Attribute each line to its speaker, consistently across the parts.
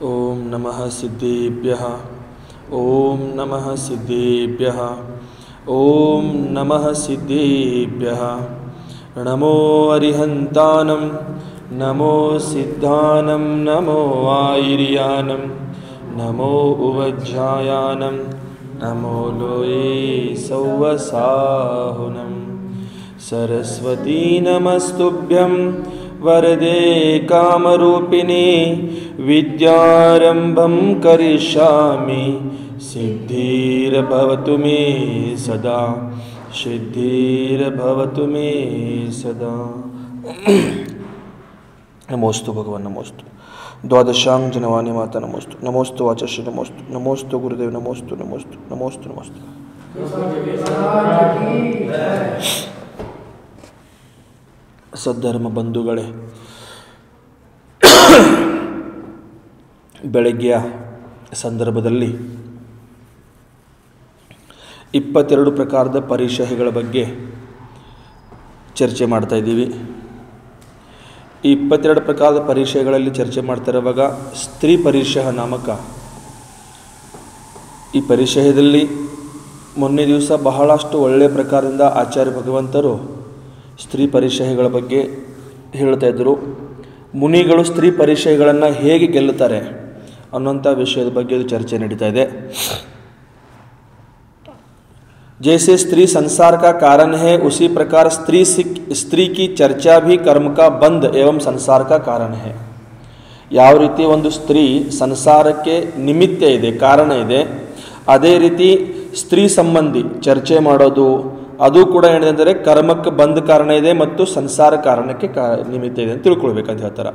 Speaker 1: ओम नमः सिद्धेभ्यः ओम नमः सिद्धेभ्यः ओम नमः सिद्धेभ्यः। नमो अरिहन्तानं नमो सिद्धानं नमो आयर्यानं नमो उवज्झायानं नमो लोये सौवसाहुनं। सरस्वती नमस्तुभ्यं वरदे कामरूपिणी विद्यारंभं करिष्यामि सिद्धिर्भवतु मे सदा सिद्धिर्भवतु मे सदा। नमोस्तु भगवान नमोस्तु द्वादशांग जनवाणी माता नमोस्तु नमोस्तु वाचस्व नमोस्तु नमोस्तु गुरुदेव नमोस्तु नमोस्तु नमोस्तु नमोस्तु। ಸದ್ಧರ್ಮ ಬಂಧುಗಳೇ, ಬೆಳಗ್ಗೆಯ ಸಂದರ್ಭದಲ್ಲಿ 22 ಪ್ರಕಾರದ ಪರಿಶಯಗಳ ಬಗ್ಗೆ ಚರ್ಚೆ ಮಾಡ್ತಾ ಇದ್ದೀವಿ. ಈ 22 ಪ್ರಕಾರದ ಪರಿಶಯಗಳಲ್ಲಿ ಚರ್ಚೆ ಮಾಡ್ತಾ ಇರುವಾಗ ಸ್ತ್ರೀ ಪರಿಶಯ ನಾಮಕ ಈ ಪರಿಶಯದಲ್ಲಿ ಮೊನ್ನೆ ದಿವಸ ಬಹಳಷ್ಟು ಒಳ್ಳೆಯ ಪ್ರಕಾರದಿಂದ ಆಚಾರ್ಯ ಭಗವಂತರು ಸ್ತ್ರೀ ಪರಿಶಯಗಳ ಬಗ್ಗೆ ಹೇಳ್ತಾ ಇದ್ದರು. ಮುನಿಗಳು ಸ್ತ್ರೀ ಪರಿಶಯಗಳನ್ನು ಹೇಗೆ ಗೆಲ್ಲುತ್ತಾರೆ ಅನ್ನೋಂಥ ವಿಷಯದ ಬಗ್ಗೆ ಇದು ಚರ್ಚೆ ನಡೀತಾ ಇದೆ. जैसे स्त्री संसार का कारण है उसी प्रकार स्त्री की चर्चा भी कर्म का बंध एवं संसार का कारण है. ಯಾವ ರೀತಿ ಒಂದು ಸ್ತ್ರೀ ಸಂಸಾರಕ್ಕೆ ನಿಮಿತ್ತ ಇದೆ, ಕಾರಣ ಇದೆ, ಅದೇ ರೀತಿ ಸ್ತ್ರೀ ಸಂಬಂಧಿ ಚರ್ಚೆ ಮಾಡೋದು ಅದು ಕೂಡ ಏನಿದೆ ಕರ್ಮಕ್ಕೆ ಬಂದ ಕಾರಣ ಇದೆ ಮತ್ತು ಸಂಸಾರ ಕಾರಣಕ್ಕೆ ನಿಮಿತ್ತ ಇದೆ ಅಂತ ತಿಳ್ಕೊಳ್ಬೇಕಂತ ಹೇಳ್ತಾರೆ.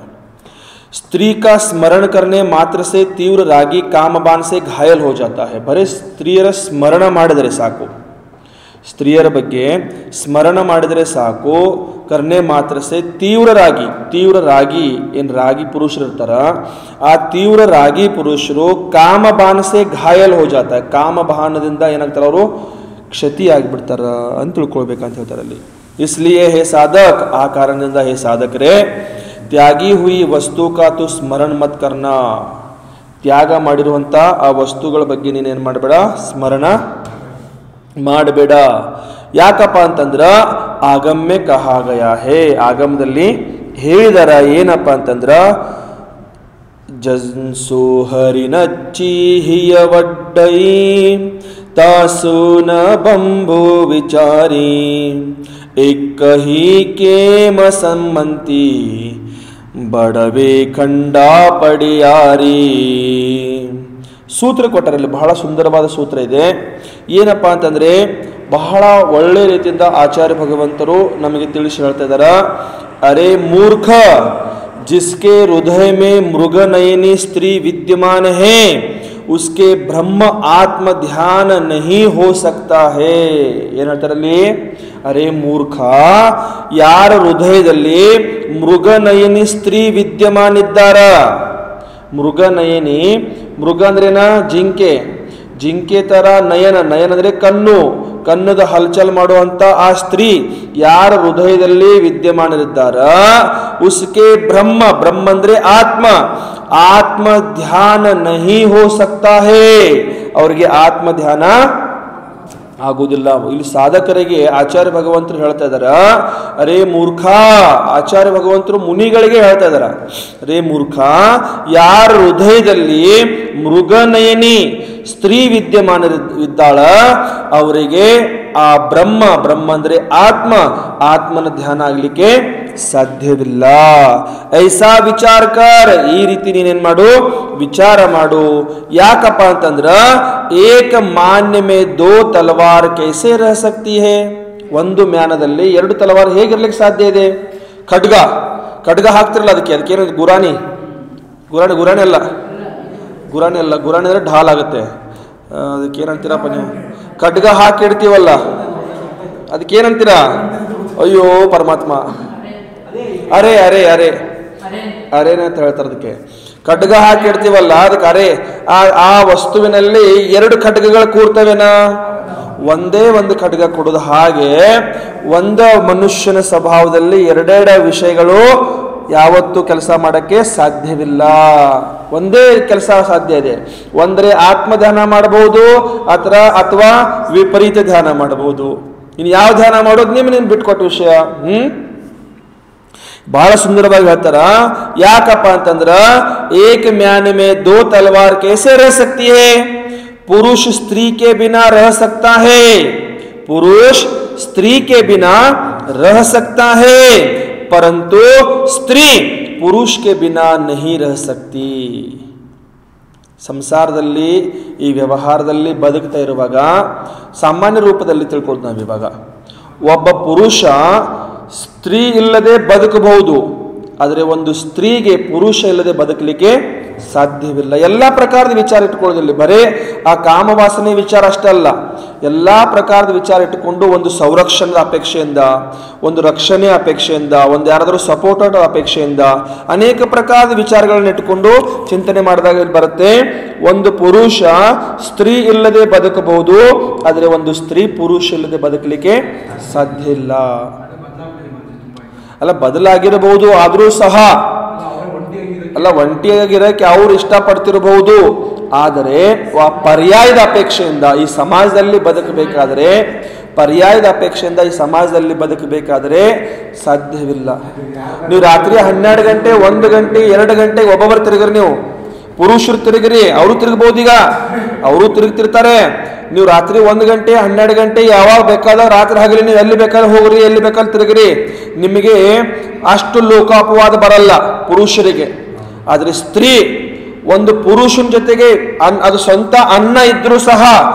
Speaker 1: स्त्री का स्मरण करने मात्र से तीव्र रागी कामबान से घायल हो जाता है. ಬರೀ ಸ್ತ್ರೀಯರ ಸ್ಮರಣ ಮಾಡಿದರೆ ಸಾಕು, ಸ್ತ್ರೀಯರ ಬಗ್ಗೆ ಸ್ಮರಣ ಮಾಡಿದರೆ ಸಾಕು, ಕರ್ನೆ ಮಾತ್ರ ಸೆ ತೀವ್ರ ರಾಗಿ ಏನು ರಾಗಿ ಪುರುಷರು ಇರ್ತಾರ, ಆ ತೀವ್ರ ರಾಗಿ ಪುರುಷರು ಕಾಮಬಾನ ಸೆ ಘಾಯಲ್ ಹೋ ಜಾತ, ಕಾಮಬಾನದಿಂದ ಏನಾಗ್ತಾರೆ ಅವರು ಕ್ಷತಿ ಆಗಿಬಿಡ್ತಾರ ಅಂತ ತಿಳ್ಕೊಳ್ಬೇಕಂತ ಹೇಳ್ತಾರೆ ಅಲ್ಲಿ. ಇಸ್ಲಿಯೇ ಹೇ ಸಾಧಕ್, ಆ ಕಾರಣದಿಂದ ಹೇ ಸಾಧಕರೇ, ತ್ಯಾಗಿ ಹುಯಿ ವಸ್ತು ಕಾ ತು ಸ್ಮರಣ ಮತ್ ಕರ್ನಾ, ತ್ಯಾಗ ಮಾಡಿರುವಂಥ ಆ ವಸ್ತುಗಳ ಬಗ್ಗೆ ನೀನೇನು ಮಾಡಬೇಡ, ಸ್ಮರಣ ಮಾಡಬೇಡ. ಯಾಕಪ್ಪ ಅಂತಂದ್ರ ಆಗಮ್ಯ ಕಹಾಗಯ ಹೇ, ಆಗಮದಲ್ಲಿ ಹೇಳಿದಾರ ಏನಪ್ಪ ಅಂತಂದ್ರ ಜನ್ಸು ಹರಿನಚ್ಚಿ ಹಿಯ ವಡ್ಡೈ ತಾಸೂನ ಬಂಬು ವಿಚಾರಿ ಏಕಹಿ ಕೇಮ ಸಮ್ಮಂತಿ ಬಡವೆ ಖಂಡಾ ಪಡಿಯಾರಿ. ಸೂತ್ರ ಕೊಟ್ಟರಲ್ಲಿ ಬಹಳ ಸುಂದರವಾದ ಸೂತ್ರ ಇದೆ. ಏನಪ್ಪ ಅಂತಂದರೆ ಬಹಳ ಒಳ್ಳೆ ರೀತಿಯಿಂದ ಆಚಾರ್ಯ ಭಗವಂತರು ನಮಗೆ ತಿಳಿಸಿ ಹೇಳ್ತಾ ಇದ್ದಾರೆ. ಅರೆ ಮೂರ್ಖ, ಜಿಸ್ಕೆ ಹೃದಯ ಮೇ ಮೃಗನಯನಿ ಸ್ತ್ರೀ ವಿದ್ಯಮಾನ ಹೇ ಉಸ್ಕೆ ಬ್ರಹ್ಮ ಆತ್ಮ ಧ್ಯಾನ ನಹಿ ಹೋ ಸಕ್ತಾ ಹೇ. ಏನು ಹೇಳ್ತಾರಲ್ಲಿ, ಅರೆ ಮೂರ್ಖ, ಯಾರ ಹೃದಯದಲ್ಲಿ ಮೃಗನಯನಿ ಸ್ತ್ರೀ ವಿದ್ಯಮಾನ ಇದ್ದಾರ, ಮೃಗನಯನಿ, ಮೃಗ ಅಂದ್ರೇನ ಜಿಂಕೆ, ಜಿಂಕೆ ತರ ನಯನ, ನಯನ ಅಂದ್ರೆ ಕಣ್ಣು, ಕಣ್ಣದ ಹಲ್ಚಲ್ ಮಾಡುವಂತ ಆ ಸ್ತ್ರೀ ಯಾರ ಹೃದಯದಲ್ಲಿ ವಿದ್ಯಮಾನರಿದ್ದಾರ, ಉಸ್ಕೆ ಬ್ರಹ್ಮ, ಬ್ರಹ್ಮ ಅಂದ್ರೆ ಆತ್ಮ, ಆತ್ಮ ಧ್ಯಾನ ನಹಿ ಹೋ ಸಕ್ತಾ ಹೇ, ಅವರಿಗೆ ಆತ್ಮ ಧ್ಯಾನ ಆಗುವುದಿಲ್ಲ. ಇಲ್ಲಿ ಸಾಧಕರಿಗೆ ಆಚಾರ್ಯ ಭಗವಂತರು ಹೇಳ್ತಾ ಇದಾರ, ಅರೇ ಮೂರ್ಖ, ಆಚಾರ್ಯ ಭಗವಂತರು ಮುನಿಗಳಿಗೆ ಹೇಳ್ತಾ ಇದಾರ, ಅರೇ ಮೂರ್ಖ, ಯಾರ ಹೃದಯದಲ್ಲಿ ಮೃಗನಯನಿ ಸ್ತ್ರೀ ವಿದ್ಯಮಾನ ಇದ್ದಾಳ ಅವರಿಗೆ ಆ ಬ್ರಹ್ಮ, ಬ್ರಹ್ಮ ಅಂದ್ರೆ ಆತ್ಮ, ಆತ್ಮನ ಧ್ಯಾನ ಆಗ್ಲಿಕ್ಕೆ ಸಾಧ್ಯವಿಲ್ಲ. ಐಸಾ ವಿಚಾರ ಕರ್, ಈ ರೀತಿ ನೀನೇನ್ ಮಾಡು, ವಿಚಾರ ಮಾಡು. ಯಾಕಪ್ಪ ಅಂತಂದ್ರ ಏಕ ಮಾನ್ಯ ಮೇ ದೋ ತಲವಾರ್ ಕೈಸೆ ರಹ ಸಕ್ತಿ ಹೇ, ಒಂದು ಮ್ಯಾನದಲ್ಲಿ 2 ತಲವಾರ್ ಹೇಗಿರ್ಲಿಕ್ಕೆ ಸಾಧ್ಯ ಇದೆ? ಖಡ್ಗ, ಖಡ್ಗ ಹಾಕ್ತಿರಲ್ಲ ಅದಕ್ಕೇನು ಗುರಾಣಿ, ಗುರಾಣಿ ಅಲ್ಲ, ಗುರಾಣಿ ಅಲ್ಲ, ಗುರಾಣಿ ಅಂದ್ರೆ ಢಾಲ್ ಆಗುತ್ತೆ, ಅದಕ್ಕೇನಂತೀರಪ್ಪ ನೀವು? ಖಡ್ಗ ಹಾಕಿಡ್ತೀವಲ್ಲ ಅದಕ್ಕೇನಂತೀರಾ? ಅಯ್ಯೋ ಪರಮಾತ್ಮ, ಅರೆ ಅರೆ ಅರೆ ಅರೇನ ಅಂತ ಹೇಳ್ತಾರೆ ಅದಕ್ಕೆ. ಖಡ್ಗ ಹಾಕಿಡ್ತೀವಲ್ಲ ಅದಕ್ಕೆ ಅರೆ. ಆ ವಸ್ತುವಿನಲ್ಲಿ 2 ಖಡ್ಗಗಳು ಕೂರ್ತವೇನಾ? ಒಂದೇ ಒಂದು ಖಡ್ಗ ಕೊಡೋದು. ಹಾಗೆ ಒಂದ ಮನುಷ್ಯನ ಸ್ವಭಾವದಲ್ಲಿ 2 ವಿಷಯಗಳು ಯಾವತ್ತೂ ಕೆಲಸ ಮಾಡೋಕ್ಕೆ ಸಾಧ್ಯವಿಲ್ಲ. ಒಂದೇ ಕೆಲಸ ಸಾಧ್ಯ ಇದೆ, ಒಂದರೆ ಆತ್ಮ ಧ್ಯಾನ ಮಾಡಬಹುದು ಅಥವಾ ವಿಪರೀತ ಧ್ಯಾನ ಮಾಡಬಹುದು. ಇನ್ನು ಯಾವ ಧ್ಯಾನ ಮಾಡೋದು ನಿಮ್ಗೆ ಬಿಟ್ಕೊಟ್ಟ ವಿಷಯ. ಬಹಳ ಸುಂದರವಾಗಿ ಹೇಳ್ತಾರ. ಯಾಕಪ್ಪ ಅಂತಂದ್ರ ಏಕ ಮ್ಯಾನ್ ಮೇ ದೋ ತಲವಾರ್ कैसे रह सकती है, पुरुष स्त्री के बिना रह सकता है, पुरुष स्त्री के बिना रह सकता है, परंतु स्त्री पुरुष के बिना नहीं रह सकती. ಸಂಸಾರದಲ್ಲಿ ಈ ವ್ಯವಹಾರದಲ್ಲಿ ಬದುಕ್ತಾ ಇರುವಾಗ ಸಾಮಾನ್ಯ ರೂಪದಲ್ಲಿ ತಿಳ್ಕೊಳ್ತೀವಿ ನಾವು. ಇವಾಗ ಒಬ್ಬ ಪುರುಷ ಸ್ತ್ರೀ ಇಲ್ಲದೆ ಬದುಕಬಹುದು, ಆದರೆ ಒಂದು ಸ್ತ್ರೀಗೆ ಪುರುಷ ಇಲ್ಲದೆ ಬದುಕಲಿಕ್ಕೆ ಸಾಧ್ಯವಿಲ್ಲ. ಎಲ್ಲ ಪ್ರಕಾರದ ವಿಚಾರ ಇಟ್ಟುಕೊಳ್ಳೋದಿಲ್ಲ, ಬರೇ ಆ ಕಾಮವಾಸನೆ ವಿಚಾರ ಅಷ್ಟೇ ಅಲ್ಲ, ಎಲ್ಲ ಪ್ರಕಾರದ ವಿಚಾರ ಇಟ್ಟುಕೊಂಡು ಒಂದು ಸಂರಕ್ಷಣದ ಅಪೇಕ್ಷೆಯಿಂದ, ಒಂದು ರಕ್ಷಣೆ ಅಪೇಕ್ಷೆಯಿಂದ, ಒಂದು ಯಾರಾದರೂ ಸಪೋರ್ಟ್ ಅಪೇಕ್ಷೆಯಿಂದ ಅನೇಕ ಪ್ರಕಾರದ ವಿಚಾರಗಳನ್ನ ಇಟ್ಟುಕೊಂಡು ಚಿಂತನೆ ಮಾಡಿದಾಗ ಬರುತ್ತೆ. ಒಂದು ಪುರುಷ ಸ್ತ್ರೀ ಇಲ್ಲದೆ ಬದುಕಬಹುದು, ಆದರೆ ಒಂದು ಸ್ತ್ರೀ ಪುರುಷ ಇಲ್ಲದೆ ಬದುಕಲಿಕ್ಕೆ ಸಾಧ್ಯ ಇಲ್ಲ. ಅಲ್ಲ, ಬದಲಾಗಿರಬಹುದು, ಆದರೂ ಸಹ ಅಲ್ಲ, ಒಂಟಿಯಾಗಿರಕ್ಕೆ ಅವ್ರು ಇಷ್ಟಪಡ್ತಿರಬಹುದು, ಆದರೆ ಪರ್ಯಾಯದ ಅಪೇಕ್ಷೆಯಿಂದ ಈ ಸಮಾಜದಲ್ಲಿ ಬದುಕಬೇಕಾದರೆ, ಪರ್ಯಾಯದ ಅಪೇಕ್ಷೆಯಿಂದ ಈ ಸಮಾಜದಲ್ಲಿ ಬದುಕಬೇಕಾದರೆ ಸಾಧ್ಯವಿಲ್ಲ. ನೀವು ರಾತ್ರಿ 12 ಗಂಟೆ 1 ಗಂಟೆ 2 ಗಂಟೆಗೆ ಒಬ್ಬೊಬ್ಬರು ತಿರುಗ್ರಿ, ನೀವು ಪುರುಷರು ತಿರುಗ್ರಿ, ಅವರು ತಿರುಗಬಹುದು, ಈಗ ಅವರು ತಿರುಗ್ತಿರ್ತಾರೆ. ನೀವು ರಾತ್ರಿ 1 ಗಂಟೆ 12 ಗಂಟೆ ಯಾವಾಗ ಬೇಕಾದಾಗ ರಾತ್ರಿ ಹಗಲಿ ನೀವು ಎಲ್ಲಿ ಬೇಕಾದ್ರೆ ಹೋಗ್ರಿ, ಎಲ್ಲಿ ಬೇಕಾದ್ರೆ ತಿರುಗ್ರಿ, ನಿಮಗೆ ಅಷ್ಟು ಲೋಕಾಪವಾದ ಬರಲ್ಲ ಪುರುಷರಿಗೆ. ಆದರೆ ಸ್ತ್ರೀ ಒಂದು ಪುರುಷನ ಜೊತೆಗೆ ಅದು ಸ್ವಂತ ಅನ್ನ ಇದ್ರೂ ಸಹ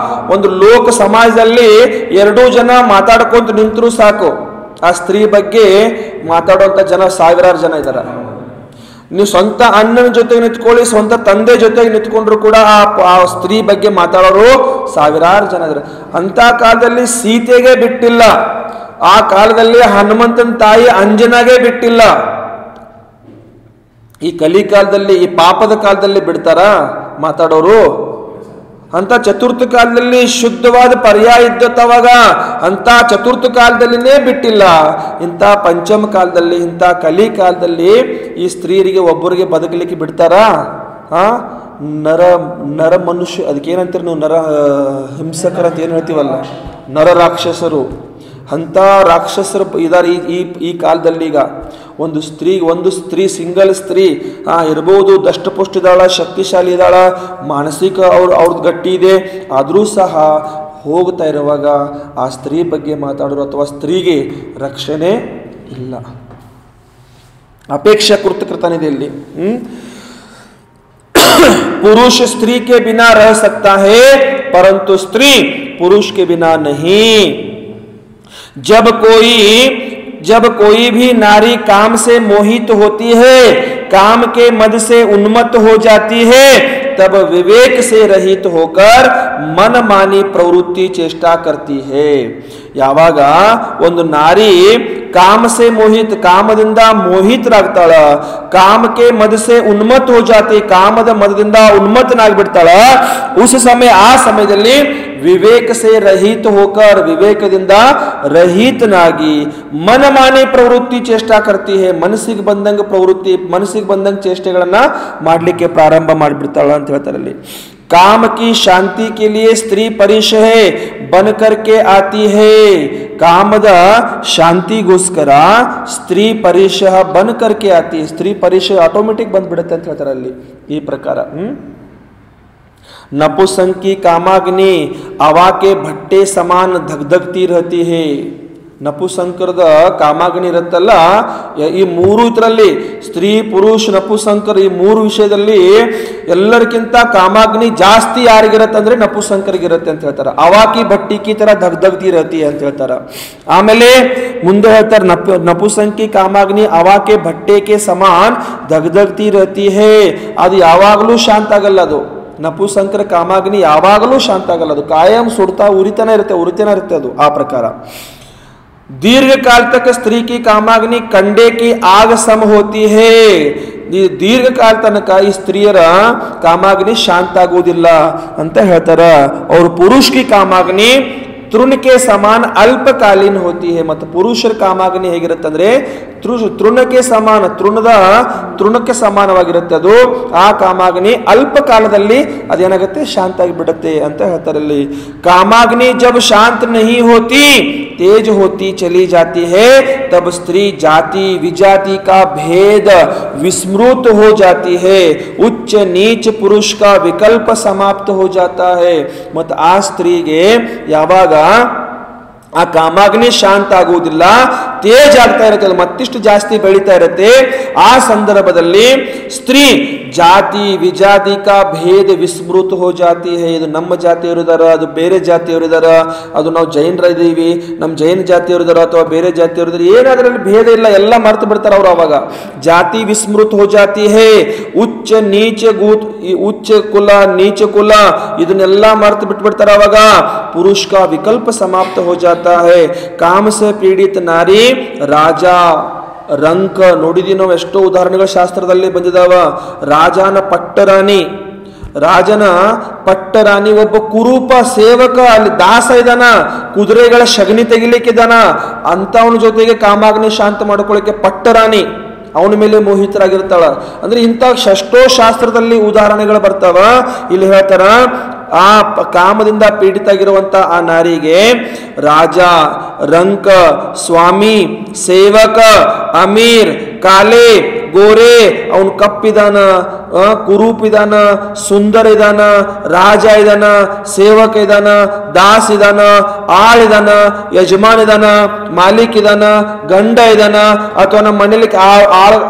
Speaker 1: ಒಂದು ಲೋಕ ಸಮಾಜದಲ್ಲಿ 2 ಜನ ಮಾತಾಡ್ಕೊಂತ ನಿಂತರೂ ಸಾಕು, ಆ ಸ್ತ್ರೀ ಬಗ್ಗೆ ಮಾತಾಡುವಂಥ ಜನ ಸಾವಿರಾರು ಜನ ಇದ್ದಾರೆ. ನೀವು ಸ್ವಂತ ಅಣ್ಣನ ಜೊತೆಗೆ ನಿಂತ್ಕೊಳ್ಳಿ, ಸ್ವಂತ ತಂದೆ ಜೊತೆಗೆ ನಿಂತ್ಕೊಂಡ್ರು ಕೂಡ ಆ ಸ್ತ್ರೀ ಬಗ್ಗೆ ಮಾತಾಡೋರು ಸಾವಿರಾರು ಜನ ಇದ್ದಾರೆ. ಅಂತ ಕಾಲದಲ್ಲಿ ಸೀತೆಗೆ ಬಿಟ್ಟಿಲ್ಲ, ಆ ಕಾಲದಲ್ಲಿ ಹನುಮಂತನ ತಾಯಿ ಅಂಜನಾಗೆ ಬಿಟ್ಟಿಲ್ಲ. ಈ ಕಲಿಕಾಲದಲ್ಲಿ, ಈ ಪಾಪದ ಕಾಲದಲ್ಲಿ ಬಿಡ್ತಾರ ಮಾತಾಡೋರು? ಅಂತ ಚತುರ್ಥ ಕಾಲದಲ್ಲಿ ಶುದ್ಧವಾದ ಪರ್ಯಾಯ ಇದ್ದತ್ತವಾಗ ಅಂತ ಚತುರ್ಥ ಕಾಲದಲ್ಲಿನೇ ಬಿಟ್ಟಿಲ್ಲ. ಇಂಥ ಪಂಚಮ ಕಾಲದಲ್ಲಿ, ಇಂಥ ಕಲಿ ಕಾಲದಲ್ಲಿ ಈ ಸ್ತ್ರೀಯರಿಗೆ ಒಬ್ಬರಿಗೆ ಬದುಕಲಿಕ್ಕೆ ಬಿಡ್ತಾರಾ? ನರ ಮನುಷ್ಯ, ಅದಕ್ಕೇನಂತೀರಿ ನೀವು, ನರ ಹಿಂಸಕರ ಅಂತ ಏನು ಹೇಳ್ತೀವಲ್ಲ, ನರ ರಾಕ್ಷಸರು, ಅಂಥ ರಾಕ್ಷಸರು ಇದ್ದಾರೆ ಈ ಕಾಲದಲ್ಲಿ. ಈಗ ಒಂದು ಸ್ತ್ರೀ ಸಿಂಗಲ್ ಸ್ತ್ರೀ ಇರ್ಬೋದು, ದಷ್ಟಪುಷ್ಟ ಇದ್ದಾಳ, ಶಕ್ತಿಶಾಲಿ ಇದ್ದಾಳ, ಮಾನಸಿಕ ಅವ್ರದ್ದು ಗಟ್ಟಿ ಇದೆ, ಆದರೂ ಸಹ ಹೋಗ್ತಾ ಇರುವಾಗ ಆ ಸ್ತ್ರೀ ಬಗ್ಗೆ ಮಾತಾಡೋರು ಅಥವಾ ಸ್ತ್ರೀಗೆ ರಕ್ಷಣೆ ಇಲ್ಲ. ಅಪೇಕ್ಷಾ ಕೃತಕೃತನಿದೆ ಇಲ್ಲಿ. पुरुष स्त्री के बिना रह सकता है, परंतु स्त्री पुरुष के बिना नहीं. जब कोई भी नारी काम से मोहित होती है, काम के मद से उन्मत्त हो जाती है, तब विवेक से रहित होकर मनमानी प्रवृत्ति चेष्टा करती है. ಯಾವಾಗ ಒಂದು ನಾರಿ ಕಾಮಸೆ ಮೋಹಿತ್, ಕಾಮದಿಂದ ಮೋಹಿತರಾಗ್ತಾಳ, ಕಾಮಕ್ಕೆ ಮದಸೆ ಉನ್ಮತ್ ಹೋ ಜಾತಿ, ಕಾಮದ ಮದದಿಂದ ಉನ್ಮತ್ತನಾಗ್ಬಿಡ್ತಾಳ, ಉಸ್ ಸಮಯ, ಆ ಸಮಯದಲ್ಲಿ ವಿವೇಕ ಸೆ ರಹಿತ ಹೋಕರ್, ವಿವೇಕದಿಂದ ರಹಿತನಾಗಿ ಮನಮಾನಿ ಪ್ರವೃತ್ತಿ ಚೇಷ್ಟಾ ಕರ್ತಿ ಹೇ, ಮನಸ್ಸಿಗೆ ಬಂದಂಗ ಪ್ರವೃತ್ತಿ, ಮನಸ್ಸಿಗೆ ಬಂದಂಗ ಚೇಷ್ಟೆಗಳನ್ನ ಮಾಡ್ಲಿಕ್ಕೆ ಪ್ರಾರಂಭ ಮಾಡಿಬಿಡ್ತಾಳ ಅಂತ ಹೇಳ್ತಾರೆ ಅಲ್ಲಿ. काम की शांति के लिए स्त्री परिशह बन करके आती है. ಕಾಮದ ಶಾಂತಿಗೋಸ್ಕರ ಸ್ತ್ರೀ ಪರಿಶಹ ಬನ್ ಕರ್ಕೆ ಆತಿ, ಸ್ತ್ರೀ ಪರಿಶಹ ಆಟೋಮೆಟಿಕ್ ಬಂದ್ಬಿಡುತ್ತೆ ಅಂತ ಹೇಳ್ತಾರೆ ಅಲ್ಲಿ ಈ ಪ್ರಕಾರ. ನಪುಸಂಕಿ ಕಾಮಾಗ್ನಿ हवा के भट्टे समान धगधगती रहती है. ನಪುಸಂಕರದ ಕಾಮಾಗ್ನಿ ಇರುತ್ತಲ್ಲ, ಈ ಮೂರು ಇದರಲ್ಲಿ ಸ್ತ್ರೀ ಪುರುಷ ನಪುಸಂಕರ ಈ ಮೂರು ವಿಷಯದಲ್ಲಿ ಎಲ್ಲರಿಗಿಂತ ಕಾಮಾಗ್ನಿ ಜಾಸ್ತಿ ಯಾರಿಗಿರತ್ತೆ ಅಂದ್ರೆ ನಪುಸಂಕರಿಗಿರುತ್ತೆ ಅಂತ ಹೇಳ್ತಾರೆ. ಅವಾಕಿ ಭಟ್ಟಿಕಿ ತರ ಧಗ್ಧಗ್ತಿ ಇರತಿ ಅಂತ ಹೇಳ್ತಾರೆ. ಆಮೇಲೆ ಮುಂದೆ ಹೇಳ್ತಾರೆ ನಪುಸಂಕಿ ಕಾಮಾಗ್ನಿ ಅವಾಕೆ ಭಟ್ಟೆಗೆ ಸಮಾನ್ ಧಗ್ಧಗ್ತಿ ಇರತಿ ಹೇ. ಅದು ಯಾವಾಗಲೂ ಶಾಂತ ಆಗಲ್ಲ, ಅದು ನಪುಸಂಕರ ಕಾಮಾಗ್ನಿ ಯಾವಾಗಲೂ ಶಾಂತ ಆಗಲ್ಲ, ಅದು ಕಾಯಂ ಸುಡ್ತಾ ಉರಿತಾನೆ ಇರುತ್ತೆ ಅದು ಆ ಪ್ರಕಾರ. दीर्घ काल तक स्त्री की कामाग्नि कंडे की आग सम होती है. दीर्घ काल तनक ಈ ಸ್ತ್ರೀಯರ ಕಾಮಾಗ್ನಿ ಶಾಂತ ಆಗುವುದಿಲ್ಲ ಅಂತ ಹೇಳ್ತಾರ. और पुरुष की कामाग्नि तृण के समान अल्पकालीन होती है. ಮತ್ತು ಪುರುಷರ ಕಾಮಾಗ್ನಿ ಹೇಗಿರುತ್ತೆ ಅಂದ್ರೆ ತೃಣಕ್ಕೆ ಸಮಾನ, ತೃಣಕ್ಕೆ ಸಮಾನವಾಗಿರುತ್ತೆ ಅದು. ಆ ಕಾಮಾಗ್ನಿ ಅಲ್ಪ ಕಾಲದಲ್ಲಿ ಅದೇನಾಗುತ್ತೆ, ಶಾಂತ ಆಗಿಬಿಡುತ್ತೆ ಅಂತ ಹೇಳ್ತಾರೆ ಇಲ್ಲಿ. ಕಾಮಾಗ್ನಿ ಜಬ್ ಶಾಂತ नहीं होती, तेज होती चली जाती है, तब स्त्री जाति विजाति का भेद विस्मृत हो जाती है. उच्च नीच पुरुष का विकल्प समाप्त हो जाता है. मत आ स्त्रीಗೆ ಯಾವಾಗ ಆ ಕಾಮಾಗ್ನಿ ಶಾಂತ ಆಗುವುದಿಲ್ಲ, ತೇಜ್ ಆಗ್ತಾ ಇರುತ್ತೆ, ಅದು ಮತ್ತಿಷ್ಟು ಜಾಸ್ತಿ ಬೆಳೀತಾ ಇರುತ್ತೆ. ಆ ಸಂದರ್ಭದಲ್ಲಿ ಸ್ತ್ರೀ ಜಾತಿ ವಿಜಾತಿ ಕಾ ಭೇದ ವಿಸ್ಮೃತ ಹೋ ಜಾತಿ ಹೇ. ಇದು ನಮ್ಮ ಜಾತಿಯವರಿದಾರ, ಅದು ಬೇರೆ ಜಾತಿಯವರಿದಾರ, ಅದು ನಾವು ಜೈನರ ಇದ್ದೀವಿ, ನಮ್ಮ ಜೈನ ಜಾತಿಯವರಿದಾರ ಅಥವಾ ಬೇರೆ ಜಾತಿಯವರಿದಾರ, ಏನಾದ್ರಲ್ಲಿ ಭೇದ ಇಲ್ಲ, ಎಲ್ಲ ಮರ್ತು ಬಿಡ್ತಾರೆ ಅವರು. ಅವಾಗ ಜಾತಿ ವಿಸ್ಮೃತ ಹೋ ಜಾತಿ ಹೇ. ಉಚ್ಚ ನೀಚ ಉಚ್ಚ ಕುಲ ನೀಚ ಕುಲ ಇದನ್ನೆಲ್ಲ ಮರ್ತು ಬಿಟ್ಬಿಡ್ತಾರೆ. ಅವಾಗ पुरुष का विकल्प समाप्त हो जाता है. काम से पीड़ित नारी राजा ರಂಕ ನೋಡಿದೀವಿ ನಾವು, ಎಷ್ಟೋ ಉದಾಹರಣೆಗಳು ಶಾಸ್ತ್ರದಲ್ಲಿ ಬಂದಿದಾವ. ರಾಜನ ಪಟ್ಟರಾಣಿ ಒಬ್ಬ ಕುರೂಪ ಸೇವಕ, ಅಲ್ಲಿ ದಾಸ ಇದಾನ, ಕುದುರೆಗಳ ಶಗನಿ ತೆಗಿಲಿಕ್ಕಿದ್ದಾನ, ಅಂತವನ ಜೊತೆಗೆ ಕಾಮಾಗ್ನಿ ಶಾಂತ ಮಾಡ್ಕೊಳ್ಳಿಕ್ಕೆ ಪಟ್ಟರಾಣಿ ಅವನ ಮೇಲೆ ಮೋಹಿತರಾಗಿರ್ತಾಳ. ಅಂದ್ರೆ ಇಂಥ ಎಷ್ಟೋ ಶಾಸ್ತ್ರದಲ್ಲಿ ಉದಾಹರಣೆಗಳು ಬರ್ತಾವ. ಇಲ್ಲಿ ಹೇಳ್ತಾರ, ಆ ಕಾಮದಿಂದ ಪೀಡಿತಾಗಿರುವಂತ ಆ ನಾರಿಗೆ ರಾಜ, ರಂಕ, ಸ್ವಾಮಿ, ಸೇವಕ, ಅಮೀರ್, ಕಾಲೆ, ಗೋರೆ, ಅವನು ಕಪ್ಪಿದಾನ, ಕುರೂಪ್ ಇದಾನ, ಸುಂದರ ಇದಾನ, ರಾಜ ಇದಾನ, ಸೇವಕ ಇದಾನ, ದಾಸ್ ಇದಾನ, ಆಳ್ ಇದಾನ, ಯಜಮಾನ್ ಇದಾನ, ಮಾಲೀಕ್ ಇದಾನ, ಗಂಡ ಇದಾನ, ಅಥವಾ ನಮ್ಮ ಮನೇಲಿ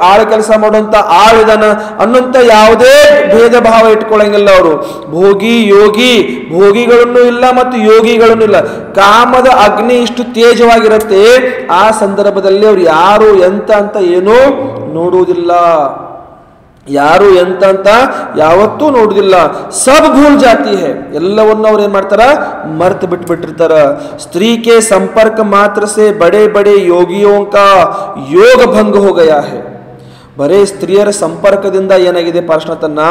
Speaker 1: ಆಳ ಕೆಲಸ ಮಾಡುವಂತ ಆಳ್ ಇದಾನ ಅನ್ನೋಂಥ ಯಾವುದೇ ಭೇದ ಭಾವ ಇಟ್ಕೊಳ್ಳಂಗಿಲ್ಲ ಅವರು. ಭೋಗಿ ಯೋಗಿ, ಭೋಗಿಗಳನ್ನು ಇಲ್ಲ ಮತ್ತು ಯೋಗಿಗಳನ್ನು ಇಲ್ಲ. ಕಾಮದ ಅಗ್ನಿ ಇಷ್ಟು ತೇಜವಾಗಿರುತ್ತೆ. ಆ ಸಂದರ್ಭದಲ್ಲಿ ಅವ್ರು ಯಾರು ಎಂತ ಅಂತ ಏನೂ ನೋಡುವುದಿಲ್ಲ, ಯಾರು ಎಂತ ಅಂತ ಯಾವತ್ತೂ ನೋಡುವುದಿಲ್ಲ. ಸಬ್ ಭೂಲ್ ಜಾತಿ ಹೈ, ಎಲ್ಲವನ್ನು ಅವ್ರು ಏನ್ ಮಾಡ್ತಾರ, ಮರ್ತು ಬಿಟ್ಬಿಟ್ಟಿರ್ತಾರ. ಸ್ತ್ರೀ ಕೆ ಸಂಪರ್ಕ ಮಾತ್ರ ಸೆ ಬಡೆ ಬಡೆ ಯೋಗಿಯೋ ಕಾ ಯೋಗ ಭಂಗ ಹೋ ಗಯಾ ಹೈ. ಬರೇ ಸ್ತ್ರೀಯರ ಸಂಪರ್ಕದಿಂದ ಏನಾಗಿದೆ ಪಾರ್ಶ್ವತನ್ನ,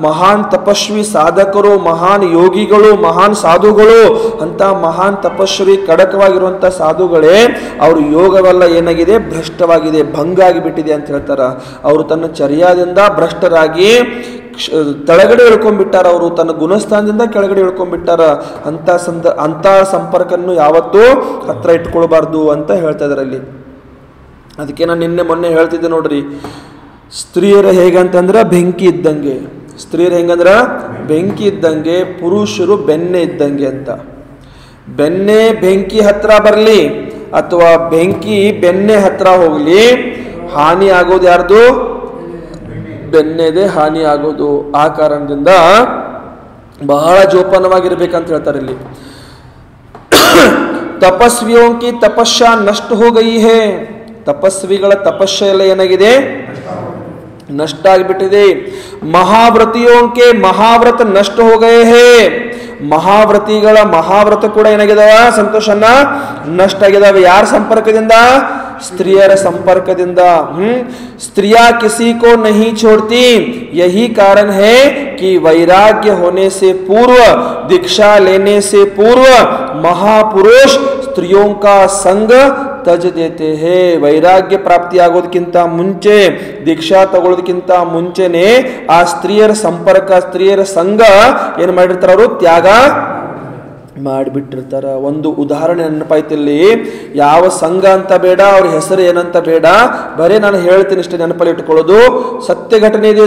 Speaker 1: ಮಹಾನ್ ತಪಸ್ವಿ ಸಾಧಕರು, ಮಹಾನ್ ಯೋಗಿಗಳು, ಮಹಾನ್ ಸಾಧುಗಳು, ಅಂತ ಮಹಾನ್ ತಪಸ್ವಿ ಕಡಕವಾಗಿರುವಂತ ಸಾಧುಗಳೇ ಅವ್ರ ಯೋಗವೆಲ್ಲ ಏನಾಗಿದೆ, ಭ್ರಷ್ಟವಾಗಿದೆ, ಭಂಗ ಆಗಿಬಿಟ್ಟಿದೆ ಅಂತ ಹೇಳ್ತಾರ. ಅವರು ತನ್ನ ಚರ್ಯಾದಿಂದ ಭ್ರಷ್ಟರಾಗಿ ಕೆಳಗಡೆ ಇಳ್ಕೊಂಡ್ಬಿಟ್ಟಾರ. ಅವರು ತನ್ನ ಗುಣಸ್ಥಾನದಿಂದ ಕೆಳಗಡೆ ಇಳ್ಕೊಂಡ್ಬಿಟ್ಟಾರ. ಅಂತ ಸಂಪರ್ಕನ್ನು ಯಾವತ್ತೂ ಹತ್ರ ಇಟ್ಕೊಳ್ಬಾರ್ದು ಅಂತ ಹೇಳ್ತಾ ಇದಾರೆ ಅಲ್ಲಿ. ಅದಕ್ಕೆ ನಾನು ಮೊನ್ನೆ ಹೇಳ್ತಿದ್ದೆ ನೋಡ್ರಿ, ಸ್ತ್ರೀಯರು ಹೇಗಂತಂದ್ರೆ ಬೆಂಕಿ ಇದ್ದಂಗೆ. ಸ್ತ್ರೀಯರು ಹೆಂಗಂದ್ರ ಬೆಂಕಿ ಇದ್ದಂಗೆ, ಪುರುಷರು ಬೆಣ್ಣೆ ಇದ್ದಂಗೆ ಅಂತ. ಬೆಣ್ಣೆ ಬೆಂಕಿ ಹತ್ರ ಬರಲಿ ಅಥವಾ ಬೆಂಕಿ ಬೆಣ್ಣೆ ಹತ್ರ ಹೋಗ್ಲಿ, ಹಾನಿ ಆಗೋದು ಯಾರ್ದು, ಬೆಣ್ಣೆದೇ ಹಾನಿ ಆಗೋದು. ಆ ಕಾರಣದಿಂದ ಬಹಳ ಜೋಪಾನವಾಗಿರ್ಬೇಕಂತ ಹೇಳ್ತಾರೆ ಇಲ್ಲಿ. ತಪಸ್ವಿಯೋ ಕಿ ತಪಸ್ಸಾ ನಷ್ಟ ಹೋ ಗಯಿ ಹೇ. ತಪಸ್ವಿಗಳ ತಪಸ್ಸೆ ಎಲ್ಲ ಏನಾಗಿದೆ, ನಷ್ಟ ಆಗಿಬಿಟ್ಟಿದೆ. ಮಹಾವ್ರತಿಯೋಂಕೆ ಮಹಾವ್ರತ ನಷ್ಟ ಹೋ ಗಯೇ ಹೇ. ಮಹಾವ್ರತಿಗಳ ಮಹಾವ್ರತ ಕೂಡ ಏನಾಗಿದಾವ, ಸಂತೋಷನ ನಷ್ಟ ಆಗಿದಾವೆ. ಯಾರ ಸಂಪರ್ಕದಿಂದ, ಸ್ತ್ರೀಯರ ಸಂಪರ್ಕದಿಂದ. ಸ್ತ್ರೀಯಾ ಕಿಸಿ ಕೋ ನಹಿ ಛೋಡ್ತಿ, ಯಹಿ ಕಾರಣ ಹೈ कि वैराग्य होने से पूर्व, दीक्षा लेने से पूर्व महापुरुष स्त्रियों का संग तज देते हैं. ವೈರಾಗ್ಯ ಪ್ರಾಪ್ತಿ ಆಗೋದಕ್ಕಿಂತ ಮುಂಚೆ, ದೀಕ್ಷಾ ತಗೊಳ್ಳೋದಕ್ಕಿಂತ ಮುಂಚೆನೆ ಆ ಸ್ತ್ರೀಯರ ಸಂಪರ್ಕ, ಸ್ತ್ರೀಯರ ಸಂಘ ಏನು ಮಾಡಿರ್ತಾರ, ಅವರು ತ್ಯಾಗ ಮಾಡಿಬಿಟ್ಟಿರ್ತಾರ. ಒಂದು ಉದಾಹರಣೆ ನೆನಪಾಯ್ತಿಲ್ಲಿ. ಯಾವ ಸಂಘ ಅಂತ ಬೇಡ, ಅವ್ರ ಹೆಸರು ಏನಂತ ಬೇಡ, ಬರೇ ನಾನು ಹೇಳ್ತೀನಿ ಇಷ್ಟೇ, ನೆನಪಲ್ಲಿ ಇಟ್ಕೊಳ್ಳೋದು. ಸತ್ಯ ಘಟನೆ ಇದೆ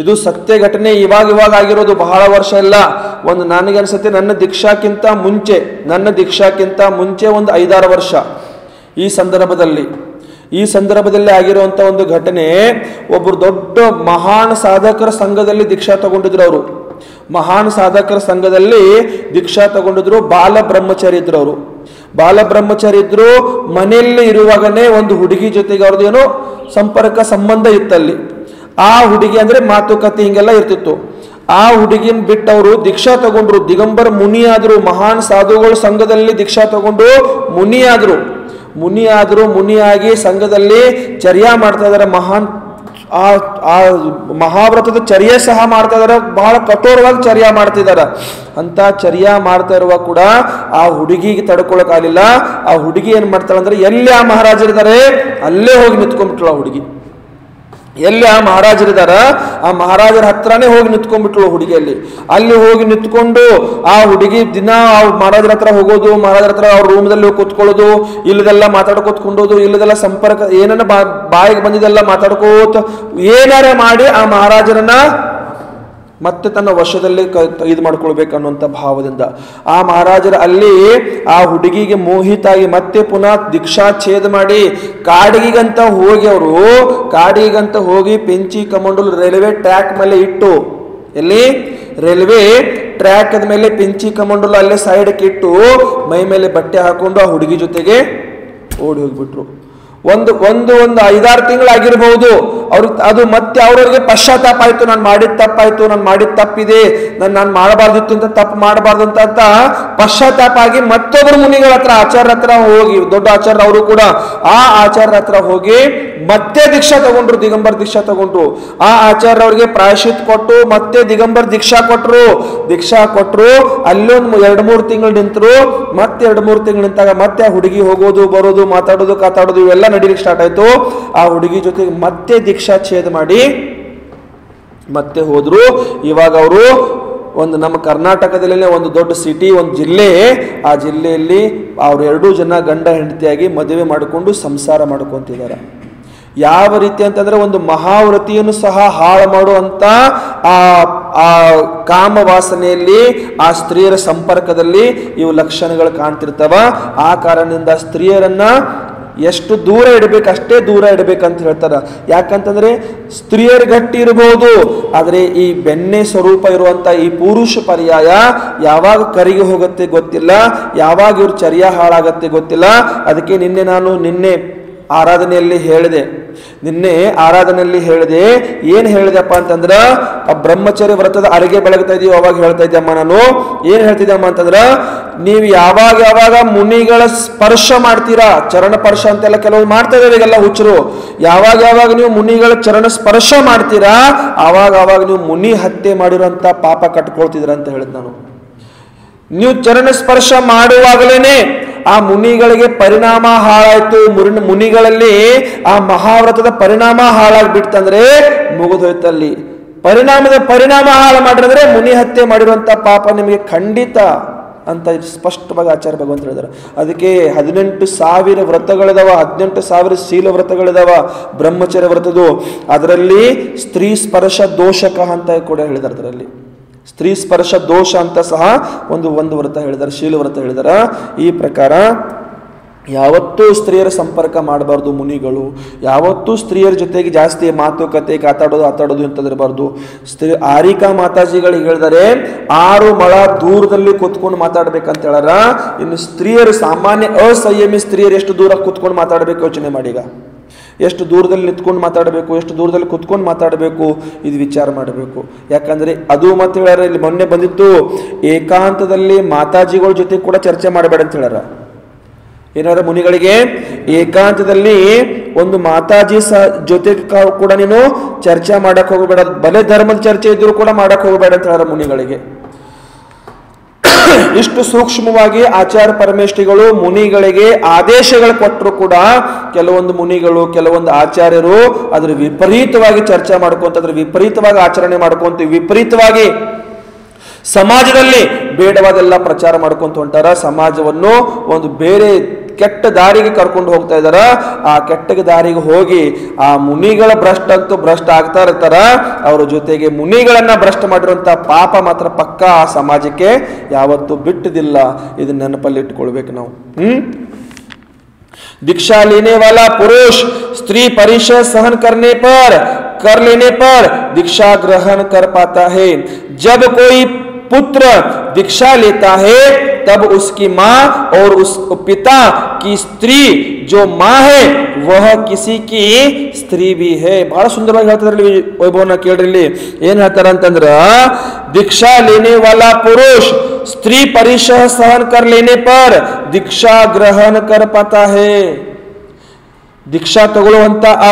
Speaker 1: ಇದು ಸತ್ಯ ಘಟನೆ. ಇವಾಗ ಆಗಿರೋದು, ಬಹಳ ವರ್ಷ ಇಲ್ಲ. ಒಂದು ನನಗೆ ಅನ್ಸುತ್ತೆ ನನ್ನ ದೀಕ್ಷಾಕ್ಕಿಂತ ಮುಂಚೆ ಒಂದು 5-6 ವರ್ಷ ಈ ಸಂದರ್ಭದಲ್ಲಿ ಆಗಿರುವಂತ ಒಂದು ಘಟನೆ. ಒಬ್ಬರು ದೊಡ್ಡ ಮಹಾನ್ ಸಾಧಕರ ಸಂಘದಲ್ಲಿ ದೀಕ್ಷಾ ತಗೊಂಡಿದ್ರು. ಅವರು ಮಹಾನ್ ಸಾಧಕರ ಸಂಘದಲ್ಲಿ ದೀಕ್ಷಾ ತಗೊಂಡಿದ್ರು. ಬಾಲ ಬ್ರಹ್ಮಚಾರಿ ಇದ್ರು. ಅವರು ಬಾಲ ಬ್ರಹ್ಮಚಾರಿ ಇದ್ರು. ಮನೆಯಲ್ಲಿ ಇರುವಾಗನೇ ಒಂದು ಹುಡುಗಿ ಜೊತೆಗೆ ಅವ್ರದ್ದು ಏನೋ ಸಂಬಂಧ ಇತ್ತಲ್ಲಿ. ಆ ಹುಡುಗಿ ಅಂದ್ರೆ ಮಾತುಕತೆ ಹಿಂಗೆಲ್ಲ ಇರ್ತಿತ್ತು. ಆ ಹುಡುಗಿನ ಬಿಟ್ಟು ಅವರು ದೀಕ್ಷಾ ತಗೊಂಡ್ರು. ದಿಗಂಬರ ಮುನಿಯಾದ್ರು. ಮಹಾನ್ ಸಾಧುಗಳ ಸಂಘದಲ್ಲಿ ದೀಕ್ಷಾ ತಗೊಂಡು ಮುನಿಯಾದ್ರು. ಮುನಿಯಾಗಿ ಸಂಘದಲ್ಲಿ ಚರ್ಯಾ ಮಾಡ್ತಾ ಇದಾರೆ. ಮಹಾನ್ ಆ ಮಹಾವ್ರತದ ಚರ್ಯೆ ಸಹ ಮಾಡ್ತಾ ಇದಾರೆ, ಬಹಳ ಕಠೋರವಾಗಿ ಚರ್ಯ ಮಾಡ್ತಿದಾರ. ಅಂತ ಚರ್ಯ ಮಾಡ್ತಾ ಇರುವಾಗ ಕೂಡ ಆ ಹುಡುಗಿಗೆ ತಡ್ಕೊಳಕ್ಕಾಗಲಿಲ್ಲ. ಆ ಹುಡುಗಿ ಏನ್ ಮಾಡ್ತಾಳೆ ಅಂದ್ರೆ, ಎಲ್ಲಿ ಆ ಮಹಾರಾಜರಿದ್ದಾರೆ ಅಲ್ಲೇ ಹೋಗಿ ನಿಂತ್ಕೊಂಡ್ಬಿಟ್ಳು. ಆ ಹುಡುಗಿ ಎಲ್ಲಿ ಆ ಮಹಾರಾಜರಿದಾರ ಆ ಮಹಾರಾಜರ ಹತ್ರನೇ ಹೋಗಿ ನಿಂತ್ಕೊಂಡ್ಬಿಟ್ಳು ಹುಡುಗಿಯಲ್ಲಿ. ಅಲ್ಲಿ ಹೋಗಿ ನಿಂತ್ಕೊಂಡು ಆ ಹುಡುಗಿ ದಿನ ಆ ಮಹಾರಾಜರ ಹತ್ರ ಹೋಗೋದು, ಮಹಾರಾಜರ ಹತ್ರ ಅವ್ರ ರೂಮ್ದಲ್ಲಿ ಕೂತ್ಕೊಳ್ಳೋದು, ಇಲ್ಲದೆಲ್ಲ ಮಾತಾಡ್ಕೋತ್ಕೊಂಡೋದು, ಇಲ್ಲದೆಲ್ಲ ಸಂಪರ್ಕ ಏನನ್ನ ಬಾಯಿಗೆ ಬಂದಿದ್ದೆಲ್ಲ ಮಾತಾಡ್ಕೋತ ಏನಾರ ಮಾಡಿ ಆ ಮಹಾರಾಜರನ್ನ ಮತ್ತೆ ತನ್ನ ವಶದಲ್ಲಿ ಇದು ಮಾಡ್ಕೊಳ್ಬೇಕನ್ನುವಂಥ ಭಾವದಿಂದ ಆ ಮಹಾರಾಜರ ಅಲ್ಲಿ ಆ ಹುಡುಗಿಗೆ ಮೋಹಿತಾಗಿ ಮತ್ತೆ ಪುನಃ ದೀಕ್ಷಾಚ್ಛೇದ ಮಾಡಿ ಕಾಡಿಗಂತ ಹೋಗಿ ಪೆಂಚಿ ಕಮಂಡಲು ರೈಲ್ವೆ ಟ್ರ್ಯಾಕ್ ಮೇಲೆ ಇಟ್ಟು, ಎಲ್ಲಿ ರೈಲ್ವೆ ಟ್ರ್ಯಾಕ್ ಮೇಲೆ ಪೆಂಚಿ ಕಮಂಡಲು ಅಲ್ಲೇ ಸೈಡ್ಗೆ ಇಟ್ಟು ಮೈ ಮೇಲೆ ಬಟ್ಟೆ ಹಾಕೊಂಡು ಆ ಹುಡುಗಿ ಜೊತೆಗೆ ಓಡಿ ಹೋಗ್ಬಿಟ್ರು. ಒಂದು 5-6 ತಿಂಗಳಾಗಿರ್ಬಹುದು ಅವ್ರಿಗೆ. ಅದು ಮತ್ತೆ ಅವ್ರವ್ರಿಗೆ ಪಶ್ಚಾತ್ತಾಪ ಆಯ್ತು, ನಾನು ಮಾಡಿದ ತಪ್ಪಾಯ್ತು, ನಾನು ಮಾಡಿದ ತಪ್ಪಿದೆ, ನಾನು ಮಾಡಬಾರ್ದಿತ್ತು ಅಂತ, ತಪ್ಪು ಮಾಡಬಾರ್ದು ಅಂತ ಪಶ್ಚಾತ್ತಾಪ ಆಗಿ ಮತ್ತೊಬ್ಬರು ಮುನಿಗಳ ಹತ್ರ ಆಚಾರ್ಯ ಹತ್ರ ಹೋಗಿ, ದೊಡ್ಡ ಆಚಾರ್ಯ ಅವರು ಕೂಡ ಆ ಆಚಾರ್ಯ ಹತ್ರ ಹೋಗಿ ಮತ್ತೆ ದೀಕ್ಷಾ ತಗೊಂಡ್ರು, ದಿಗಂಬರ್ ದೀಕ್ಷಾ ತಗೊಂಡ್ರು. ಆ ಆಚಾರ್ಯ ಅವ್ರಿಗೆ ಪ್ರಾಯಶ್ಚಿತ್ ಕೊಟ್ಟು ಮತ್ತೆ ದಿಗಂಬರ್ ದೀಕ್ಷಾ ಕೊಟ್ರು. ಅಲ್ಲೊಂದು 2-3 ತಿಂಗಳು ನಿಂತರು. ಮತ್ತೆ 2-3 ತಿಂಗಳು ನಿಂತಾಗ ಮತ್ತೆ ಆ ಹುಡುಗಿ ಹೋಗೋದು ಬರೋದು ಮಾತಾಡೋದು ಕಾತಾಡೋದು ಇವೆಲ್ಲ ನಡೀಲಿಕ್ಕೆ ಸ್ಟಾರ್ಟ್ ಆಯ್ತು. ಆ ಹುಡುಗಿ ಜೊತೆಗೆ ಮತ್ತೆ ದೀಕ್ಷಾಚ್ಛೇದ ಮಾಡಿ ಮತ್ತೆ ಹೋದ್ರು. ಇವಾಗ ಅವರು ನಮ್ಮ ಕರ್ನಾಟಕದಲ್ಲೇ ಒಂದು ದೊಡ್ಡ ಸಿಟಿ, ಒಂದು ಜಿಲ್ಲೆ, ಆ ಜಿಲ್ಲೆಯಲ್ಲಿ ಅವ್ರು 2 ಜನ ಗಂಡ ಹೆಂಡತಿಯಾಗಿ ಮದುವೆ ಮಾಡಿಕೊಂಡು ಸಂಸಾರ ಮಾಡ್ಕೊಂತಿದ್ದಾರೆ. ಯಾವ ರೀತಿ ಅಂತಂದ್ರೆ ಒಂದು ಮಹಾವ್ರತಿಯನ್ನು ಸಹ ಹಾಳು ಮಾಡುವಂತ ಆ ಕಾಮವಾಸನೆಯಲ್ಲಿ, ಆ ಸ್ತ್ರೀಯರ ಸಂಪರ್ಕದಲ್ಲಿ ಇವು ಲಕ್ಷಣಗಳು ಕಾಣ್ತಿರ್ತಾವ. ಆ ಕಾರಣದಿಂದ ಸ್ತ್ರೀಯರನ್ನ ಎಷ್ಟು ದೂರ ಇಡಬೇಕು ಅಷ್ಟೇ ದೂರ ಇಡಬೇಕಂತ ಹೇಳ್ತಾರ. ಯಾಕಂತಂದ್ರೆ ಸ್ತ್ರೀಯರು ಗಟ್ಟಿ ಇರಬಹುದು, ಆದರೆ ಈ ಬೆಣ್ಣೆ ಸ್ವರೂಪ ಇರುವಂತ ಈ ಪುರುಷ ಪರ್ಯಾಯ ಯಾವಾಗ ಕರಿಗೆ ಹೋಗುತ್ತೆ ಗೊತ್ತಿಲ್ಲ, ಯಾವಾಗ ಇವ್ರ ಚರ್ಯ ಹಾಳಾಗತ್ತೆ ಗೊತ್ತಿಲ್ಲ. ಅದಕ್ಕೆ ನಿನ್ನೆ ಆರಾಧನೆಯಲ್ಲಿ ಹೇಳಿದೆ ಏನ್ ಹೇಳಿದೆಪ್ಪ ಅಂತಂದ್ರ, ಆ ಬ್ರಹ್ಮಚರ್ಯ ವ್ರತದ ಅರಿಗೆ ಬೆಳಗ್ತಾ ಇದೀವಿ ಅವಾಗ ಹೇಳ್ತಾ ಇದ್ದಮ್ಮ. ನಾನು ಏನ್ ಹೇಳ್ತಿದ್ದಮ್ಮ ಅಂತಂದ್ರ, ನೀವು ಯಾವಾಗ ಮುನಿಗಳ ಸ್ಪರ್ಶ ಮಾಡ್ತೀರಾ, ಚರಣ ಸ್ಪರ್ಶ ಅಂತೆಲ್ಲ ಕೆಲವು ಮಾಡ್ತಾ ಇದ್ದಾರೆ ಈಗೆಲ್ಲ ಹುಚ್ಚರು, ಯಾವಾಗ ನೀವು ಮುನಿಗಳ ಚರಣ ಸ್ಪರ್ಶ ಮಾಡ್ತೀರಾ ಆವಾಗ ನೀವು ಮುನಿ ಹತ್ಯೆ ಮಾಡಿರುವಂತ ಪಾಪ ಕಟ್ಕೊಳ್ತಿದ್ರ ಅಂತ ಹೇಳಿದ್ ನಾನು. ನೀವು ಚರಣ ಸ್ಪರ್ಶ ಮಾಡುವಾಗಲೇನೆ ಆ ಮುನಿಗಳಿಗೆ ಪರಿಣಾಮ ಹಾಳಾಯ್ತು. ಮುನಿಗಳಲ್ಲಿ ಆ ಮಹಾವ್ರತದ ಪರಿಣಾಮ ಹಾಳಾಗ್ಬಿಡ್ತಂದ್ರೆ ಮುಗಿದೋಯ್ತಲ್ಲಿ. ಪರಿಣಾಮ ಹಾಳು ಮಾಡಿದ್ರೆ ಮುನಿ ಹತ್ಯೆ ಮಾಡಿರುವಂತ ಪಾಪ ನಿಮಗೆ ಖಂಡಿತ ಅಂತ ಸ್ಪಷ್ಟವಾಗಿ ಆಚಾರ್ಯ ಭಗವಂತ ಹೇಳಿದಾರೆ. ಅದಕ್ಕೆ 18,000 ವ್ರತಗಳಿದಾವ, 18,000 ಶೀಲ ವ್ರತಗಳಿದಾವ ಬ್ರಹ್ಮಚರ್ಯ ವ್ರತದು. ಅದರಲ್ಲಿ ಸ್ತ್ರೀ ಸ್ಪರ್ಶ ದೋಷಕ ಅಂತ ಕೂಡ ಹೇಳಿದಾರೆ. ಅದರಲ್ಲಿ ಸ್ತ್ರೀ ಸ್ಪರ್ಶ ದೋಷ ಅಂತ ಸಹ ಒಂದು ವ್ರತ ಹೇಳಿದಾರೆ, ಶೀಲ ವ್ರತ ಹೇಳಿದಾರ. ಈ ಪ್ರಕಾರ ಯಾವತ್ತೂ ಸ್ತ್ರೀಯರ ಸಂಪರ್ಕ ಮಾಡಬಾರ್ದು ಮುನಿಗಳು, ಯಾವತ್ತೂ ಸ್ತ್ರೀಯರ ಜೊತೆಗೆ ಜಾಸ್ತಿ ಮಾತುಕತೆ ಆತಾಡೋದು ಅಂತದಿರಬಾರ್ದು. ಆರಿಕಾ ಮಾತಾಜಿಗಳಿಗೆ ಹೇಳಿದರೆ 6 ಮೊಳ ದೂರದಲ್ಲಿ ಕುತ್ಕೊಂಡು ಮಾತಾಡ್ಬೇಕಂತ ಹೇಳಾರ. ಇನ್ನು ಸ್ತ್ರೀಯರು ಸಾಮಾನ್ಯ ಅಸಂಯಮಿ ಸ್ತ್ರೀಯರು ಎಷ್ಟು ದೂರ ಕುತ್ಕೊಂಡು ಮಾತಾಡಬೇಕು ಯೋಚನೆ ಮಾಡೀಗ. ಎಷ್ಟು ದೂರದಲ್ಲಿ ನಿಂತ್ಕೊಂಡು ಮಾತಾಡಬೇಕು, ಎಷ್ಟು ದೂರದಲ್ಲಿ ಕುತ್ಕೊಂಡು ಮಾತಾಡಬೇಕು, ಇದು ವಿಚಾರ ಮಾಡಬೇಕು. ಯಾಕಂದ್ರೆ ಅದು ಮತ್ತೆ ಹೇಳ್ಯಾರ, ಇಲ್ಲಿ ಮೊನ್ನೆ ಬಂದಿತ್ತು, ಏಕಾಂತದಲ್ಲಿ ಮಾತಾಜಿಗಳ ಜೊತೆ ಕೂಡ ಚರ್ಚೆ ಮಾಡಬೇಡ ಅಂತ ಹೇಳ್ಯಾರ. ಏನಾರ ಮುನಿಗಳಿಗೆ ಏಕಾಂತದಲ್ಲಿ ಒಂದು ಮಾತಾಜಿ ಜೊತೆ ಕೂಡ ನೀನು ಚರ್ಚೆ ಮಾಡಕ್ ಹೋಗಬೇಡ, ಬಲೆ ಧರ್ಮದ ಚರ್ಚೆ ಇದ್ರೂ ಕೂಡ ಮಾಡಕ್ ಹೋಗಬೇಡ ಅಂತ ಹೇಳ್ಯಾರ ಮುನಿಗಳಿಗೆ. ಇಷ್ಟು ಸೂಕ್ಷ್ಮವಾಗಿ ಆಚಾರ್ಯ ಪರಮೇಶ್ವರಿಗಳು ಮುನಿಗಳಿಗೆ ಆದೇಶಗಳು ಕೊಟ್ಟರು ಕೂಡ ಕೆಲವೊಂದು ಮುನಿಗಳು, ಕೆಲವೊಂದು ಆಚಾರ್ಯರು ಅದ್ರ ವಿಪರೀತವಾಗಿ ಚರ್ಚೆ ಮಾಡ್ಕೊಂತ, ಅದ್ರ ವಿಪರೀತವಾಗಿ ಆಚರಣೆ ಮಾಡ್ಕೊಂತ, ವಿಪರೀತವಾಗಿ ಸಮಾಜದಲ್ಲಿ ಬೇಡವಾದೆಲ್ಲ ಪ್ರಚಾರ ಮಾಡ್ಕೊಂತ ಹೊಂಟಾರ. ಸಮಾಜವನ್ನು ಒಂದು ಬೇರೆ ಕೆಟ್ಟ ದಾರಿಗೆ ಕರ್ಕೊಂಡು ಹೋಗ್ತಾ ಇದಾರ. ಆ ಕೆಟ್ಟ ದಾರಿಗೆ ಹೋಗಿ ಆ ಮುನಿಗಳ ಭ್ರಷ್ಟ ಆಗ್ತಾ ಇರ್ತಾರ. ಅವರ ಜೊತೆಗೆ ಮುನಿಗಳನ್ನ ಭ್ರಷ್ಟ ಮಾಡಿರುವಂತ ಪಾಪ ಮಾತ್ರ ಪಕ್ಕ ಆ ಸಮಾಜಕ್ಕೆ ಯಾವತ್ತೂ ಬಿಟ್ಟದಿಲ್ಲ. ಇದನ್ನ ನೆನಪಲ್ಲಿ ಇಟ್ಕೊಳ್ಬೇಕು ನಾವು. दीक्षा लेने वाला पुरुष स्त्री परिचय सहन कर लेने पर दीक्षा ग्रहण कर पाता है. जब कोई पुत्र दीक्षा लेता है तब उसकी माँ और उस पिता की स्त्री जो माँ है वह किसी की स्त्री भी है. ಬಹಳ ಸುಂದರವಾಗಿ ಹೇಳ್ತಾರೆ ವೈಭವನ ಕೇಳ್ರಿ. ಏನ್ ಹೇಳ್ತಾರ ಅಂತಂದ್ರ, दीक्षा लेने वाला पुरुष स्त्री परिचय सहन कर लेने पर दीक्षा ग्रहण कर पाता है. ದೀಕ್ಷಾ ತಗೊಳ್ಳುವಂತ ಆ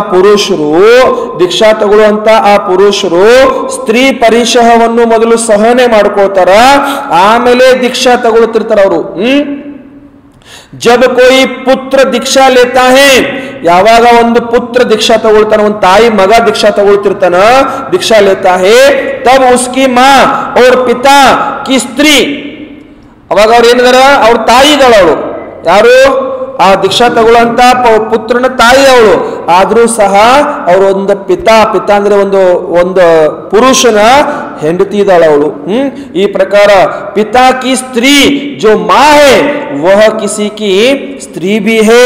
Speaker 1: ಪುರುಷರು ಸ್ತ್ರೀ ಪರಿಶಹವನ್ನು ಮೊದಲು ಸಹನೆ ಮಾಡ್ಕೊಳ್ತಾರ, ಆಮೇಲೆ ದೀಕ್ಷಾ ತಗೊಳ್ತಿರ್ತಾರ ಅವರು. ಜಬ್ ಕೋಯಿ ಪುತ್ರ ದೀಕ್ಷಾ ಲೇತಾ ಹೇ, ಯಾವಾಗ ಒಂದು ಪುತ್ರ ದೀಕ್ಷಾ ತಗೊಳ್ತಾನ, ಒಂದು ತಾಯಿ ಮಗ ದೀಕ್ಷಾ ತಗೊಳ್ತಿರ್ತಾನ, ದೀಕ್ಷಾ ಲೇತಾ ಹೇ, ತಬ್ ಉಸ್ಕಿ ಮಾ ಔರ್ ಪಿತಾ ಕಿ ಸ್ತ್ರೀ, ಅವಾಗ ಅವ್ರು ಏನಿದಾರ, ಅವ್ರ ತಾಯಿ ಇದ್ದಾಳ, ಅವಳು ಯಾರು, ಆ ದೀಕ್ಷಾ ತಗೊಳ್ಳಂತ ಪುತ್ರನ ತಾಯಿ ಅವಳು. ಆದ್ರೂ ಸಹ ಅವರು ಒಂದು ಪಿತಾ ಅಂದ್ರೆ ಒಂದು ಪುರುಷನ ಹೆಂಡತಿ ಇದ್ದಾಳ ಅವಳು. ಈ ಪ್ರಕಾರ ಪಿತಾ ಕಿ ಸ್ತ್ರೀ ಜೋ ಮಾ ಹೇ ವಹ ಕಿಸಿ ಕಿ ಸ್ತ್ರೀ ಭಿ ಹೇ,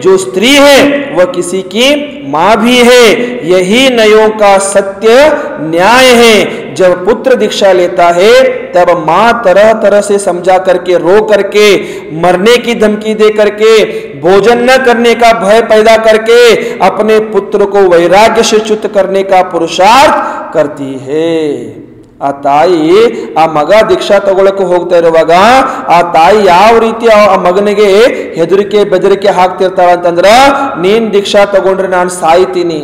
Speaker 1: ಜೋ ಸ್ತ್ರೀ ಹೇ ವಹ ಕಿಸಿ ಕಿ मां भी है, यही नयों का सत्य न्याय है. जब पुत्र दीक्षा लेता है तब मां तरह तरह से समझा करके, रो करके, मरने की धमकी दे करके, भोजन न करने का भय पैदा करके अपने पुत्र को वैराग्य से च्युत करने का पुरुषार्थ करती है. ಆ ತಾಯಿ ಆ ಮಗ ದೀಕ್ಷಾ ತಗೊಳಕ್ಕೆ ಹೋಗ್ತಾ ಇರುವಾಗ ಆ ತಾಯಿ ಯಾವ ರೀತಿ ಆ ಮಗನಿಗೆ ಹೆದರಿಕೆ ಬೆದರಿಕೆ ಹಾಕ್ತಿರ್ತಾಳ ಅಂತಂದ್ರ, ನೀನ್ ದೀಕ್ಷಾ ತಗೊಂಡ್ರೆ ನಾನು ಸಾಯ್ತೀನಿ,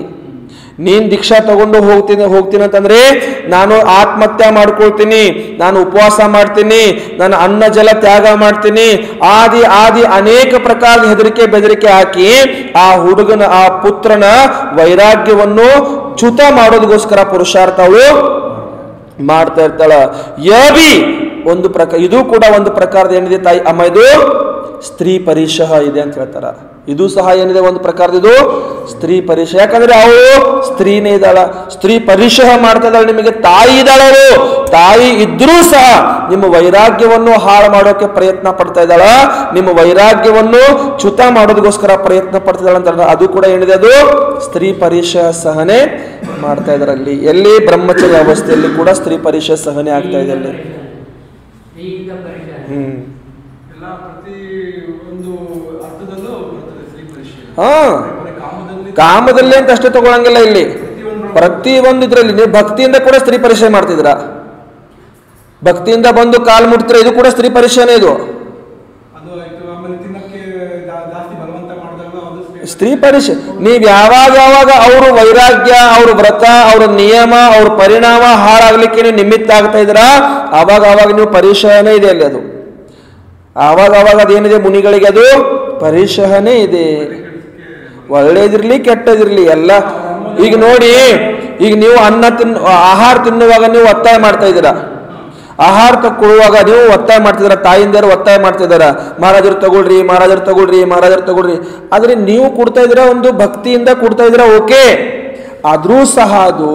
Speaker 1: ನೀನ್ ದೀಕ್ಷಾ ತಗೊಂಡು ಹೋಗ್ತೀನಿ ಅಂತಂದ್ರೆ ನಾನು ಆತ್ಮಹತ್ಯೆ ಮಾಡ್ಕೊಳ್ತೀನಿ, ನಾನು ಉಪವಾಸ ಮಾಡ್ತೀನಿ, ನಾನು ಅನ್ನ ಜಲ ತ್ಯಾಗ ಮಾಡ್ತೀನಿ, ಆದಿ ಅನೇಕ ಪ್ರಕಾರದ ಹೆದರಿಕೆ ಬೆದರಿಕೆ ಹಾಕಿ ಆ ಹುಡುಗನ ಆ ಪುತ್ರನ ವೈರಾಗ್ಯವನ್ನು ಚ್ಯುತ ಮಾಡೋದಕ್ಕೋಸ್ಕರ ಪುರುಷಾರ್ಥ ಅವಳು ಮಾಡ್ತಾ ಇರ್ತಾಳ. ಯಬಿ ಒಂದು ಪ್ರಕಾರ, ಇದು ಕೂಡ ಒಂದು ಪ್ರಕಾರದ ಏನಿದೆ ತಾಯಿ ಅಮ್ಮ, ಇದು ಸ್ತ್ರೀ ಪರಿಶಹ ಇದೆ ಅಂತ ಹೇಳ್ತಾರ. ಇದು ಸಹ ಏನಿದೆ ಒಂದು ಪ್ರಕಾರದ, ಇದು ಸ್ತ್ರೀ ಪರಿಶಹ. ಯಾಕಂದ್ರೆ ಅವಳು ಸ್ತ್ರೀನೇ ಇದ್ದಾಳ, ಸ್ತ್ರೀ ಪರಿಶಹ ಮಾಡ್ತಾ ಇದ್ದಾಳೆ, ನಿಮಗೆ ತಾಯಿ ಇದ್ದಾಳರು, ತಾಯಿ ಇದ್ರೂ ಸಹ ನಿಮ್ಮ ವೈರಾಗ್ಯವನ್ನು ಹಾಳು ಮಾಡೋಕೆ ಪ್ರಯತ್ನ ಪಡ್ತಾ ಇದ್ದಾಳ, ನಿಮ್ಮ ವೈರಾಗ್ಯವನ್ನು ಚ್ಯುತ ಮಾಡೋದಕ್ಕೋಸ್ಕರ ಪ್ರಯತ್ನ ಪಡ್ತಾ ಇದ್ದಾಳ ಅಂತ. ಅದು ಕೂಡ ಏನಿದೆ, ಅದು ಸ್ತ್ರೀ ಪರಿಶಹ ಸಹನೆ ಮಾಡ್ತಾ ಇದ್ದಾರೆ. ಅಲ್ಲಿ ಎಲ್ಲಿ ಬ್ರಹ್ಮಚರ್ಯ ಅವಸ್ಥೆಯಲ್ಲಿ ಕೂಡ ಸ್ತ್ರೀ ಪರಿಶಹ ಸಹನೆ ಆಗ್ತಾ ಇದೆ ಅಲ್ಲಿ. ಕಾಮದಲ್ಲಿ ಅಂತ ಅಷ್ಟೇ ತಗೊಳಂಗಿಲ್ಲ, ಇಲ್ಲಿ ಪ್ರತಿ ಒಂದು ಇದ್ರಲ್ಲಿ ನೀವು ಭಕ್ತಿಯಿಂದ ಕೂಡ ಸ್ತ್ರೀ ಪರಿಶಯ ಮಾಡ್ತಿದ್ರ, ಭಕ್ತಿಯಿಂದ ಬಂದು ಕಾಲ್ ಮುಟ್ತಿರ, ಇದು ಕೂಡ ಸ್ತ್ರೀ ಪರಿಶಯನೇ. ಇದು ಸ್ತ್ರೀ ಪರಿಶಯ. ನೀವ್ ಯಾವಾಗ ಅವರು ವೈರಾಗ್ಯ, ಅವ್ರ ವ್ರತ, ಅವ್ರ ನಿಯಮ, ಅವ್ರ ಪರಿಣಾಮ ಹಾಳಾಗ್ಲಿಕ್ಕೆ ನೀವು ನಿಮಿತ್ತ ಆಗ್ತಾ ಇದ್ರ, ಆವಾಗ ನೀವು ಪರಿಶಯನೇ ಇದೆ ಅಲ್ಲಿ. ಅದು ಆವಾಗ ಅದೇನಿದೆ ಮುನಿಗಳಿಗೆ, ಅದು ಪರಿಶಯನೇ ಇದೆ. ಒಳ್ಳೇದಿರ್ಲಿ ಕೆಟ್ಟದಿರ್ಲಿ ಎಲ್ಲ. ಈಗ ನೋಡಿ, ಈಗ ನೀವು ಆಹಾರ ತಿನ್ನುವಾಗ ನೀವು ಒತ್ತಾಯ ಮಾಡ್ತಾ ಇದ್ದೀರಾ, ಆಹಾರ ಕೊಡುವಾಗ ನೀವು ಒತ್ತಾಯ ಮಾಡ್ತಿದ್ದೀರ, ತಾಯಿಂದರು ಒತ್ತಾಯ ಮಾಡ್ತಿದ್ದಾರ, ಮಹಾರಾಜರು ತಗೊಳ್ರಿ. ಆದ್ರೆ ನೀವು ಕೊಡ್ತಾ ಇದ್ದೀರಾ ಒಂದು ಭಕ್ತಿಯಿಂದ ಕೊಡ್ತಾ ಇದ್ದೀರಾ, ಓಕೆ. ಆದ್ರೂ ಸಹ ಅದು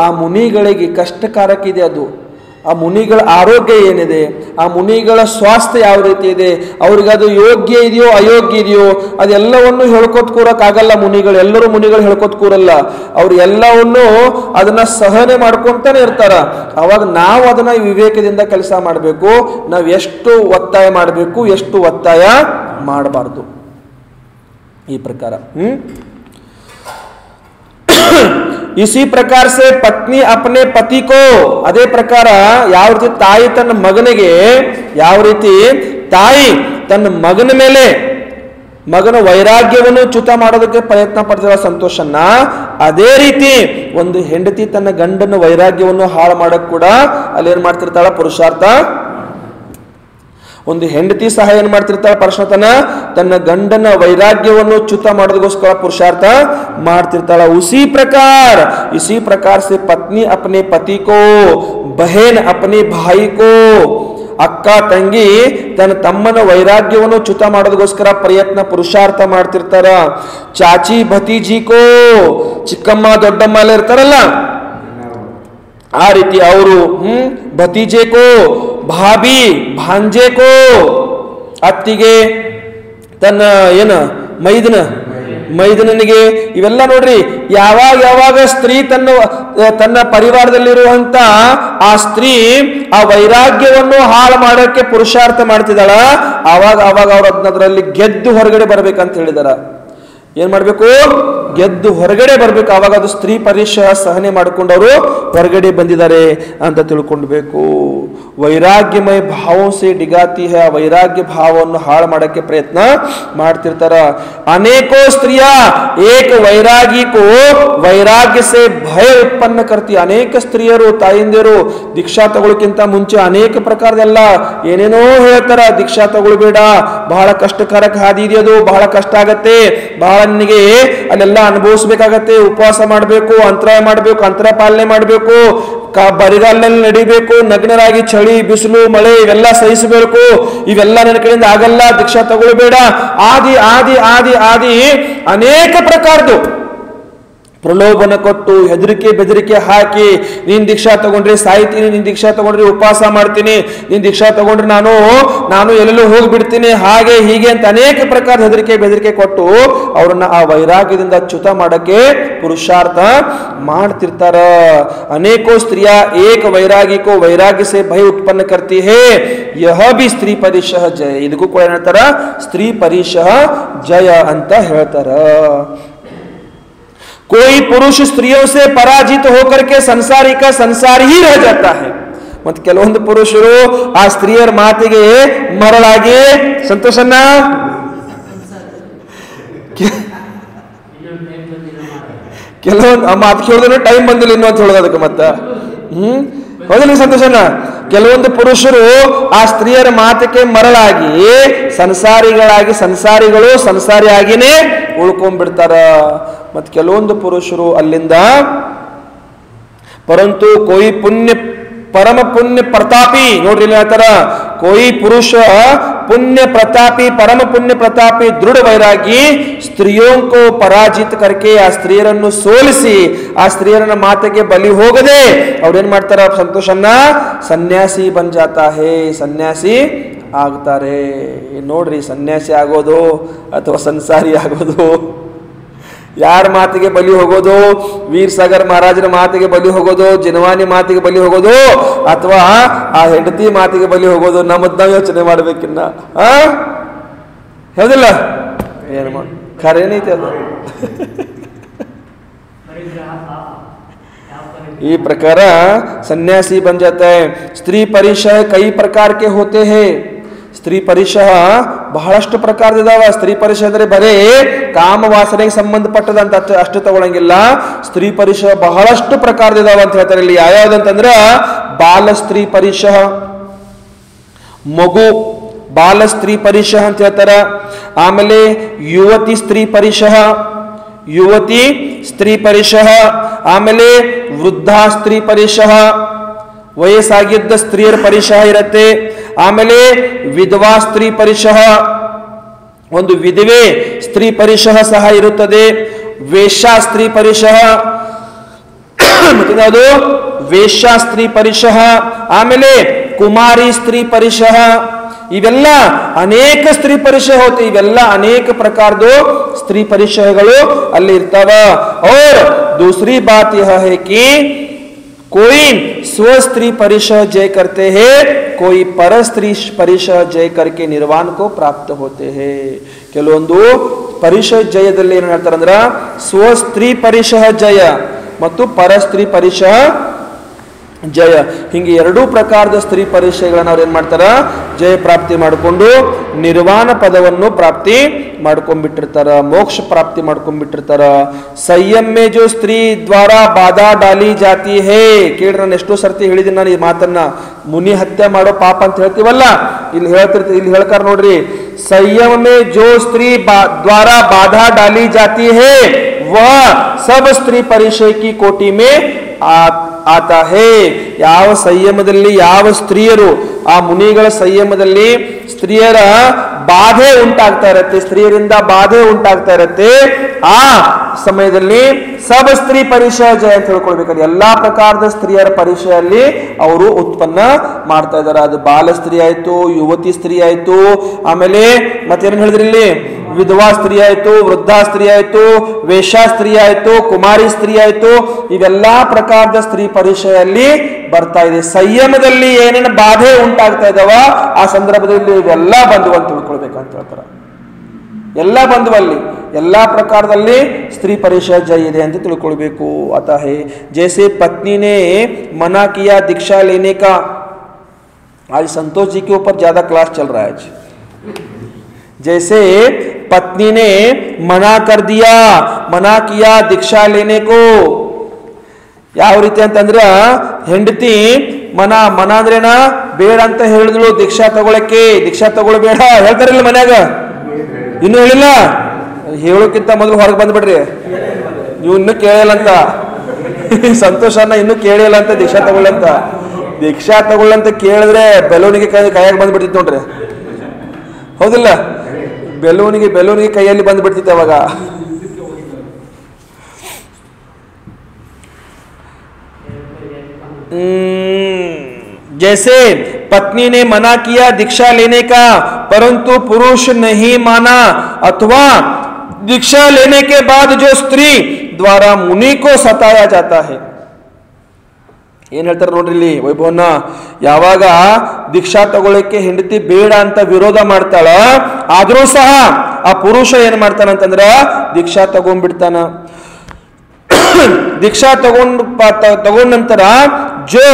Speaker 1: ಆ ಮುನಿಗಳಿಗೆ ಕಷ್ಟಕಾರಕ ಇದೆ. ಅದು ಆ ಮುನಿಗಳ ಆರೋಗ್ಯ ಏನಿದೆ, ಆ ಮುನಿಗಳ ಸ್ವಾಸ್ಥ್ಯ ಯಾವ ರೀತಿ ಇದೆ, ಅವ್ರಿಗೆ ಅದು ಯೋಗ್ಯ ಇದೆಯೋ ಅಯೋಗ್ಯ ಇದೆಯೋ ಅದೆಲ್ಲವನ್ನು ಹೇಳ್ಕೊತ್ ಕೂರಕ್ಕಾಗಲ್ಲ. ಎಲ್ಲರೂ ಮುನಿಗಳು ಹೇಳ್ಕೊತ್ ಕೂರಲ್ಲ, ಅವ್ರು ಎಲ್ಲವನ್ನು ಅದನ್ನ ಸಹನೆ ಮಾಡ್ಕೊಂತಾನೆ ಇರ್ತಾರ. ಅವಾಗ ನಾವು ಅದನ್ನ ವಿವೇಕದಿಂದ ಕೆಲಸ ಮಾಡಬೇಕು. ನಾವು ಎಷ್ಟು ಒತ್ತಾಯ ಮಾಡಬೇಕು, ಎಷ್ಟು ಒತ್ತಾಯ ಮಾಡಬಾರ್ದು, ಈ ಪ್ರಕಾರ. इसी प्रकार से पत्नी अपने पति को, ಅದೇ ಪ್ರಕಾರ ಯಾವ ರೀತಿ ತಾಯಿ ತನ್ನ ಮಗನಿಗೆ, ಯಾವ ರೀತಿ ತಾಯಿ ತನ್ನ ಮಗನ ಮೇಲೆ ಮಗನ ವೈರಾಗ್ಯವನ್ನು ಚ್ಯುತ ಮಾಡೋದಕ್ಕೆ ಪ್ರಯತ್ನ ಪಡ್ತಿರೋ ಸಂತೋಷನ್ನ, ಅದೇ ರೀತಿ ಒಂದು ಹೆಂಡತಿ ತನ್ನ ಗಂಡನ ವೈರಾಗ್ಯವನ್ನು ಹಾಳು ಮಾಡಕ್ ಕೂಡ ಅಲ್ಲಿ ಏನ್ ಮಾಡ್ತಿರ್ತಾಳ, ಪುರುಷಾರ್ಥ. ಒಂದು ಹೆಂಡತಿ ಸಹ ಏನ್ ಮಾಡ್ತಿರ್ತಾಳ, ಪರಶುತನ ತನ್ನ ಗಂಡನ ವೈರಾಗ್ಯವನ್ನು ಚ್ಯುತ ಮಾಡೋದಕ್ಕೋಸ್ಕರ ಪುರುಷಾರ್ಥ ಮಾಡ್ತಿರ್ತಾಳ. इसी प्रकार से पत्नी अपने पति को, बहन अपने भाई को, ಅಕ್ಕ ತಂಗಿ ತನ್ನ ತಮ್ಮನ ವೈರಾಗ್ಯವನ್ನು ಚ್ಯುತ ಮಾಡೋದಕ್ಕೋಸ್ಕರ ಪ್ರಯತ್ನ ಪುರುಷಾರ್ಥ ಮಾಡ್ತಿರ್ತಾರ. ಚಾಚಿ ಭತೀಜಿಕೋ, ಚಿಕ್ಕಮ್ಮ ದೊಡ್ಡಮ್ಮ ಎಲ್ಲ ಇರ್ತಾರಲ್ಲ, ಆ ರೀತಿ ಅವರು ಭತೀಜೆಕೋ, ಭಾಬಿ ಭಾಂಜೆಕೋ, ಅತ್ತಿಗೆ ತನ್ನ ಮೈದನನಿಗೆ, ಇವೆಲ್ಲ ನೋಡ್ರಿ. ಯಾವಾಗ ಸ್ತ್ರೀ ತನ್ನ ಪರಿವಾರದಲ್ಲಿರುವಂತ ಆ ಸ್ತ್ರೀ ಆ ವೈರಾಗ್ಯವನ್ನು ಹಾಳು ಮಾಡೋಕೆ ಪುರುಷಾರ್ಥ ಮಾಡ್ತಿದ್ದಾಳ, ಆವಾಗ ಅವ್ರು ಅದರಲ್ಲಿ ಗೆದ್ದು ಹೊರಗಡೆ ಬರ್ಬೇಕಂತ ಹೇಳಿದಾರ. ಏನ್ ಮಾಡ್ಬೇಕು? ಗೆದ್ದು ಹೊರಗಡೆ ಬರ್ಬೇಕು. ಆವಾಗ ಅದು ಸ್ತ್ರೀ ಪರಿಶಯ ಸಹನೆ ಮಾಡಿಕೊಂಡವರು ಹೊರಗಡೆ ಬಂದಿದ್ದಾರೆ ಅಂತ ತಿಳ್ಕೊಳ್ಬೇಕು. ವೈರಾಗ್ಯಮಯ ಭಾವೋं से डिगाती है, ವೈರಾಗ್ಯ ಭಾವವನ್ನು ಹಾಳು ಮಾಡಕ್ಕೆ ಪ್ರಯತ್ನ ಮಾಡ್ತಿರ್ತಾರ. ಅನೇಕೋ ಸ್ತ್ರೀಯ ಏಕ ವೈರಾಗಿ ಕೋ ವೈರಾಗ್ಯ से ಭಯ ಉತ್ಪನ್ನ करती. ಅನೇಕ ಸ್ತ್ರೀಯರು ತಾಯಿಂದಿರು ದೀಕ್ಷಾ ತಗೊಳ್ಳಕ್ಕಿಂತ ಮುಂಚೆ ಅನೇಕ ಪ್ರಕಾರದೆಲ್ಲ ಏನೇನೋ ಹೇಳ್ತಾರ. ದೀಕ್ಷಾ ತಗೊಳ್ಬೇಡ, ಬಹಳ ಕಷ್ಟಕರ ಹಾದಿ ಇದೆಯದು, ಬಹಳ ಕಷ್ಟ ಆಗತ್ತೆ, ಬಹಳ ನಿನಗೆ ಅಲ್ಲೆಲ್ಲ ಅನುಭವಿಸ್ಬೇಕಾಗತ್ತೆ, ಉಪವಾಸ ಮಾಡಬೇಕು, ಅಂತರಾಯ ಮಾಡಬೇಕು, ಅಂತರ ಪಾಲನೆ ಮಾಡಬೇಕು, ಬರಿಗಾಲಿನಲ್ಲಿ ನಡಿಬೇಕು, ನಗ್ನರಾಗಿ ಚಳಿ ಬಿಸಿಲು ಮಳೆ ಇವೆಲ್ಲ ಸಹಿಸಬೇಕು, ಇವೆಲ್ಲ ನನ್ನ ಕಡೆಯಿಂದ ಆಗಲ್ಲ, ದೀಕ್ಷಾ ತಗೊಳ್ಬೇಡ, ಆದಿ ಆದಿ ಆದಿ ಆದಿ ಅನೇಕ ಪ್ರಕಾರದ್ದು ಪ್ರಲೋಭನ ಕೊಟ್ಟು ಹೆದರಿಕೆ ಬೆದರಿಕೆ ಹಾಕಿ, ನೀನ್ ದೀಕ್ಷಾ ತಗೊಂಡ್ರೆ ಸಾಯ್ತೀನಿ, ನೀನ್ ದೀಕ್ಷಾ ತಗೊಂಡ್ರೆ ಉಪವಾಸ ಮಾಡ್ತೀನಿ, ನೀನ್ ದೀಕ್ಷಾ ತಗೊಂಡ್ರೆ ನಾನು ಎಲ್ಲೆಲ್ಲೂ ಹೋಗ್ಬಿಡ್ತೀನಿ, ಹಾಗೆ ಹೀಗೆ ಅಂತ ಅನೇಕ ಪ್ರಕಾರ ಹೆದರಿಕೆ ಬೆದರಿಕೆ ಕೊಟ್ಟು ಅವ್ರನ್ನ ಆ ವೈರಾಗ್ಯದಿಂದ ಚ್ಯುತ ಮಾಡಕ್ಕೆ ಪುರುಷಾರ್ಥ ಮಾಡ್ತಿರ್ತಾರ. ಅನೇಕೋ ಸ್ತ್ರೀಯ ಏಕ ವೈರಾಗಿ ಕೋ ವೈರಾಗ್ಯ से ಭಯ ಉತ್ಪನ್ನ करती है, यह भी स्त्री परिशह जय. ಇದಕ್ಕೂ ಕೂಡ ಹೇಳ್ತಾರ ಸ್ತ್ರೀ ಪರಿಶಹ ಜಯ ಅಂತ ಹೇಳ್ತಾರ. कोई पुरुष स्त्रियों से पराजित होकर के संसारी का संसार ही रह जाता है. ಮತ್ತು ಕೆಲವೊಂದು ಪುರುಷರು ಆ ಸ್ತ್ರೀಯರ ಮಾತಿಗೆ ಮರಳಾಗಿ ಸಂತೋಷನ ಕೆಲವೊಂದು ಆ ಮಾತು ಕೇಳಿದ್ರೆ ಟೈಮ್ ಬಂದಿಲ್ಲ ಇನ್ನು ಅಂತ ಹೇಳೋದು ಅದಕ್ಕೆ ಮತ್ತ ಹೌದಿಲ್ಲ ಸಂತೋಷನ. ಕೆಲವೊಂದು ಪುರುಷರು ಆ ಸ್ತ್ರೀಯರ ಮಾತಕ್ಕೆ ಮರಳಾಗಿ ಸಂಸಾರಿಗಳು ಸಂಸಾರಿಯಾಗಿನೇ ಉಳ್ಕೊಂಡ್ಬಿಡ್ತಾರ. ಮತ್ತು ಕೆಲವೊಂದು ಪುರುಷರು ಅಲ್ಲಿಂದ ಪರಂತು ಕೋಯಿ ಪುಣ್ಯ परम पुण्य प्रतापी नोड्री ಹೇಳ್ತಾರ कोई पुरुष पुण्य प्रतापी परम पुण्य प्रतापी दृढ़ वैरागी स्त्रियों को पराजित करके आ स्त्रियरನ್ನು ಸೋಲಿಸಿ ಆ ಸ್ತ್ರೀಯರನ್ನ ಮಾತಿಗೆ ಬಲಿ ಹೋಗದೆ ಅವರು ಏನು ಮಾಡ್ತಾರ ಸಂತೋಷನ್ನ ಸನ್ಯಾಸಿ बन जाता है ಸನ್ಯಾಸಿ ಆಗ್ತಾರೆ. ನೋಡ್ರಿ ಸನ್ಯಾಸಿ ಆಗೋದು ಅಥವಾ ಸಂಸಾರಿ ಆಗೋದು ಯಾರ ಮಾತಿಗೆ ಬಲಿ ಹೋಗೋದು, ವೀರ್ ಸಾಗರ್ ಮಹಾರಾಜರ ಮಾತಿಗೆ ಬಲಿ ಹೋಗೋದು, ಜಿನವಾನಿ ಮಾತಿಗೆ ಬಲಿ ಹೋಗೋದು ಅಥವಾ ಆ ಹೆಂಡತಿ ಮಾತಿಗೆ ಬಲಿ ಹೋಗೋದು, ನಮ್ಮದ್ ನಾವು ಯೋಚನೆ ಮಾಡ್ಬೇಕಿನ್ನ ಹೌದಿಲ್ಲ? ಏನು ಮಾಡ ಖರೇನೈತೆ ಅದು. ಈ ಪ್ರಕಾರ ಸನ್ಯಾಸಿ बन जाता है. स्त्री परिचय कई प्रकार के होते हैं. ಸ್ತ್ರೀ ಪರಿಶಯ ಬಹಳಷ್ಟು ಪ್ರಕಾರದಿದಾವ. ಸ್ತ್ರೀ ಪರಿಶಯ ಅಂದ್ರೆ ಬರೇ ಕಾಮ ವಾಸನೆಗೆ ಸಂಬಂಧಪಟ್ಟದಂತ ಅಷ್ಟು ತಗೊಳಂಗಿಲ್ಲ. ಸ್ತ್ರೀ ಪರಿಶಯ ಬಹಳಷ್ಟು ಪ್ರಕಾರದಿದಾವ ಅಂತ ಹೇಳ್ತಾರೆ. ಇಲ್ಲಿ ಯಾವ್ಯಾವ್ದಂತಂದ್ರ ಬಾಲ ಸ್ತ್ರೀ ಪರಿಶಯ, ಮಗು ಬಾಲ ಸ್ತ್ರೀ ಪರಿಶಯ ಅಂತ ಹೇಳ್ತಾರ. ಆಮೇಲೆ ಯುವತಿ ಸ್ತ್ರೀ ಪರಿಶಯ, ಆಮೇಲೆ ವೃದ್ಧಾ ಸ್ತ್ರೀ ಪರಿಶಯ, ವಯಸ್ಸಾಗಿದ್ದ ಸ್ತ್ರೀಯರ ಪರಿಶಯ ಇರತ್ತೆ. ಆಮೇಲೆ ವಿಧವಾ ಸ್ತ್ರೀ ಪರಿಶಯ, ಒಂದು ವಿಧವೆ ಸ್ತ್ರೀ ಪರಿಶಯ ಸಹ ಇರುತ್ತದೆ. ವೇಶ್ಯಾ ಸ್ತ್ರೀ ಪರಿಶಯ, ಅದು ವೇಶ್ಯಾ ಸ್ತ್ರೀ ಪರಿಶಯ. ಆಮೇಲೆ ಕುಮಾರಿ ಸ್ತ್ರೀ ಪರಿಶಯ. ಇವೆಲ್ಲ ಅನೇಕ ಸ್ತ್ರೀ ಪರಿಶಯ ಹೋತೆ. ಇವೆಲ್ಲ ಅನೇಕ ಪ್ರಕಾರದ ಸ್ತ್ರೀ ಪರಿಶಯಗಳು ಅಲ್ಲಿ ಇರ್ತಾವ. और दूसरी बात यह है कि कोई स्व स्त्री परिशय जय करते हैं, कोई पर स्त्री परिशय जय करके निर्वाण को प्राप्त होते हैं. ಕೆಲವೊಂದು ಪರಿಶಯ ಜಯದಲ್ಲಿ ಏನು ಹೇಳ್ತಾರೆ ಅಂದ್ರೆ ಸ್ವ ಸ್ತ್ರೀ ಪರಿಶಯ ಜಯ ಮತ್ತು ಪರ ಸ್ತ್ರೀ ಪರಿಶಯ ಜಯ, ಹಿಂಗೆ ಎರಡೂ ಪ್ರಕಾರದ ಸ್ತ್ರೀ ಪರಿಶಯಗಳನ್ನ ಅವ್ರು ಏನ್ ಮಾಡ್ತಾರ ಜಯ ಪ್ರಾಪ್ತಿ ಮಾಡಿಕೊಂಡು ನಿರ್ವಾಣ ಪದವನ್ನು ಪ್ರಾಪ್ತಿ ಮಾಡ್ಕೊಂಡ್ಬಿಟ್ಟಿರ್ತಾರ, ಮೋಕ್ಷ ಪ್ರಾಪ್ತಿ ಮಾಡ್ಕೊಂಡ್ಬಿಟ್ಟಿರ್ತಾರ. ಸಂಯಮ ಮೇ ಜೋ ಸ್ತ್ರೀ ದ್ವಾರ ಬಾಧಾ ಡಾಲಿ ಜಾತಿ ಹೇ. ಕೇಳ್ರಿ, ನಾನು ಎಷ್ಟೋ ಸರ್ತಿ ಹೇಳಿದ್ದೀನಿ ನಾನು ಈ ಮಾತನ್ನ. ಮುನಿ ಹತ್ಯೆ ಮಾಡೋ ಪಾಪ ಅಂತ ಹೇಳ್ತೀವಲ್ಲ, ಇಲ್ಲಿ ಹೇಳ್ತಾರ ನೋಡ್ರಿ. ಸಂಯಮ ಮೇ ಜೋ ಸ್ತ್ರೀ ದ್ವಾರ ಬಾಧಾ ಡಾಲಿ ಜಾತಿ ಹೇ ವಹ ಸಬ್ ಸ್ತ್ರೀ ಪರಿಶಯ ಕಿ ಕೋಟಿ ಮೇ ಆತಾ ಹೇ. ಯಾವ ಸಂಯಮದಲ್ಲಿ ಯಾವ ಸ್ತ್ರೀಯರು ಆ ಮುನಿಗಳ ಸಂಯಮದಲ್ಲಿ ಸ್ತ್ರೀಯರ ಬಾಧೆ ಉಂಟಾಗ್ತಾ ಇರತ್ತೆ, ಸ್ತ್ರೀಯರಿಂದ ಬಾಧೆ ಉಂಟಾಗ್ತಾ ಇರತ್ತೆ, ಆ ಸಮಯದಲ್ಲಿ ಸಬ ಸ್ತ್ರೀ ಪರಿಶಯ ಜಯ ಅಂತ ಹೇಳ್ಕೊಳ್ಬೇಕಾದ್ರೆ ಎಲ್ಲಾ ಪ್ರಕಾರದ ಸ್ತ್ರೀಯರ ಪರಿಶಯಲ್ಲಿ ಅವರು ಉತ್ಪನ್ನ ಮಾಡ್ತಾ ಇದಾರೆ. ಅದು ಬಾಲ ಸ್ತ್ರೀ ಆಯ್ತು, ಯುವತಿ ಸ್ತ್ರೀ ಆಯ್ತು, ಆಮೇಲೆ ಮತ್ತೇನು ಹೇಳಿದ್ರಿ ಇಲ್ಲಿ ವಿಧವಾ ಸ್ತ್ರೀ ಆಯ್ತು, ವೃದ್ಧಾ ಸ್ತ್ರೀ ಆಯ್ತು, ವೇಶ್ಯಾ ಸ್ತ್ರೀ ಆಯ್ತು, ಕುಮಾರಿ ಸ್ತ್ರೀ ಆಯ್ತು. ಇವೆಲ್ಲಾ ಪ್ರಕಾರದ ಸ್ತ್ರೀ ಪರಿಶಯಲ್ಲಿ ಬರ್ತಾ ಇದೆ. ಸಂಯಮದಲ್ಲಿ ಏನೇನು ಬಾಧೆ ಉಂಟಾಗ್ತಾ ಇದಾವ ಆ ಸಂದರ್ಭದಲ್ಲಿ ಇವೆಲ್ಲ ಬಂದು ಅಂತ ತಿಳ್ಕೊಳ್ಬೇಕಂತ ಹೇಳ್ತಾರ. ಎಲ್ಲ ಬಂದವಲ್ಲಿ ಎಲ್ಲ ಪ್ರಕಾರದಲ್ಲಿ स्त्री परिषद जय ಇದೆ ಅಂತ ತಿಳ್ಕೊಳ್ಬೇಕು. अतः जैसे पत्नी ने मना किया दीक्षा लेने का, आज संतोष जी के ऊपर ज्यादा क्लास चल रहा है आज. जैसे पत्नी ने मना कर दिया, मना किया दीक्षा लेने को, ಯಾವ ರೀತಿ ಅಂತಂದ್ರೆ ಹೆಂಡತಿ ಮನ ಅಂದ್ರೇನ ಬೇಡ ಅಂತ ಹೇಳಿದ್ಳು ದೀಕ್ಷಾ ತಗೊಳಕ್ಕೆ. ದೀಕ್ಷಾ ತಗೊಳ್ಬೇಡ ಹೇಳ್ತಾರಿಲ್ಲ ಮನ್ಯಾಗ, ಇನ್ನೂ ಹೇಳಿಲ್ಲ, ಹೇಳೋಕ್ಕಿಂತ ಮೊದಲು ಹೊರಗೆ ಬಂದ್ಬಿಡ್ರಿ, ನೀವು ಇನ್ನೂ ಕೇಳಿಲ್ಲಂತ, ಸಂತೋಷನ ಇನ್ನೂ ಕೇಳಿಲ್ಲ ಅಂತ ದೀಕ್ಷಾ ತಗೊಳ್ಳಂತ. ದೀಕ್ಷಾ ತಗೊಳ್ಳಂತ ಕೇಳಿದ್ರೆ ಬೆಲೂನಿಗೆ ಕೈಯಾಗ ಬಂದ್ಬಿಡ್ತಿತ್ತು ನೋಡ್ರಿ, ಹೌದಿಲ್ಲ? ಬೆಲೂನಿಗೆ ಕೈಯಲ್ಲಿ ಬಂದ್ಬಿಡ್ತಿತ್ತು ಅವಾಗ. जैसे पत्नी ने मना किया दीक्षा लेने का परंतु पुरुष नहीं माना, अथवा दीक्षा लेने के बाद जो स्त्री द्वारा मुनि को सताया जाता है. ಏನ್ ಹೇಳ್ತಾರೆ ನೋಡ್ರಿ ಇಲ್ಲಿ ವೈಭವನ್ನ, ಯಾವಾಗ ದೀಕ್ಷಾ ತಗೊಳ್ಳಕ್ಕೆ ಹೆಂಡತಿ ಬೇಡ ಅಂತ ವಿರೋಧ ಮಾಡ್ತಾಳ, ಆದ್ರೂ ಸಹ ಆ ಪುರುಷ ಏನ್ ಮಾಡ್ತಾನಂತಂದ್ರ ದೀಕ್ಷಾ ತಗೊಂಡ್ಬಿಡ್ತಾನ. दीक्षा तगोंड नंतर जो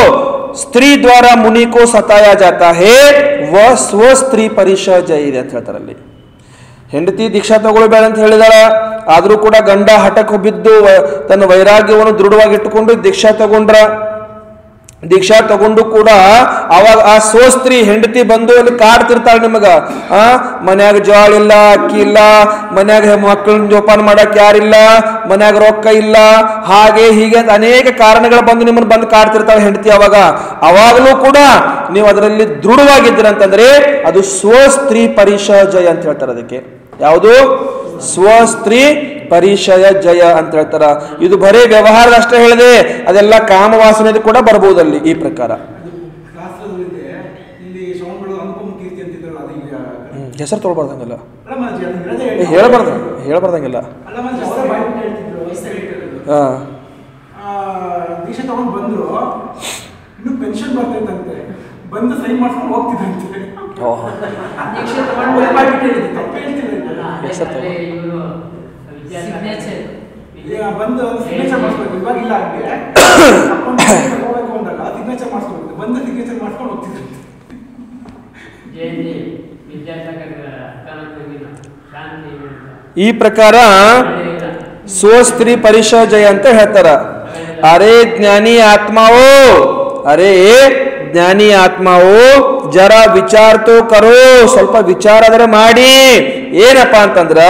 Speaker 1: स्त्री द्वारा मुनि को सताया जाता है वह स्व स्त्री परिषद जय ಇದೆ ಅಂತ ಹೇಳ್ತಾರೆ ಅಲ್ಲಿ. ಹೆಂಡತಿ ದೀಕ್ಷಾ ತಗೊಳ್ಬೇಡ ಅಂತ ಹೇಳಿದಾಳ, ಆದ್ರೂ ಕೂಡ ಗಂಡ ಹಠಕ್ಕೆ ಬಿದ್ದು ತನ್ನ ವೈರಾಗ್ಯವನ್ನು ದೃಢವಾಗಿಟ್ಟುಕೊಂಡು ದೀಕ್ಷಾ ತಗೊಂಡ್ರ. ದೀಕ್ಷಾ ತಗೊಂಡು ಕೂಡ ಅವಾಗ ಆ ಸ್ವಸ್ತ್ರೀ ಹೆಂಡತಿ ಬಂದು ಅಲ್ಲಿ ಕಾಡ್ತಿರ್ತಾಳೆ ನಿಮಗ, ಮನ್ಯಾಗ ಜೋಳ ಇಲ್ಲ, ಅಕ್ಕಿ ಇಲ್ಲ, ಮನ್ಯಾಗ ಮಕ್ಕಳನ್ನ ಜೋಪಾನ ಮಾಡಕ್ ಯಾರಿಲ್ಲ, ಮನ್ಯಾಗ ರೊಕ್ಕ ಇಲ್ಲ, ಹಾಗೆ ಹೀಗೆ ಅಂತ ಅನೇಕ ಕಾರಣಗಳು ಬಂದು ನಿಮ್ಮನ್ನು ಬಂದು ಕಾಡ್ತಿರ್ತಾಳೆ ಹೆಂಡತಿ. ಅವಾಗಲೂ ಕೂಡ ನೀವು ಅದರಲ್ಲಿ ದೃಢವಾಗಿದ್ದೀರಂತಂದ್ರೆ ಅದು ಸ್ವಸ್ತ್ರೀ ಪರಿಷದ್ ಜಯ ಅಂತ ಹೇಳ್ತಾರೆ. ಅದಕ್ಕೆ ಯಾವುದು ಸ್ವಸ್ತ್ರೀ ಪರಿಷಯ ಜಯ ಅಂತ ಹೇಳ್ತಾರ. ಇದು ಬರೇ ವ್ಯವಹಾರದ ಅಷ್ಟೇ ಹೇಳಿದೆ, ಅದೆಲ್ಲ ಕಾಮವಾಸನೆ ಕೂಡ ಬರ್ಬೋದಲ್ಲಿ ಈ ಪ್ರಕಾರ. ಹೆಸರು ತೊಗೊಳ್ಬಾರ್ದಂಗಿಲ್ಲ, ಹೇಳ್ಬಾರ್ದಂಗಿಲ್ಲ.
Speaker 2: ದೀಕ್ಷೆ ತಗೊಂಡು ಬಂದ್ರು, ಇನ್ನು ಪೆನ್ಷನ್ ಬರ್ತೈತಂತೆ, ಬಂದು ಸೈನ್ ಮಾಡ್ಕೊಂಡು ಹೋಗ್ತಿದಂತೆ. ಬಂದು ಸಿಗ್ನೇಚರ್ ಮಾಡಿಸ್ಬೇಕು, ಇವಾಗ ಇಲ್ಲ ಹೋಗ್ಬೇಕು ಅಂದಲ್ಲ, ಸಿಗ್ನೇಚರ್ ಮಾಡಿಸ್ಬೇಕು, ಬಂದು ಸಿಗ್ನೇಚರ್ ಮಾಡ್ಕೊಂಡು ಹೋಗ್ತಿದ್ರು.
Speaker 1: ಈ ಪ್ರಕಾರ ಸ್ವಸ್ತ್ರೀ ಪರಿಷದ್ ಜಯ ಅಂತ ಹೇಳ್ತಾರ. ಅರೆ ಜ್ಞಾನಿ ಆತ್ಮಾವೋ, ಅರೆ ಜ್ಞಾನಿ ಆತ್ಮಾವೋ ಜರ ವಿಚಾರ ತೋ ಕರೋ, ಸ್ವಲ್ಪ ವಿಚಾರ ಆದರೆ ಮಾಡಿ. ಏನಪ್ಪಾ ಅಂತಂದ್ರ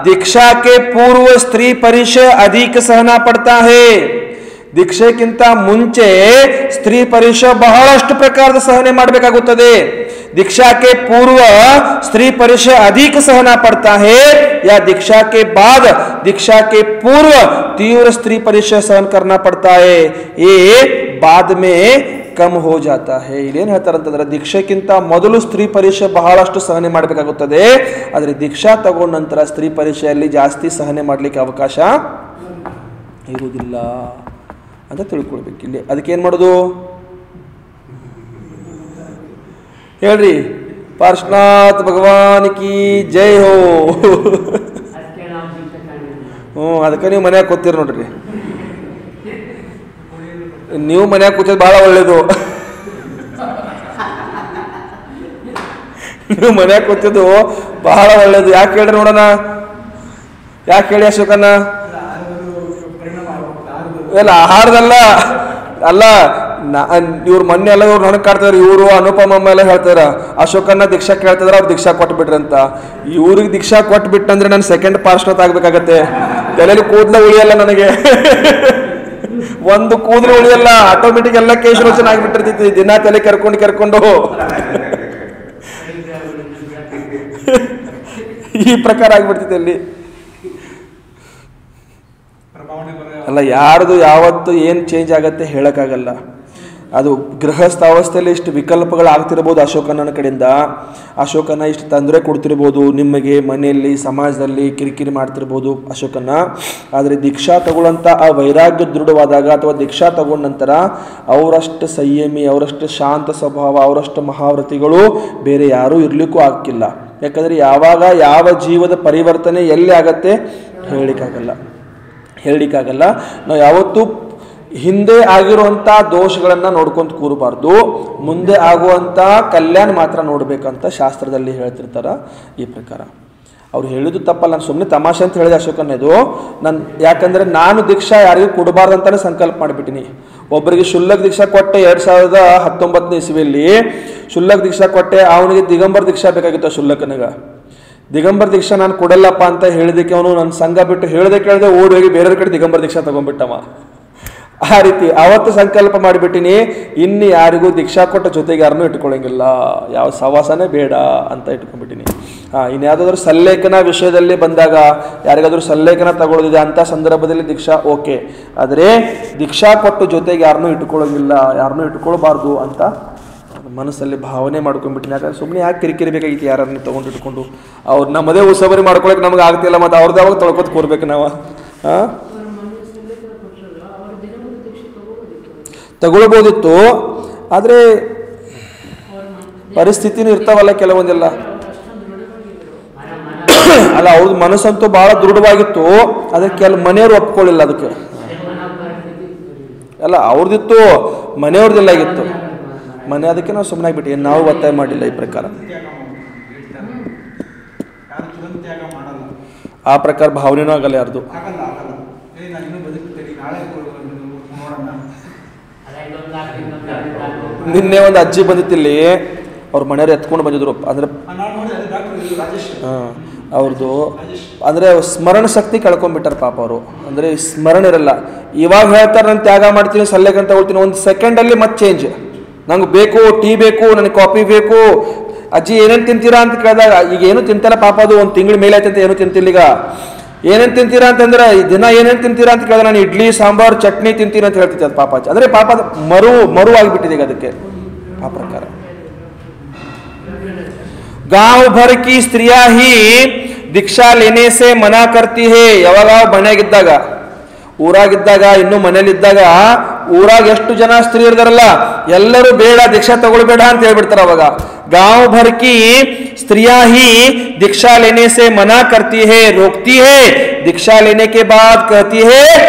Speaker 1: ದೀಕ್ಷಾಕ್ಕೆ ಪೂರ್ವ ಸ್ತ್ರೀ ಪರಿಷಯ ಅಧಿಕ ಸಹನ ಪಡ್ತಾ ಹೇ. ದೀಕ್ಷೆಗಿಂತ ಮುಂಚೆ ಸ್ತ್ರೀ ಪರಿಷಯ ಬಹಳಷ್ಟು ಪ್ರಕಾರದ ಸಹನೆ ಮಾಡಬೇಕಾಗುತ್ತದೆ. दीक्षा के पूर्व स्त्री परिषय अधिक सहना पड़ता है या दीक्षा के बाद दीक्षा के पूर्व तीव्र स्त्री परिषय सहन करना पड़ता है, ये बाद में कम हो जाता है. ಇಲ್ಲೇನು ಹೇಳ್ತಾರಂತಂದ್ರೆ ದೀಕ್ಷೆಗಿಂತ ಮೊದಲು ಸ್ತ್ರೀ ಪರಿಷಯ ಬಹಳಷ್ಟು ಸಹನೆ ಮಾಡಬೇಕಾಗುತ್ತದೆ, ಆದರೆ ದೀಕ್ಷಾ ತಗೊಂಡ ನಂತರ ಸ್ತ್ರೀ ಪರಿಷಯಲ್ಲಿ ಜಾಸ್ತಿ ಸಹನೆ ಮಾಡಲಿಕ್ಕೆ ಅವಕಾಶ ಇರುವುದಿಲ್ಲ ಅಂತ ತಿಳ್ಕೊಳ್ಬೇಕು. ಇಲ್ಲಿ ಅದಕ್ಕೆ ಏನು ಮಾಡೋದು ಹೇಳ್ರಿ? ಪಾರ್ಶ್ವನಾಥ್ ಭಗವಾನ್ ಕಿ ಜೈ ಹೋ. ಅದಕ್ಕೆ ನೀವು ಮನ್ಯಾಗ ಕೂತೀರಿ ನೋಡ್ರಿ, ನೀವು ಮನ್ಯಾಗ ಕೂತೋದು ಬಹಳ ಒಳ್ಳೇದು. ನೀವು ಮನ್ಯಾಗ ಕೂತಿದ್ದು ಬಹಳ ಒಳ್ಳೇದು. ಯಾಕೆ ಹೇಳ್ರಿ ನೋಡೋಣ, ಯಾಕೆ ಹೇಳಿ ಅಶೋಕನ್ನ? ಇಲ್ಲ ಆಹಾರದಲ್ಲ ಅಲ್ಲ, ಇವ್ರು ಮೊನ್ನೆ ಎಲ್ಲ ಇವ್ರು ನನಗೆ ಕಾಡ್ತಾರೆ, ಇವರು ಅನುಪಮ ಎಲ್ಲ ಹೇಳ್ತಾರ ಅಶೋಕನ್ನ ದೀಕ್ಷಾ ಕೇಳ್ತಿದ್ರ, ಅವ್ರು ದೀಕ್ಷಾ ಕೊಟ್ಬಿಟ್ರಿ ಅಂತ. ಇವ್ರಿಗೆ ದೀಕ್ಷಾ ಕೊಟ್ಬಿಟ್ಟಂದ್ರೆ ನಾನು ಸೆಕೆಂಡ್ ಪಾರ್ಶ್ವನಾಥ್ ಆಗ್ಬೇಕಾಗತ್ತೆ. ತಲೆಯಲ್ಲಿ ಕೂದಲ ಉಳಿಯಲ್ಲ ನನಗೆ, ಒಂದು ಕೂದಲು ಉಳಿಯಲ್ಲ, ಆಟೋಮೆಟಿಕ್ ಎಲ್ಲ ಕೇಶರೋಚನ ಆಗಿಬಿಟ್ಟಿರ್ತೈತಿ. ದಿನ ತಲೆ ಕರ್ಕೊಂಡು ಈ ಪ್ರಕಾರ ಆಗ್ಬಿಡ್ತೈತಿ ಅಲ್ಲಿ. ಅಲ್ಲ, ಯಾರ್ದು ಯಾವತ್ತು ಏನು ಚೇಂಜ್ ಆಗತ್ತೆ ಹೇಳಕ್ಕಾಗಲ್ಲ. ಅದು ಗೃಹಸ್ಥ ಅವಸ್ಥೆಯಲ್ಲಿ ಇಷ್ಟು ವಿಕಲ್ಪಗಳಾಗ್ತಿರ್ಬೋದು ಅಶೋಕನ ಕಡೆಯಿಂದ. ಅಶೋಕನ ಇಷ್ಟು ತೊಂದರೆ ಕೊಡ್ತಿರ್ಬೋದು ನಿಮಗೆ, ಮನೆಯಲ್ಲಿ ಸಮಾಜದಲ್ಲಿ ಕಿರಿಕಿರಿ ಮಾಡ್ತಿರ್ಬೋದು ಅಶೋಕನ. ಆದರೆ ದೀಕ್ಷಾ ತಗೊಳ್ಳೋಂಥ ಆ ವೈರಾಗ್ಯ ದೃಢವಾದಾಗ ಅಥವಾ ದೀಕ್ಷಾ ತಗೊಂಡ ನಂತರ ಅವರಷ್ಟು ಸಂಯಮಿ, ಅವರಷ್ಟು ಶಾಂತ ಸ್ವಭಾವ, ಅವರಷ್ಟು ಮಹಾವ್ರತಿಗಳು ಬೇರೆ ಯಾರೂ ಇರಲಿಕ್ಕೂ ಆಗ್ತಿಲ್ಲ. ಯಾಕಂದರೆ ಯಾವಾಗ ಯಾವ ಜೀವದ ಪರಿವರ್ತನೆ ಎಲ್ಲಿ ಆಗತ್ತೆ ಹೇಳಲಿಕ್ಕಾಗಲ್ಲ. ನಾವು ಯಾವತ್ತೂ ಹಿಂದೆ ಆಗಿರುವಂಥ ದೋಷಗಳನ್ನು ನೋಡ್ಕೊಂತ ಕೂರಬಾರ್ದು, ಮುಂದೆ ಆಗುವಂಥ ಕಲ್ಯಾಣ ಮಾತ್ರ ನೋಡಬೇಕಂತ ಶಾಸ್ತ್ರದಲ್ಲಿ ಹೇಳ್ತಿರ್ತಾರೆ. ಈ ಪ್ರಕಾರ ಅವ್ರು ಹೇಳಿದ್ದು ತಪ್ಪಲ್ಲ, ನಾನು ಸುಮ್ಮನೆ ತಮಾಷೆ ಅಂತ ಹೇಳಿದೆ ಅಶೋಕನೇದು. ಯಾಕಂದರೆ ನಾನು ದೀಕ್ಷಾ ಯಾರಿಗೂ ಕೊಡಬಾರ್ದು ಅಂತಲೇ ಸಂಕಲ್ಪ ಮಾಡಿಬಿಟ್ಟಿನಿ. ಒಬ್ಬರಿಗೆ ಶುಲ್ಕ ದೀಕ್ಷಾ ಕೊಟ್ಟೆ 2019 ಇಸ್ವಿಯಲ್ಲಿ ಶುಲ್ಕ ದೀಕ್ಷಾ ಕೊಟ್ಟೆ. ಅವನಿಗೆ ದಿಗಂಬರ ದೀಕ್ಷಾ ಬೇಕಾಗಿತ್ತು. ಶುಲ್ಕನಿಗೆ ದಿಗಂಬರ ದೀಕ್ಷಾ ನಾನು ಕೊಡಲ್ಲಪ್ಪ ಅಂತ ಹೇಳಿದಕ್ಕೆ ಅವನು ನನ್ನ ಸಂಘ ಬಿಟ್ಟು ಕೇಳದೆ ಓಡಿ ಹೋಗಿ ಬೇರೆಯವ್ರ ಕಡೆ ದಿಗಂಬರ ದೀಕ್ಷಾ ತಗೊಂಡ್ಬಿಟ್ಟವ. ಆ ರೀತಿ ಅವತ್ತು ಸಂಕಲ್ಪ ಮಾಡಿಬಿಟ್ಟಿನಿ, ಇನ್ನು ಯಾರಿಗೂ ದೀಕ್ಷಾ ಕೊಟ್ಟ ಜೊತೆಗೆ ಯಾರನ್ನೂ ಇಟ್ಕೊಳ್ಳಂಗಿಲ್ಲ, ಯಾವ ಸವಾಸನೇ ಬೇಡ ಅಂತ ಇಟ್ಕೊಂಡ್ಬಿಟ್ಟಿನಿ. ಇನ್ಯಾವುದಾದ್ರೂ ಸಲ್ಲೇಖನ ವಿಷಯದಲ್ಲಿ ಬಂದಾಗ ಯಾರಿಗಾದ್ರೂ ಸಲ್ಲೇಖನ ತಗೊಳ್ಳೋದಿದೆ ಅಂಥ ಸಂದರ್ಭದಲ್ಲಿ ದೀಕ್ಷಾ ಓಕೆ. ಆದರೆ ದೀಕ್ಷಾ ಕೊಟ್ಟು ಜೊತೆಗೆ ಯಾರನ್ನೂ ಇಟ್ಕೊಳ್ಳೋಂಗಿಲ್ಲ, ಯಾರನ್ನೂ ಇಟ್ಕೊಳ್ಬಾರ್ದು ಅಂತ ಮನಸ್ಸಲ್ಲಿ ಭಾವನೆ ಮಾಡ್ಕೊಂಡ್ಬಿಟ್ಟಿನಿ. ಯಾಕಂದ್ರೆ ಸುಮ್ಮನೆ ಯಾಕೆ ಕಿರಿಕಿರಿ ಬೇಕಾಗಿತ್ತು ಯಾರನ್ನು ತೊಗೊಂಡು ಇಟ್ಕೊಂಡು. ಅವ್ರು ನಮ್ಮದೇ ಉಸಬರಿ ಮಾಡ್ಕೊಳಕ್ಕೆ ನಮ್ಗೆ ಆಗ್ತಿಲ್ಲ, ಮತ್ತು ಅವ್ರದ್ದು ಯಾವಾಗ ತೊಳ್ಕೊತ ಕೂರ್ಬೇಕು ನಾವು. ತಗೊಳ್ಬೋದಿತ್ತು, ಆದರೆ ಪರಿಸ್ಥಿತಿನೂ ಇರ್ತಾವಲ್ಲ ಕೆಲವೊಂದೆಲ್ಲ. ಅಲ್ಲ, ಅವ್ರದ್ದು ಮನಸ್ಸಂತೂ ಭಾಳ ದೃಢವಾಗಿತ್ತು, ಅದಕ್ಕೆ ಕೆಲವು ಮನೆಯವರು ಒಪ್ಕೊಳ್ಳಿಲ್ಲ ಅದಕ್ಕೆ. ಅಲ್ಲ, ಅವ್ರದ್ದಿತ್ತು, ಮನೆಯವ್ರದ್ದೆಲ್ಲ ಆಗಿತ್ತು. ಮನೆ ಅದಕ್ಕೆ ನಾವು ಸುಮ್ಮನೆ ಆಗ್ಬಿಟ್ಟು ನಾವು ಒತ್ತಾಯ ಮಾಡಿಲ್ಲ. ಈ ಪ್ರಕಾರ ಆ ಪ್ರಕಾರ ಭಾವನೆನೂ ಆಗಲ್ಲ ಯಾರ್ದು. ನಿನ್ನೆ ಒಂದು ಅಜ್ಜಿ ಬಂದಿತ್ತಿಲ್ಲಿ, ಅವ್ರ ಮನೆಯವ್ರು ಎತ್ಕೊಂಡು ಬಂದಿದ್ರು. ಅಂದ್ರೆ ಅವ್ರದ್ದು ಅಂದರೆ ಸ್ಮರಣ ಶಕ್ತಿ ಕಳ್ಕೊಂಡ್ಬಿಟ್ಟಾರ ಪಾಪ ಅವರು. ಅಂದರೆ ಸ್ಮರಣ ಇರಲ್ಲ. ಇವಾಗ ಹೇಳ್ತಾರೆ ನಾನು ತ್ಯಾಗ ಮಾಡ್ತೀನಿ, ಸಲ್ಲೇಖಂತ ಹೋಗ್ತೀನಿ, ಒಂದು ಸೆಕೆಂಡಲ್ಲಿ ಮತ್ತೆ ಚೇಂಜ್. ನಂಗೆ ಬೇಕು, ಟೀ ಬೇಕು, ನನಗೆ ಕಾಫಿ ಬೇಕು. ಅಜ್ಜಿ ಏನೇನು ತಿಂತೀರಾ ಅಂತ ಕೇಳಿದಾಗ ಈಗ ಏನು ತಿಂತಲ್ಲ ಪಾಪ, ಅದು ಒಂದು ತಿಂಗಳ ಮೇಲೆ ಆಯ್ತಂತ ಏನು ತಿಂತಿಲ್ಲ. ಈಗ ಏನೇನು ತಿಂತೀರಾ ಅಂತಂದ್ರೆ ಈ ದಿನ ಏನೇನು ತಿಂತೀರಾ ಅಂತ ಕೇಳಿದ್ರೆ ನಾನು ಇಡ್ಲಿ ಸಾಂಬಾರು ಚಟ್ನಿ ತಿಂತೀನಿ ಅಂತ ಹೇಳ್ತಿದ್ದೆ. ಅದು ಪಾಪ ಅಂದರೆ ಪಾಪ ಮರು ಆಗಿಬಿಟ್ಟಿದೆ ಈಗ ಅದಕ್ಕೆ. ಆ ಪ್ರಕಾರ गांव भर की स्त्रियां ही दीक्षा लेने से मना करती है. ಯಾವಾಗ ಮನೆಯಾಗಿದ್ದಾಗ, ಊರಾಗಿದ್ದಾಗ, ಇನ್ನು ಮನೇಲಿದ್ದಾಗ ಊರಾಗ ಎಷ್ಟು ಜನ ಸ್ತ್ರೀಯರಿದಾರಲ್ಲ ಎಲ್ಲರೂ ಬೇಡ ದೀಕ್ಷಾ ತಗೊಳ್ಬೇಡ ಅಂತ ಹೇಳ್ಬಿಡ್ತಾರೆ. ಅವಾಗ गांव भर की स्त्रियां ही दीक्षा लेने से मना करती है, रोकती है. दीक्षा लेने के बाद कहती है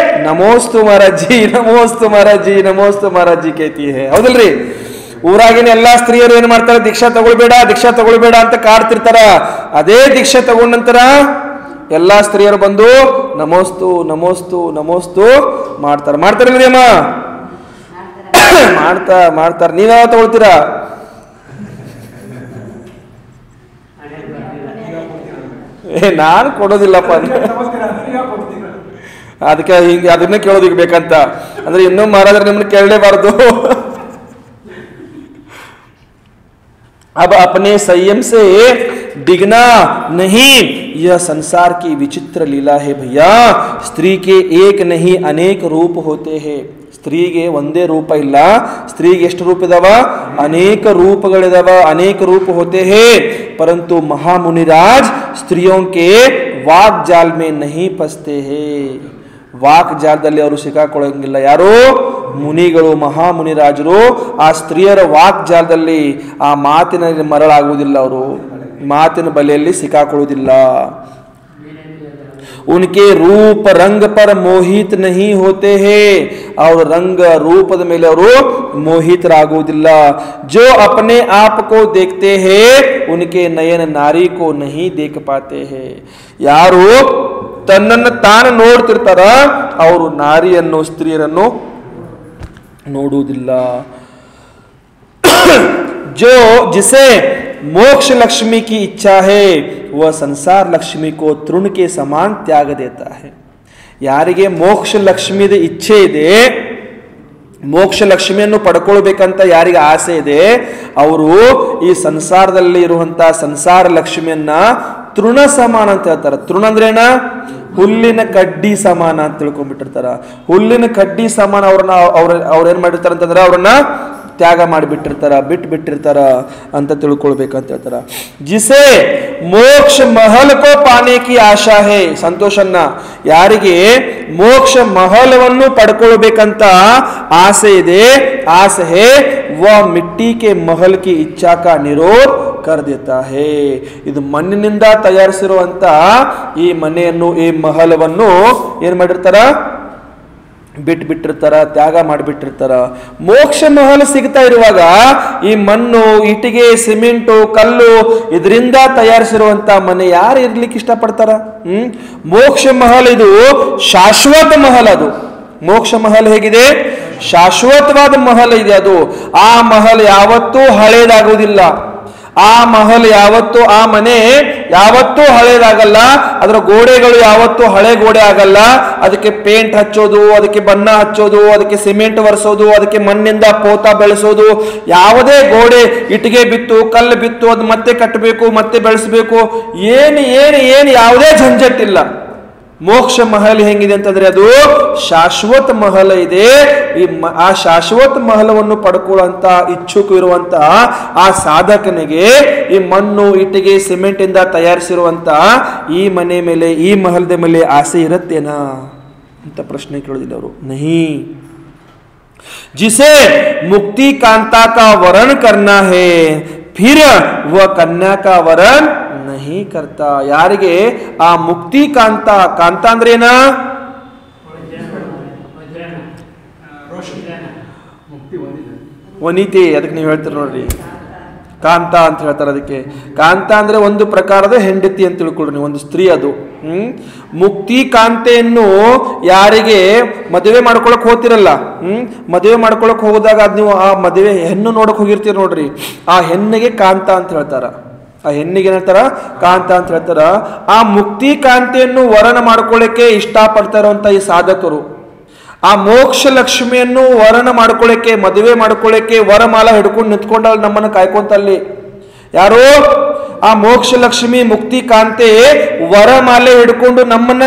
Speaker 1: नमोस्तु महाराज जी, नमोस्तु महाराज जी, नमोस्तु महाराज जी कहती है. ಹೌದಲ್ರಿ? ಊರಾಗಿನ ಎಲ್ಲಾ ಸ್ತ್ರೀಯರು ಏನ್ ಮಾಡ್ತಾರೆ, ದೀಕ್ಷಾ ತಗೊಳ್ಬೇಡ ಅಂತ ಕಾಡ್ತಿರ್ತಾರ. ಅದೇ ದೀಕ್ಷಾ ತಗೊಂಡ ನಂತರ ಎಲ್ಲಾ ಸ್ತ್ರೀಯರು ಬಂದು ನಮೋಸ್ತು ನಮೋಸ್ತು ನಮೋಸ್ತು ಮಾಡ್ತಾರಲ್ರಿ ಅಮ್ಮ? ಮಾಡ್ತಾರೆ. ನೀವ್ಯಾವ ತಗೊಳ್ತೀರಾ? ನಾನು ಕೊಡೋದಿಲ್ಲಪ್ಪ. ಅದಕ್ಕೆ ಹಿಂಗೆ ಅದನ್ನೇ ಕೇಳೋದಿಕ್ ಬೇಕಂತ ಅಂದ್ರೆ ಇನ್ನೂ ಮಹಾರಾಜರು ನಿಮ್ಮನ್ನ ಕೇಳಲೇಬಾರ್ದು. अब अपने संयम से डिगना नहीं, यह संसार की विचित्र लीला है भैया. स्त्री के एक नहीं अनेक रूप होते हैं. ಸ್ತ್ರೀಗೆ ಒಂದೇ ರೂಪ ಇಲ್ಲ, ಸ್ತ್ರೀಗೆ ಎಷ್ಟು ರೂಪ ಇದಾವ? ಅನೇಕ ರೂಪಗಳಿದಾವ, ಅನೇಕ ರೂಪ ಹೋತೆ ಹೇ. परंतु महामुनिराज स्त्रियों के वाक जाल में नहीं फंसते हैं. ವಾಕ್ ಜಾಲದಲ್ಲಿ ಅವರು ಸಿಕ್ಕಾಕೊಳ್ಳಂಗಿಲ್ಲ. ಯಾರು? ಮುನಿಗಳು, ಮಹಾಮುನಿರಾಜರು ಆ ಸ್ತ್ರೀಯರ ವಾಕ್ ಜಾಲದಲ್ಲಿ ಆ ಮಾತಿನಲ್ಲಿ ಮರಳಾಗುವುದಿಲ್ಲ, ಅವರು ಮಾತಿನ ಬಲೆಯಲ್ಲಿ ಸಿಕ್ಕಾಕೊಳ್ಳುವುದಿಲ್ಲ. उनके रूप रंग पर मोहित नहीं होते हैं. और रंग रूपದ ಮೇಲೆ ಅವರು ಮೋಹಿತರಾಗುವುದಿಲ್ಲ. जो अपने आप को देखते हैं उनके नयन नारी को नहीं देख पाते हैं. ಯಾರು ತನ್ನನ್ನು ತಾನು ನೋಡ್ತಿರ್ತಾರ ಅವರು ನಾರಿಯನ್ನು, ಸ್ತ್ರೀಯರನ್ನು ನೋಡುವುದಿಲ್ಲ. जो जिसे मोक्ष लक्ष्मी की इच्छा है वह संसार लक्ष्मी को तृण के समान त्याग देता है. ಯಾರಿಗೆ ಮೋಕ್ಷ ಲಕ್ಷ್ಮಿದ ಇಚ್ಛೆ ಇದೆ, ಮೋಕ್ಷ ಲಕ್ಷ್ಮಿಯನ್ನು ಪಡ್ಕೊಳ್ಬೇಕಂತ ಯಾರಿಗೆ ಆಸೆ ಇದೆ, ಅವರು ಈ ಸಂಸಾರದಲ್ಲಿ ಇರುವಂತಹ ಸಂಸಾರ ಲಕ್ಷ್ಮಿಯನ್ನ ತೃಣ ಸಮಾನ ಅಂತ ಹೇಳ್ತಾರೆ. ತೃಣ ಅಂದ್ರೇನ? ಹುಲ್ಲಿನ ಕಡ್ಡಿ ಸಮಾನ ಅಂತ ತಿಳ್ಕೊಂಡ್ಬಿಟ್ಟಿರ್ತಾರ. ಹುಲ್ಲಿನ ಕಡ್ಡಿ ಸಮಾನ ಅವ್ರೇನ್ ಮಾಡಿರ್ತಾರ ಅಂತಂದ್ರೆ ಅವ್ರನ್ನ ತ್ಯಾಗ ಮಾಡಿಬಿಟ್ಟಿರ್ತಾರ, ಬಿಟ್ಟಿರ್ತಾರ ಅಂತ ತಿಳ್ಕೊಳ್ಬೇಕಂತ ಹೇಳ್ತಾರ. ಜಿಸೆ ಮೋಕ್ಷ ಮಹಲ್ ಕೋ ಪಾನೆ ಕಿ ಆಶಾ ಹೇ, ಸಂತೋಷನ್ನ ಯಾರಿಗೆ ಮೋಕ್ಷ ಮಹಲವನ್ನು ಪಡ್ಕೊಳ್ಬೇಕಂತ ಆಸೆ ಇದೆ, ಆಸೆ ಹೇ ವ ಮಿಟ್ಟಿ ಕೆ ಮಹಲ್ ಕಿ ಇಚ್ಛಾ ಕಾ ನಿರೋಧ ಕರ್ ದೇತಾ ಹೇ. ಇದು ಮಣ್ಣಿನಿಂದ ತಯಾರಿಸಿರುವಂತ ಈ ಮನೆಯನ್ನು, ಈ ಮಹಲವನ್ನು ಏನ್ ಮಾಡಿರ್ತಾರ, ಬಿಟ್ಟಿರ್ತಾರ, ತ್ಯಾಗ ಮಾಡಿಬಿಟ್ಟಿರ್ತಾರ. ಮೋಕ್ಷ ಮಹಲ್ ಸಿಗ್ತಾ ಇರುವಾಗ ಈ ಮಣ್ಣು, ಇಟ್ಟಿಗೆ, ಸಿಮೆಂಟು, ಕಲ್ಲು ಇದರಿಂದ ತಯಾರಿಸಿರುವಂತ ಮನೆ ಯಾರು ಇರ್ಲಿಕ್ಕೆ ಇಷ್ಟಪಡ್ತಾರ? ಮೋಕ್ಷ ಮಹಲ್ ಇದು ಶಾಶ್ವತ ಮಹಲ್. ಅದು ಮೋಕ್ಷ ಮಹಲ್ ಹೇಗಿದೆ? ಶಾಶ್ವತವಾದ ಮಹಲ್ ಇದೆ. ಅದು ಆ ಮಹಲ್ ಯಾವತ್ತೂ ಹಳೇದಾಗುವುದಿಲ್ಲ. ಆ ಮಹಲ್ ಯಾವತ್ತೂ, ಆ ಮನೆ ಯಾವತ್ತೂ ಹಳೇದಾಗಲ್ಲ. ಅದರ ಗೋಡೆಗಳು ಯಾವತ್ತೂ ಹಳೆ ಗೋಡೆ ಆಗಲ್ಲ. ಅದಕ್ಕೆ ಪೇಂಟ್ ಹಚ್ಚೋದು, ಅದಕ್ಕೆ ಬಣ್ಣ ಹಚ್ಚೋದು, ಅದಕ್ಕೆ ಸಿಮೆಂಟ್ ಒರೆಸೋದು, ಅದಕ್ಕೆ ಮಣ್ಣಿಂದ ಪೋತ ಬೆಳೆಸೋದು, ಯಾವುದೇ ಗೋಡೆ ಇಟ್ಟಿಗೆ ಬಿತ್ತು, ಕಲ್ಲು ಬಿತ್ತು, ಅದು ಮತ್ತೆ ಕಟ್ಟಬೇಕು, ಮತ್ತೆ ಬೆಳೆಸಬೇಕು, ಏನು ಯಾವುದೇ ಝಂಜಟ್ಟಿಲ್ಲ. ಮೋಕ್ಷ ಮಹಲ್ ಹೆಂಗಿದೆ ಅಂತಂದ್ರೆ ಅದು ಶಾಶ್ವತ ಮಹಲ್ ಇದೆ. ಆ ಶಾಶ್ವತ ಮಹಲವನ್ನು ಪಡ್ಕೊಳ್ಳುವಂತ ಇಚ್ಛುಕ ಇರುವಂತ ಆ ಸಾಧಕನಿಗೆ ಈ ಮಣ್ಣು, ಇಟ್ಟಿಗೆ, ಸಿಮೆಂಟ್ ಇಂದ ತಯಾರಿಸಿರುವಂತ ಈ ಮನೆ ಮೇಲೆ, ಈ ಮಹಲದ ಮೇಲೆ ಆಸೆ ಇರುತ್ತೇನಾ ಅಂತ ಪ್ರಶ್ನೆ ಕೇಳೋದಿಲ್ಲ ಅವರು. ನಹಿ. ಜಿಸೆ ಮುಕ್ತಿ ಕಾಂತಾ ಕಾ ವರಣ ಕರ್ನಾ ಹೇ ಫಿರ್ ವ ಕನ್ಯಾ ಕಾ ವರಣ ನಹಿ ಕರ್ತಾ. ಯಾರಿಗೆ ಆ ಮುಕ್ತಿ ಕಾಂತ, ಕಾಂತ ಅಂದ್ರೆ ಏನ? ವನಿತೆ. ಅದಕ್ಕೆ ನೀವು ಹೇಳ್ತೀರ ನೋಡ್ರಿ, ಕಾಂತ ಅಂತ ಹೇಳ್ತಾರೆ. ಅದಕ್ಕೆ ಕಾಂತ ಅಂದ್ರೆ ಒಂದು ಪ್ರಕಾರದ ಹೆಂಡತಿ ಅಂತ ತಿಳ್ಕೊಳ್ರಿ ನೀವು, ಒಂದು ಸ್ತ್ರೀ. ಅದು ಮುಕ್ತಿ ಕಾಂತೆಯನ್ನು ಯಾರಿಗೆ ಮದುವೆ ಮಾಡ್ಕೊಳಕ್ ಹೋಗ್ತಿರಲ್ಲ, ಮದುವೆ ಮಾಡ್ಕೊಳಕ್ ಹೋಗೋದಾಗ ಅದ್ ನೀವು ಆ ಮದುವೆ ಹೆಣ್ಣು ನೋಡಕ್ ಹೋಗಿರ್ತೀರ ನೋಡ್ರಿ, ಆ ಹೆಣ್ಣಿಗೆ ಕಾಂತ ಅಂತ ಹೇಳ್ತಾರ. ಆ ಹೆಣ್ಣಿಗೆ ಏನಂತಾರ? ಕಾಂತ ಅಂತ ಹೇಳ್ತಾರ. ಆ ಮುಕ್ತಿ ಕಾಂತೆಯನ್ನು ವರಣ ಮಾಡ್ಕೊಳ್ಳಿಕ್ಕೆ ಇಷ್ಟಪಡ್ತಾ ಇರುವಂತ ಈ ಸಾಧಕರು ಆ ಮೋಕ್ಷ ಲಕ್ಷ್ಮಿಯನ್ನು ವರಣ ಮಾಡ್ಕೊಳ್ಳಿಕ್ಕೆ, ಮದುವೆ ಮಾಡ್ಕೊಳ್ಳಿಕ್ಕೆ ವರಮಾಲ ಹಿಡ್ಕೊಂಡು ನಿಂತ್ಕೊಂಡ ನಮ್ಮನ್ನು ಕಾಯ್ಕೊಂತಲ್ಲಿ ಯಾರು? ಆ ಮೋಕ್ಷ ಲಕ್ಷ್ಮಿ ಮುಕ್ತಿ ಕಾಂತೆ ವರಮಾಲೆ ಹಿಡ್ಕೊಂಡು ನಮ್ಮನ್ನ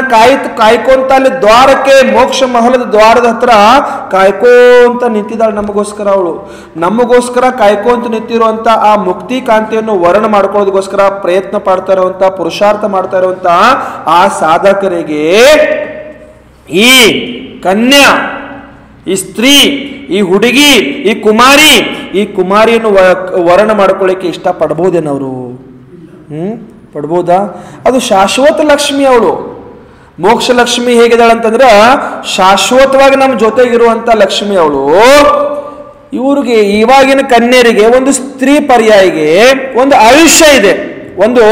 Speaker 1: ಕಾಯ್ಕೊಂತ ಅಲ್ಲಿ ದ್ವಾರಕ್ಕೆ, ಮೋಕ್ಷ ಮಹಲದ ದ್ವಾರದ ಹತ್ರ ಕಾಯ್ಕೋಂತ ನಿಂತಿದ್ದಾಳೆ ನಮಗೋಸ್ಕರ. ಅವಳು ನಮಗೋಸ್ಕರ ಕಾಯ್ಕೊಂತ ನಿಂತಿರುವಂತ ಆ ಮುಕ್ತಿ ಕಾಂತೆಯನ್ನು ವರಣ ಮಾಡ್ಕೊಳ್ಳೋದಕ್ಕೋಸ್ಕರ ಪ್ರಯತ್ನ ಪಡ್ತಾ ಇರುವಂತ, ಪುರುಷಾರ್ಥ ಮಾಡ್ತಾ ಇರುವಂತ ಆ ಸಾಧಕರಿಗೆ ಈ ಕನ್ಯಾ, ಈ ಸ್ತ್ರೀ, ಈ ಹುಡುಗಿ, ಈ ಕುಮಾರಿಯನ್ನು ವರಣ ಮಾಡ್ಕೊಳ್ಳಿಕ್ಕೆ ಇಷ್ಟ ಪಡ್ಬೋದೇನವರು? ಪಡ್ಬೋದಾ? ಅದು ಶಾಶ್ವತ ಲಕ್ಷ್ಮಿ. ಅವಳು ಮೋಕ್ಷ ಲಕ್ಷ್ಮಿ ಹೇಗಿದ್ದಾಳಂತಂದ್ರ ಶಾಶ್ವತವಾಗಿ ನಮ್ಮ ಜೊತೆಗಿರುವಂತ ಲಕ್ಷ್ಮಿ ಅವಳು. ಇವ್ರಿಗೆ, ಇವಾಗಿನ ಕನ್ಯರಿಗೆ ಒಂದು ಸ್ತ್ರೀ ಪರ್ಯಾಯಿಗೆ ಒಂದು ಆಯುಷ್ಯ ಇದೆ, ಒಂದು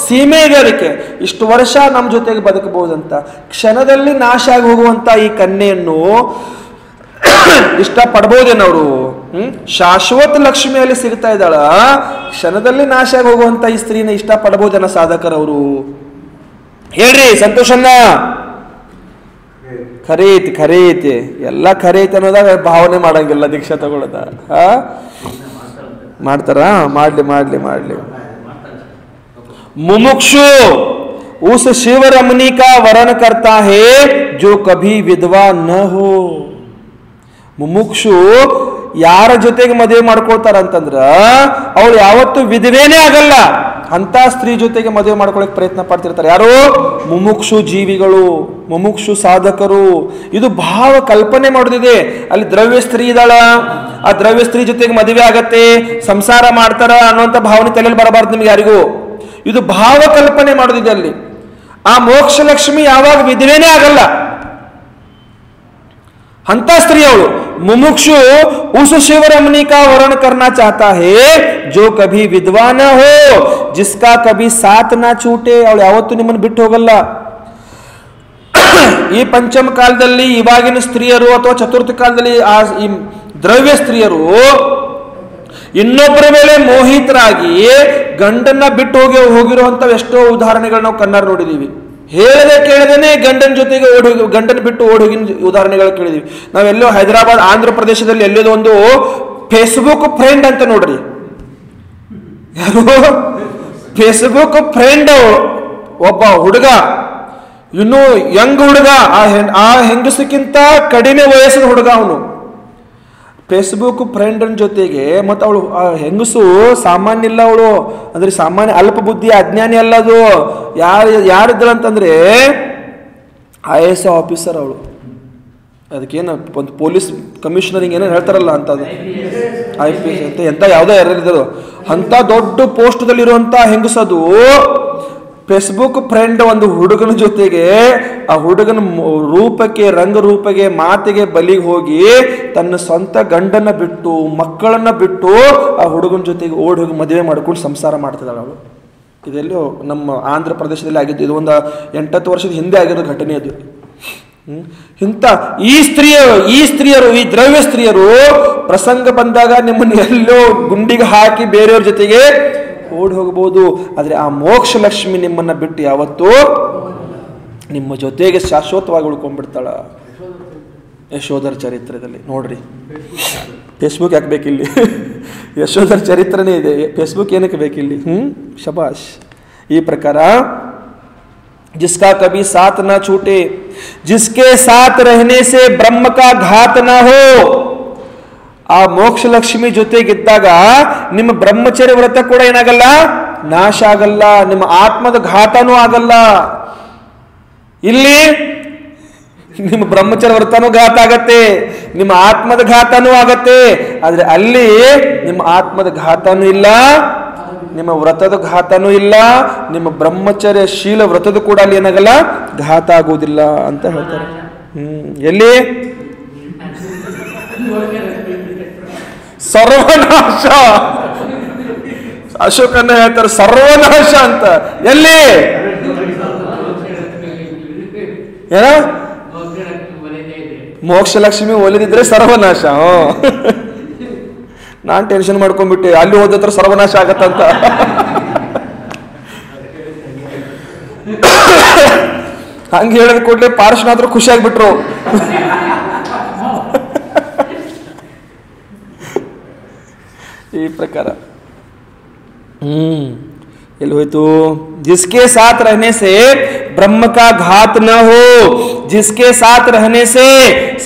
Speaker 1: ಸೀಮೆ ಇದೆ. ಅದಕ್ಕೆ ಇಷ್ಟು ವರ್ಷ ನಮ್ಮ ಜೊತೆಗೆ ಬದುಕಬಹುದಂತ. ಕ್ಷಣದಲ್ಲಿ ನಾಶ ಆಗಿ ಹೋಗುವಂತ ಈ ಕನ್ಯೆಯನ್ನು ಇಷ್ಟ ಪಡ್ಬೋದೇನವರು? ಶಾಶ್ವತ ಲಕ್ಷ್ಮಿಯಲ್ಲಿ ಸಿಗ್ತಾ ಇದ್ದಾಳ, ಕ್ಷಣದಲ್ಲಿ ನಾಶ ಆಗಿ ಹೋಗುವಂತ ಈ ಸ್ತ್ರೀನ ಇಷ್ಟ ಪಡ್ಬೋದೇನ ಸಾಧಕರವರು? ಹೇಳ್ರಿ ಸಂತೋಷನ್ನ. ಖರೀತಿ ಎಲ್ಲ ಖರೀತಿ ಅನ್ನೋದಾಗ ಭಾವನೆ ಮಾಡಂಗಿಲ್ಲ, ದೀಕ್ಷಾ ತಗೊಳ್ಳೋದ ಮಾಡ್ತಾರ? ಮಾಡ್ಲಿ. मुमुक्षु उस शिव रमणी का वरण करता है जो कभी विधवा न हो. ಮುಮುಕ್ಷು ಯಾರ ಜೊತೆಗೆ ಮದುವೆ ಮಾಡ್ಕೊಳ್ತಾರ ಅಂತಂದ್ರ ಅವಳು ಯಾವತ್ತು ವಿಧವೇನೇ ಆಗಲ್ಲ. ಅಂತ ಸ್ತ್ರೀ ಜೊತೆಗೆ ಮದುವೆ ಮಾಡ್ಕೊಳಕ್ ಪ್ರಯತ್ನ ಪಡ್ತಿರ್ತಾರೆ. ಯಾರು? ಮುಮುಕ್ಷು ಜೀವಿಗಳು, ಮುಮುಕ್ಷು ಸಾಧಕರು. ಇದು ಭಾವ ಕಲ್ಪನೆ ಮಾಡೋದಿದೆ. ಅಲ್ಲಿ ದ್ರವ್ಯ ಸ್ತ್ರೀ ಇದ್ದಾಳ, ಆ ದ್ರವ್ಯ ಸ್ತ್ರೀ ಜೊತೆಗೆ ಮದುವೆ ಆಗತ್ತೆ, ಸಂಸಾರ ಮಾಡ್ತಾರ ಅನ್ನುವಂಥ ಭಾವನೆ ತಲೆಯಲ್ಲಿ ಬರಬಾರ್ದು ನಿಮ್ಗೆ ಯಾರಿಗೂ. ಇದು ಭಾವ ಕಲ್ಪನೆ ಮಾಡೋದಿದೆ ಅಲ್ಲಿ. ಆ ಮೋಕ್ಷ ಲಕ್ಷ್ಮಿ ಯಾವಾಗ ವಿಧವೇನೇ ಆಗಲ್ಲ ಅಂತ ಸ್ತ್ರೀ ಅವಳು. मुमुक्षु उस शिव रमणी का वरण करना चाहता है जो कभी विधवा न हो, जिसका कभी साथ ना छूटे. ಅವಳು ಯಾವತ್ತೂ ನಿಮ್ಮನ್ನು ಬಿಟ್ಟು ಹೋಗಲ್ಲ. ಈ ಪಂಚಮ ಕಾಲದಲ್ಲಿ ಇವಾಗಿನ ಸ್ತ್ರೀಯರು ಅಥವಾ ಚತುರ್ಥ ಕಾಲದಲ್ಲಿ ಆ ಈ ದ್ರವ್ಯ ಸ್ತ್ರೀಯರು ಇನ್ನೊಬ್ಬರ ಮೇಲೆ ಮೋಹಿತರಾಗಿ ಗಂಡನ್ನ ಬಿಟ್ಟು ಹೋಗಿರುವಂತ ಎಷ್ಟೋ ಉದಾಹರಣೆಗಳು ನಾವು ಕಣ್ಣಾರ ನೋಡಿದೀವಿ. ಹೇಳದೆ ಕೇಳದೇನೆ ಗಂಡನ ಜೊತೆಗೆ ಗಂಡನ ಬಿಟ್ಟು ಓಡೋಗಿನ ಉದಾಹರಣೆಗಳು ಕೇಳಿದೀವಿ. ನಾವೆಲ್ಲೋ ಹೈದರಾಬಾದ್, ಆಂಧ್ರ ಪ್ರದೇಶದಲ್ಲಿ ಎಲ್ಲೋ ಒಂದು ಫೇಸ್ಬುಕ್ ಫ್ರೆಂಡ್ ಅಂತ ನೋಡ್ರಿ, ಯಾರು ಫೇಸ್ಬುಕ್ ಫ್ರೆಂಡ್ ಒಬ್ಬ ಹುಡುಗ ಇನ್ನು ಯಂಗ್ ಹುಡುಗ, ಆ ಹೆಂಗಸಕ್ಕಿಂತ ಕಡಿಮೆ ವಯಸ್ಸಿನ ಹುಡುಗ ಅವನು. ಫೇಸ್ಬುಕ್ ಫ್ರೆಂಡ್ ಜೊತೆಗೆ ಮತ್ತು ಅವಳು ಆ ಹೆಂಗಸು ಸಾಮಾನ್ಯ ಇಲ್ಲ, ಅವಳು ಅಂದ್ರೆ ಸಾಮಾನ್ಯ ಅಲ್ಪ ಬುದ್ಧಿ ಅಜ್ಞಾನಿ ಅಲ್ಲ. ಅದು ಯಾರಿದ್ದಳಂತಂದ್ರೆ IAS ಆಫೀಸರ್ ಅವಳು. ಅದಕ್ಕೇನು ಒಂದು ಪೊಲೀಸ್ ಕಮಿಷನರಿಂಗ್ ಏನೇನು ಹೇಳ್ತಾರಲ್ಲ ಅಂತ, ಅದು IPS ಅಂತ ಎಂತ ಯಾವುದೋ ಯಾರಿದ್ರು ಅಂತ ದೊಡ್ಡ ಪೋಸ್ಟ್ದಲ್ಲಿರುವಂಥ ಹೆಂಗಸದು ಫೇಸ್ಬುಕ್ ಫ್ರೆಂಡ್ ಒಂದು ಹುಡುಗನ ಜೊತೆಗೆ ಆ ಹುಡುಗನ ರೂಪಕ್ಕೆ, ರಂಗರೂಪಕ್ಕೆ, ಮಾತಿಗೆ ಬಲಿಗೆ ಹೋಗಿ ತನ್ನ ಸ್ವಂತ ಗಂಡನ್ನ ಬಿಟ್ಟು ಮಕ್ಕಳನ್ನ ಬಿಟ್ಟು ಆ ಹುಡುಗನ ಜೊತೆಗೆ ಓಡಿ ಹೋಗಿ ಮದುವೆ ಮಾಡ್ಕೊಂಡು ಸಂಸಾರ ಮಾಡ್ತಿದ್ದಾಳೆ ಅವಳು. ಇದೆಲ್ಲೋ ನಮ್ಮ ಆಂಧ್ರ ಪ್ರದೇಶದಲ್ಲಿ ಆಗಿದ್ದು. ಇದು ಒಂದು 8-10 ವರ್ಷದ ಹಿಂದೆ ಆಗಿರೋ ಘಟನೆ ಅದು. ಇಂಥ ಈ ಸ್ತ್ರೀಯರು ಈ ದ್ರವ್ಯ ಸ್ತ್ರೀಯರು ಪ್ರಸಂಗ ಬಂದಾಗ ನಿಮ್ಮನ್ನು ಎಲ್ಲೋ ಗುಂಡಿಗೆ ಹಾಕಿ ಬೇರೆಯವ್ರ ಜೊತೆಗೆ ಓಡಿ ಹೋಗಬಹುದು. ಆದರೆ ಆ ಮೋಕ್ಷ ಲಕ್ಷ್ಮಿ ನಿಮ್ಮನ್ನ ಬಿಟ್ಟು ಯಾವತ್ತೂ ನಿಮ್ಮ ಜೊತೆಗೆ ಶಾಶ್ವತವಾಗಿ ಉಳ್ಕೊಂಡ್ಬಿಡ್ತಾಳ. ಯಶೋಧರ ಚರಿತ್ರೆದಲ್ಲಿ ನೋಡ್ರಿ. ಫೇಸ್ಬುಕ್ ಯಾಕೆ ಬೇಕಿಲ್ಲಿ? ಯಶೋಧರ ಚರಿತ್ರೆನೇ ಇದೆ, ಫೇಸ್ಬುಕ್ ಏನಕ್ಕೆ ಬೇಕಿಲ್ಲಿ? ಶಬಾಷ್. ಈ ಪ್ರಕಾರ जिसका कभी साथ ना छूटे, जिसके साथ रहने से ब्रह्म का घात ना हो. ಆ ಮೋಕ್ಷ ಲಕ್ಷ್ಮಿ ಜೊತೆಗಿದ್ದಾಗ ನಿಮ್ಮ ಬ್ರಹ್ಮಚರ್ಯ ವ್ರತ ಕೂಡ ಏನಾಗಲ್ಲ, ನಾಶ ಆಗಲ್ಲ, ನಿಮ್ಮ ಆತ್ಮದ ಘಾತನೂ ಆಗಲ್ಲ. ಇಲ್ಲಿ ನಿಮ್ಮ ಬ್ರಹ್ಮಚರ್ಯ ವ್ರತನೂ ಘಾತ ಆಗತ್ತೆ, ನಿಮ್ಮ ಆತ್ಮದ ಘಾತನೂ ಆಗತ್ತೆ. ಆದ್ರೆ ಅಲ್ಲಿ ನಿಮ್ಮ ಆತ್ಮದ ಘಾತನೂ ಇಲ್ಲ, ನಿಮ್ಮ ವ್ರತದ ಘಾತನೂ ಇಲ್ಲ, ನಿಮ್ಮ ಬ್ರಹ್ಮಚರ್ಯ ಶೀಲ ವ್ರತದ ಕೂಡ ಅಲ್ಲಿ ಏನಾಗಲ್ಲ, ಘಾತ ಆಗುವುದಿಲ್ಲ ಅಂತ ಹೇಳ್ತಾರೆ. ಎಲ್ಲಿ ಸರ್ವನಾಶ, ಅಶೋಕನ್ನ ಹೇಳ್ತಾರೆ ಸರ್ವನಾಶ ಅಂತ. ಎಲ್ಲಿ ಏನ ಮೋಕ್ಷ ಲಕ್ಷ್ಮಿ ಒಲಿದಿದ್ರೆ ಸರ್ವನಾಶ. ನಾನ್ ಟೆನ್ಷನ್ ಮಾಡ್ಕೊಂಡ್ಬಿಟ್ಟೆ, ಅಲ್ಲಿ ಹೋದತ್ರ ಸರ್ವನಾಶ ಆಗತ್ತಂತ. ಹಂಗೆ ಹೇಳಿದ ಕೂಡಲೇ ಪಾರ್ಶ್ವನಾಥರು ಖುಷಿಯಾಗ್ಬಿಟ್ರು. ಈ ಪ್ರಕಾರ ಎಲ್ಲಿ ಹೋಯ್ತು? जिसके साथ रहने से ब्रह्म का घात न हो, जिसके साथ रहने से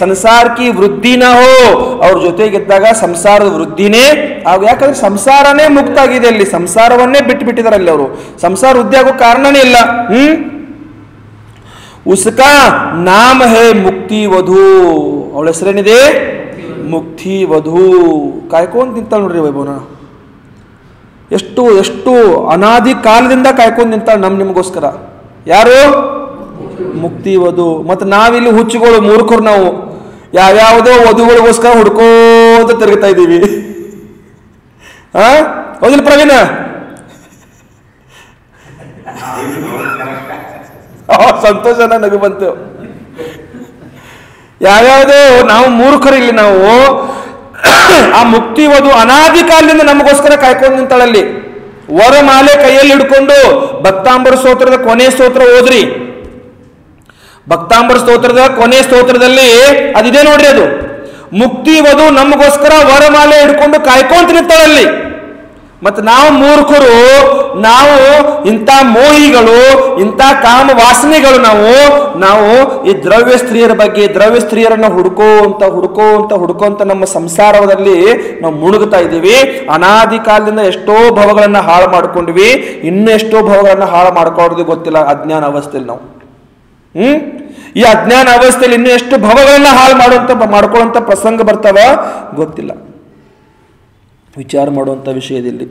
Speaker 1: संसार की वृद्धि न हो. ಅವ್ರ ಜೊತೆಗಿದ್ದಾಗ ಸಂಸಾರದ ವೃದ್ಧಿನೇ ಆಗ. ಯಾಕಂದ್ರೆ ಸಂಸಾರನೇ ಮುಕ್ತ ಆಗಿದೆ, ಅಲ್ಲಿ ಸಂಸಾರವನ್ನೇ ಬಿಟ್ಟಿದ್ದಾರೆ ಅಲ್ಲಿ ಅವರು. ಸಂಸಾರ ವೃದ್ಧಿ ಆಗೋ ಕಾರಣನೇ ಇಲ್ಲ. ಉಸ್ಕಾ ನಾಮ ಹೇ ಮುಕ್ತಿ ವಧು. ಅವಳ ಹೆಸರೇನಿದೆ? ಮುಕ್ತಿ ವಧು. ಕಾಯ್ಕೊಂಡ್ ನಿಂತಾಳ ನೋಡ್ರಿ ವೈಭವನ. ಎಷ್ಟು ಎಷ್ಟು ಅನಾದಿ ಕಾಲದಿಂದ ಕಾಯ್ಕೊಂಡು ನಿಂತಾಳ ನಿಮಗೋಸ್ಕರ. ಯಾರು? ಮುಕ್ತಿ ವಧು. ಮತ್ತು ನಾವಿಲ್ಲಿ ಹುಚ್ಚುಗಳು, ಮೂರ್ಖರು, ನಾವು ಯಾವ್ಯಾವುದೋ ವಧುಗಳಿಗೋಸ್ಕರ ಹುಡ್ಕೋತ ತಿರುಗ್ತಾ ಇದ್ದೀವಿ. ಹೌದಿಲ್ಲ ಪ್ರವೀಣ? ಸಂತೋಷನ ನಗು ಬಂತು. ಯಾವ್ಯಾವುದೋ ನಾವು ಮೂರ್ಖರು ಇಲ್ಲಿ. ನಾವು ಆ ಮುಕ್ತಿ ವಧು ಅನಾದಿ ಕಾಲದಿಂದ ನಮಗೋಸ್ಕರ ಕಾಯ್ಕೊಂಡು ನಿಂತಾಳಲ್ಲಿ. ವರಮಾಲೆ ಕೈಯಲ್ಲಿ ಹಿಡ್ಕೊಂಡು ಭಕ್ತಾಂಬರ ಸ್ತೋತ್ರದ ಕೊನೆ ಸ್ತೋತ್ರ ಓದ್ರಿ. ಭಕ್ತಾಂಬರ ಸ್ತೋತ್ರದ ಕೊನೆ ಸ್ತೋತ್ರದಲ್ಲಿ ಅದಿದೆ ನೋಡ್ರಿ. ಅದು ಮುಕ್ತಿ ವಧು ನಮಗೋಸ್ಕರ ವರಮಾಲೆ ಹಿಡ್ಕೊಂಡು ಕಾಯ್ಕೊಂತ ನಿಂತಾಳಲ್ಲಿ. ಮತ್ತು ನಾವು ಮೂರ್ಖರು, ನಾವು ಇಂಥ ಮೋಹಿಗಳು, ಇಂಥ ಕಾಮ ವಾಸನೆಗಳು, ನಾವು ಈ ದ್ರವ್ಯ ಸ್ತ್ರೀಯರ ಬಗ್ಗೆ, ದ್ರವ್ಯ ಸ್ತ್ರೀಯರನ್ನ ಹುಡುಕೋಂತ ನಮ್ಮ ಸಂಸಾರದಲ್ಲಿ ನಾವು ಮುಳುಗುತ್ತಾ ಇದ್ದೀವಿ. ಅನಾದಿ ಕಾಲದಿಂದ ಎಷ್ಟೋ ಭವಗಳನ್ನ ಹಾಳು ಮಾಡ್ಕೊಂಡ್ವಿ, ಇನ್ನೂ ಎಷ್ಟೋ ಭವಗಳನ್ನ ಹಾಳು ಮಾಡ್ಕೊಳ್ಳೋದು ಗೊತ್ತಿಲ್ಲ ಅಜ್ಞಾನ ಅವಸ್ಥೆಯಲ್ಲಿ ನಾವು. ಈ ಅಜ್ಞಾನ ಅವಸ್ಥೆಯಲ್ಲಿ ಇನ್ನೂ ಎಷ್ಟು ಭವಗಳನ್ನ ಹಾಳು ಮಾಡ್ಕೊಳ್ಳುವಂತ ಪ್ರಸಂಗ ಬರ್ತಾವ ಗೊತ್ತಿಲ್ಲ. ವಿಚಾರ ಮಾಡುವಂತ ವಿಷಯದಲ್ಲಿ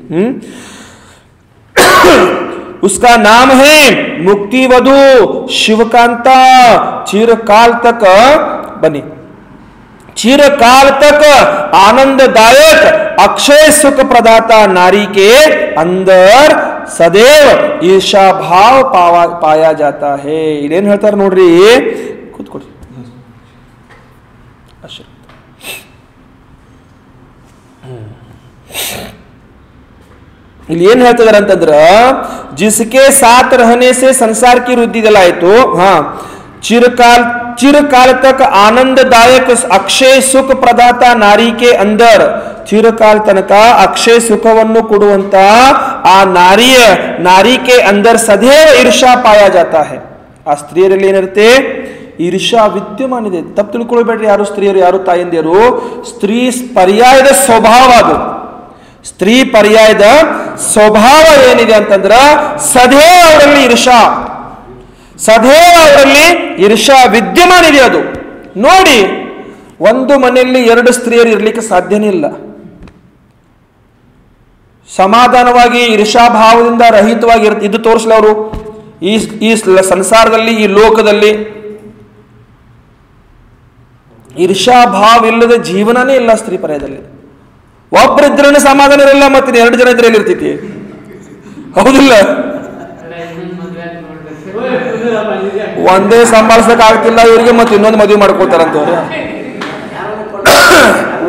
Speaker 1: उसका नाम है मुक्ति वधु शिवकांता. चिरकाल तक बनी, चिरकाल तक आनंददायक अक्षय सुख प्रदाता नारी के अंदर सदैव ईर्षा भाव पाया जाता है. इल्लेन ಹೇಳ್ತಾರೆ ನೋಡ್ರಿ, ಕೂತ್ಕೊಳ್ಳಿ. ಇಲ್ಲಿ ಏನ್ ಹೇಳ್ತಿದಾರೆ ಅಂತಂದ್ರ, ಜಿಸ್ಕೆ ಸಾತ್ ರಹನೆ ಸೆ ಸಂಸಾರ ಕಿ ವೃದ್ಧಿ ಆಯ್ತು. ಚಿರಕಾಲ ತಕ ಆನಂದದಾಯಕ ಅಕ್ಷಯ ಸುಖ ಪ್ರದಾತ ನಾರಿ ಕೆ ಅಂದರ್. ಚಿರಕಾಲ ತನಕ ಅಕ್ಷಯ ಸುಖವನ್ನು ಕೊಡುವಂತ ಆ ನಾರಿ ಕೆ ಅಂದರ್ ಸದೈವ ಈರ್ಷಾ ಪಾಯ ಜಾತಾ ಹೈ. ಆ ಸ್ತ್ರೀಯರಲ್ಲಿ ಏನಿರುತ್ತೆ? ಈರ್ಷಾ ವಿದ್ಯಮಾನ ಇದೆ. ತಪ್ಪು ತಿಳ್ಕೊಳ್ಬೇಡ್ರಿ, ಯಾರು ಸ್ತ್ರೀಯರು ಯಾರು ತಾಯಂದಿರು. ಸ್ತ್ರೀ ಪರ್ಯಾಯದ ಸ್ವಭಾವ ಅದು. ಸ್ತ್ರೀ ಪರ್ಯಾಯದ ಸ್ವಭಾವ ಏನಿದೆ ಅಂತಂದ್ರ ಸದೇವ ಅವರಲ್ಲಿ ಈರ್ಷಾ, ಸದೇವ ಅವರಲ್ಲಿ ಈರ್ಷಾ ವಿದ್ಯಮಾನ ಇದೆ. ಅದು ನೋಡಿ, ಒಂದು ಮನೆಯಲ್ಲಿ ಎರಡು ಸ್ತ್ರೀಯರು ಇರ್ಲಿಕ್ಕೆ ಸಾಧ್ಯನೇ ಇಲ್ಲ. ಸಮಾಧಾನವಾಗಿ ಈರ್ಷಾಭಾವದಿಂದ ರಹಿತವಾಗಿ ಇದು ತೋರಿಸಲಿ ಅವರು. ಈ ಸಂಸಾರದಲ್ಲಿ, ಈ ಲೋಕದಲ್ಲಿ ಈರ್ಷಾಭಾವ ಇಲ್ಲದ ಜೀವನನೇ ಇಲ್ಲ. ಸ್ತ್ರೀ ಪರ್ಯಾಯದಲ್ಲಿ ಒಬ್ಬರಿದ್ರೇ ಸಮಾಧಾನ ಇರಲ್ಲ, ಮತ್ತೆ 2 ಜನ ಇದ್ರೆ ಇರ್ತೈತಿ, ಹೌದಿಲ್ಲ? ಒಂದೇ ಸಂಭಾಳಿಸಕ್ ಆಗ್ತಿಲ್ಲ ಇವರಿಗೆ, ಮತ್ತೆ ಇನ್ನೊಂದು ಮದುವೆ ಮಾಡ್ಕೊಳ್ತಾರಂತವ್ರೆ.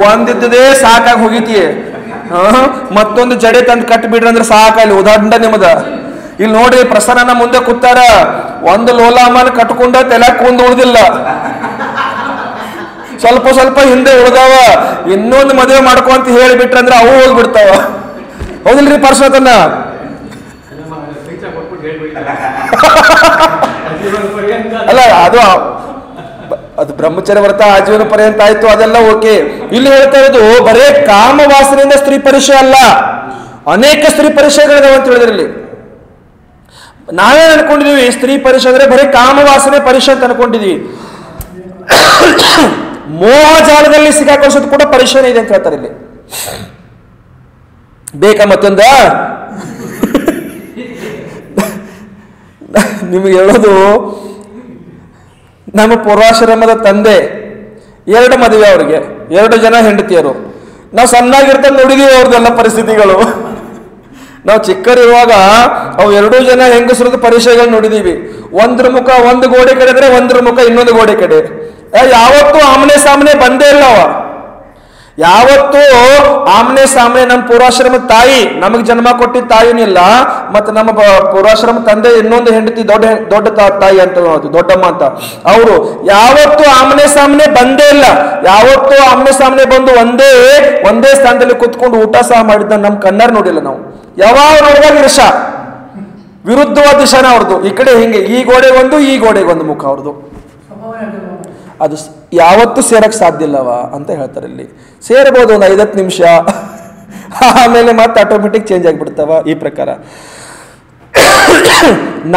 Speaker 1: ಒಂದಿದ್ದೇ ಸಾಕಾಗಿ ಹೋಗಿತಿ, ಮತ್ತೊಂದು ಜಡೆ ತಂದು ಕಟ್ಟಿ ಬಿಡ್ರಿ ಅಂದ್ರೆ ಸಾಕಾಗಲಿ, ಉದಾಹರಣೆ ನಿಮ್ಮದ. ಇಲ್ಲಿ ನೋಡ್ರಿ, ಪ್ರಸನ್ನ ಮುಂದೆ ಕೂತಾರ, ಒಂದು ಲೋಲಾಮನ್ ಕಟ್ಕೊಂಡ ತಲೆ ಕುಂದು ಉಳಿದಿಲ್ಲ, ಸ್ವಲ್ಪ ಸ್ವಲ್ಪ ಹಿಂದೆ ಉಳಿದಾವ. ಇನ್ನೊಂದು ಮದುವೆ ಮಾಡ್ಕೊ ಅಂತ ಹೇಳಿಬಿಟ್ರಂದ್ರೆ ಅವು ಹೋಗ್ಬಿಡ್ತಾವ, ಹೌದಿಲ್ರಿ ಪರಶೋತ್ತನ್ನ? ಅಲ್ಲ, ಅದು ಬ್ರಹ್ಮಚರ್ಯ ವ್ರತ ಆಜೀವನ ಪರ್ಯಂತ ಆಯ್ತು, ಅದೆಲ್ಲ ಓಕೆ. ಇಲ್ಲಿ ಹೇಳ್ತಾ ಇರೋದು ಬರೇ ಕಾಮ ವಾಸನೆಯಿಂದ ಸ್ತ್ರೀ ಪರಿಚಯ ಅಲ್ಲ, ಅನೇಕ ಸ್ತ್ರೀ ಪರಿಚಯಗಳಿದಾವೆ ಅಂತ ಹೇಳಿದ್ರಲ್ಲಿ. ನಾವೇ ಅನ್ಕೊಂಡಿದೀವಿ ಸ್ತ್ರೀ ಪರಿಚಯ ಅಂದ್ರೆ ಬರೀ ಕಾಮ ವಾಸನೆ ಪರಿಚಯ ಅಂತ ಅನ್ಕೊಂಡಿದೀವಿ. ಮೋಹಜಾಲದಲ್ಲಿ ಸಿಕ್ಕಾಕೊಳ್ಳೋದು ಕೂಡ ಪರಿಚಯ ಇದೆ ಅಂತ ಹೇಳ್ತಾರೆ ಇಲ್ಲಿ. ಬೇಕಾ ಮತ್ತೊಂದ? ನಿಮಗೆ ಹೇಳೋದು, ನಮ್ಮ ಪೂರ್ವಾಶ್ರಮದ ತಂದೆ 2 ಮದುವೆ, ಅವ್ರಿಗೆ 2 ಜನ ಹೆಂಡತಿಯರು. ನಾವು ಸಣ್ಣಾಗಿರ್ತ ನೋಡಿದೀವಿ ಅವ್ರದ್ದೆಲ್ಲ ಪರಿಸ್ಥಿತಿಗಳು. ನಾವು ಚಿಕ್ಕರಿರುವಾಗ ಅವು 2 ಜನ ಹೆಂಗಸರದ ಪರಿಚಯಗಳು ನೋಡಿದೀವಿ. ಒಂದ್ರ ಮುಖ ಒಂದು ಗೋಡೆ ಕಡೆ ಇದ್ರೆ ಒಂದ್ರ ಮುಖ ಇನ್ನೊಂದು ಗೋಡೆ ಕಡೆ. ಯಾವತ್ತೂ ಆಮನೆ ಸಾಮನೆ ಬಂದೇ ಇಲ್ಲ ಅವ. ಯಾವತ್ತೂ ಆಮನೆ ಸಾಮನೆ ನಮ್ಮ ಪೂರ್ವಾಶ್ರಮದ ತಾಯಿ, ನಮಗೆ ಜನ್ಮ ಕೊಟ್ಟಿದ್ದ ತಾಯಿನಿಲ್ಲ, ಮತ್ತೆ ನಮ್ಮ ಪೂರ್ವಾಶ್ರಮ ತಂದೆ ಇನ್ನೊಂದು ಹೆಂಡತಿ ದೊಡ್ಡ ತಾಯಿ ಅಂತ, ದೊಡ್ಡಮ್ಮ ಅಂತ, ಅವರು ಯಾವತ್ತೂ ಆಮನೆ ಸಾಮನೆ ಬಂದೇ ಇಲ್ಲ. ಯಾವತ್ತೂ ಆಮನೆ ಸಾಮನೆ ಬಂದು ಒಂದೇ ಸ್ಥಾನದಲ್ಲಿ ಕುತ್ಕೊಂಡು ಊಟ ಸಹ ಮಾಡಿದ್ದ ನಮ್ಮ ಕಣ್ಣಾರ್ ನೋಡಿಲ್ಲ ನಾವು. ಯಾವಾಗ ನೋಡಿದಾಗ ಇರ್ಷ, ವಿರುದ್ಧವಾದ ದಿಶಾನ ಅವ್ರದ್ದು. ಈ ಕಡೆ ಹಿಂಗೆ, ಈ ಗೋಡೆಗೊಂದು ಈ ಗೋಡೆಗೊಂದು ಮುಖ ಅವ್ರದ್ದು. ಅದು ಯಾವತ್ತೂ ಸೇರಕ್ ಸಾಧ್ಯ ಇಲ್ಲವ ಅಂತ ಹೇಳ್ತಾರೆ ಇಲ್ಲಿ. ಸೇರಬಹುದು ಒಂದು 5-10 ನಿಮಿಷ, ಆಮೇಲೆ ಮತ್ತೆ ಆಟೋಮೆಟಿಕ್ ಚೇಂಜ್ ಆಗಿಬಿಡ್ತಾವ. ಈ ಪ್ರಕಾರ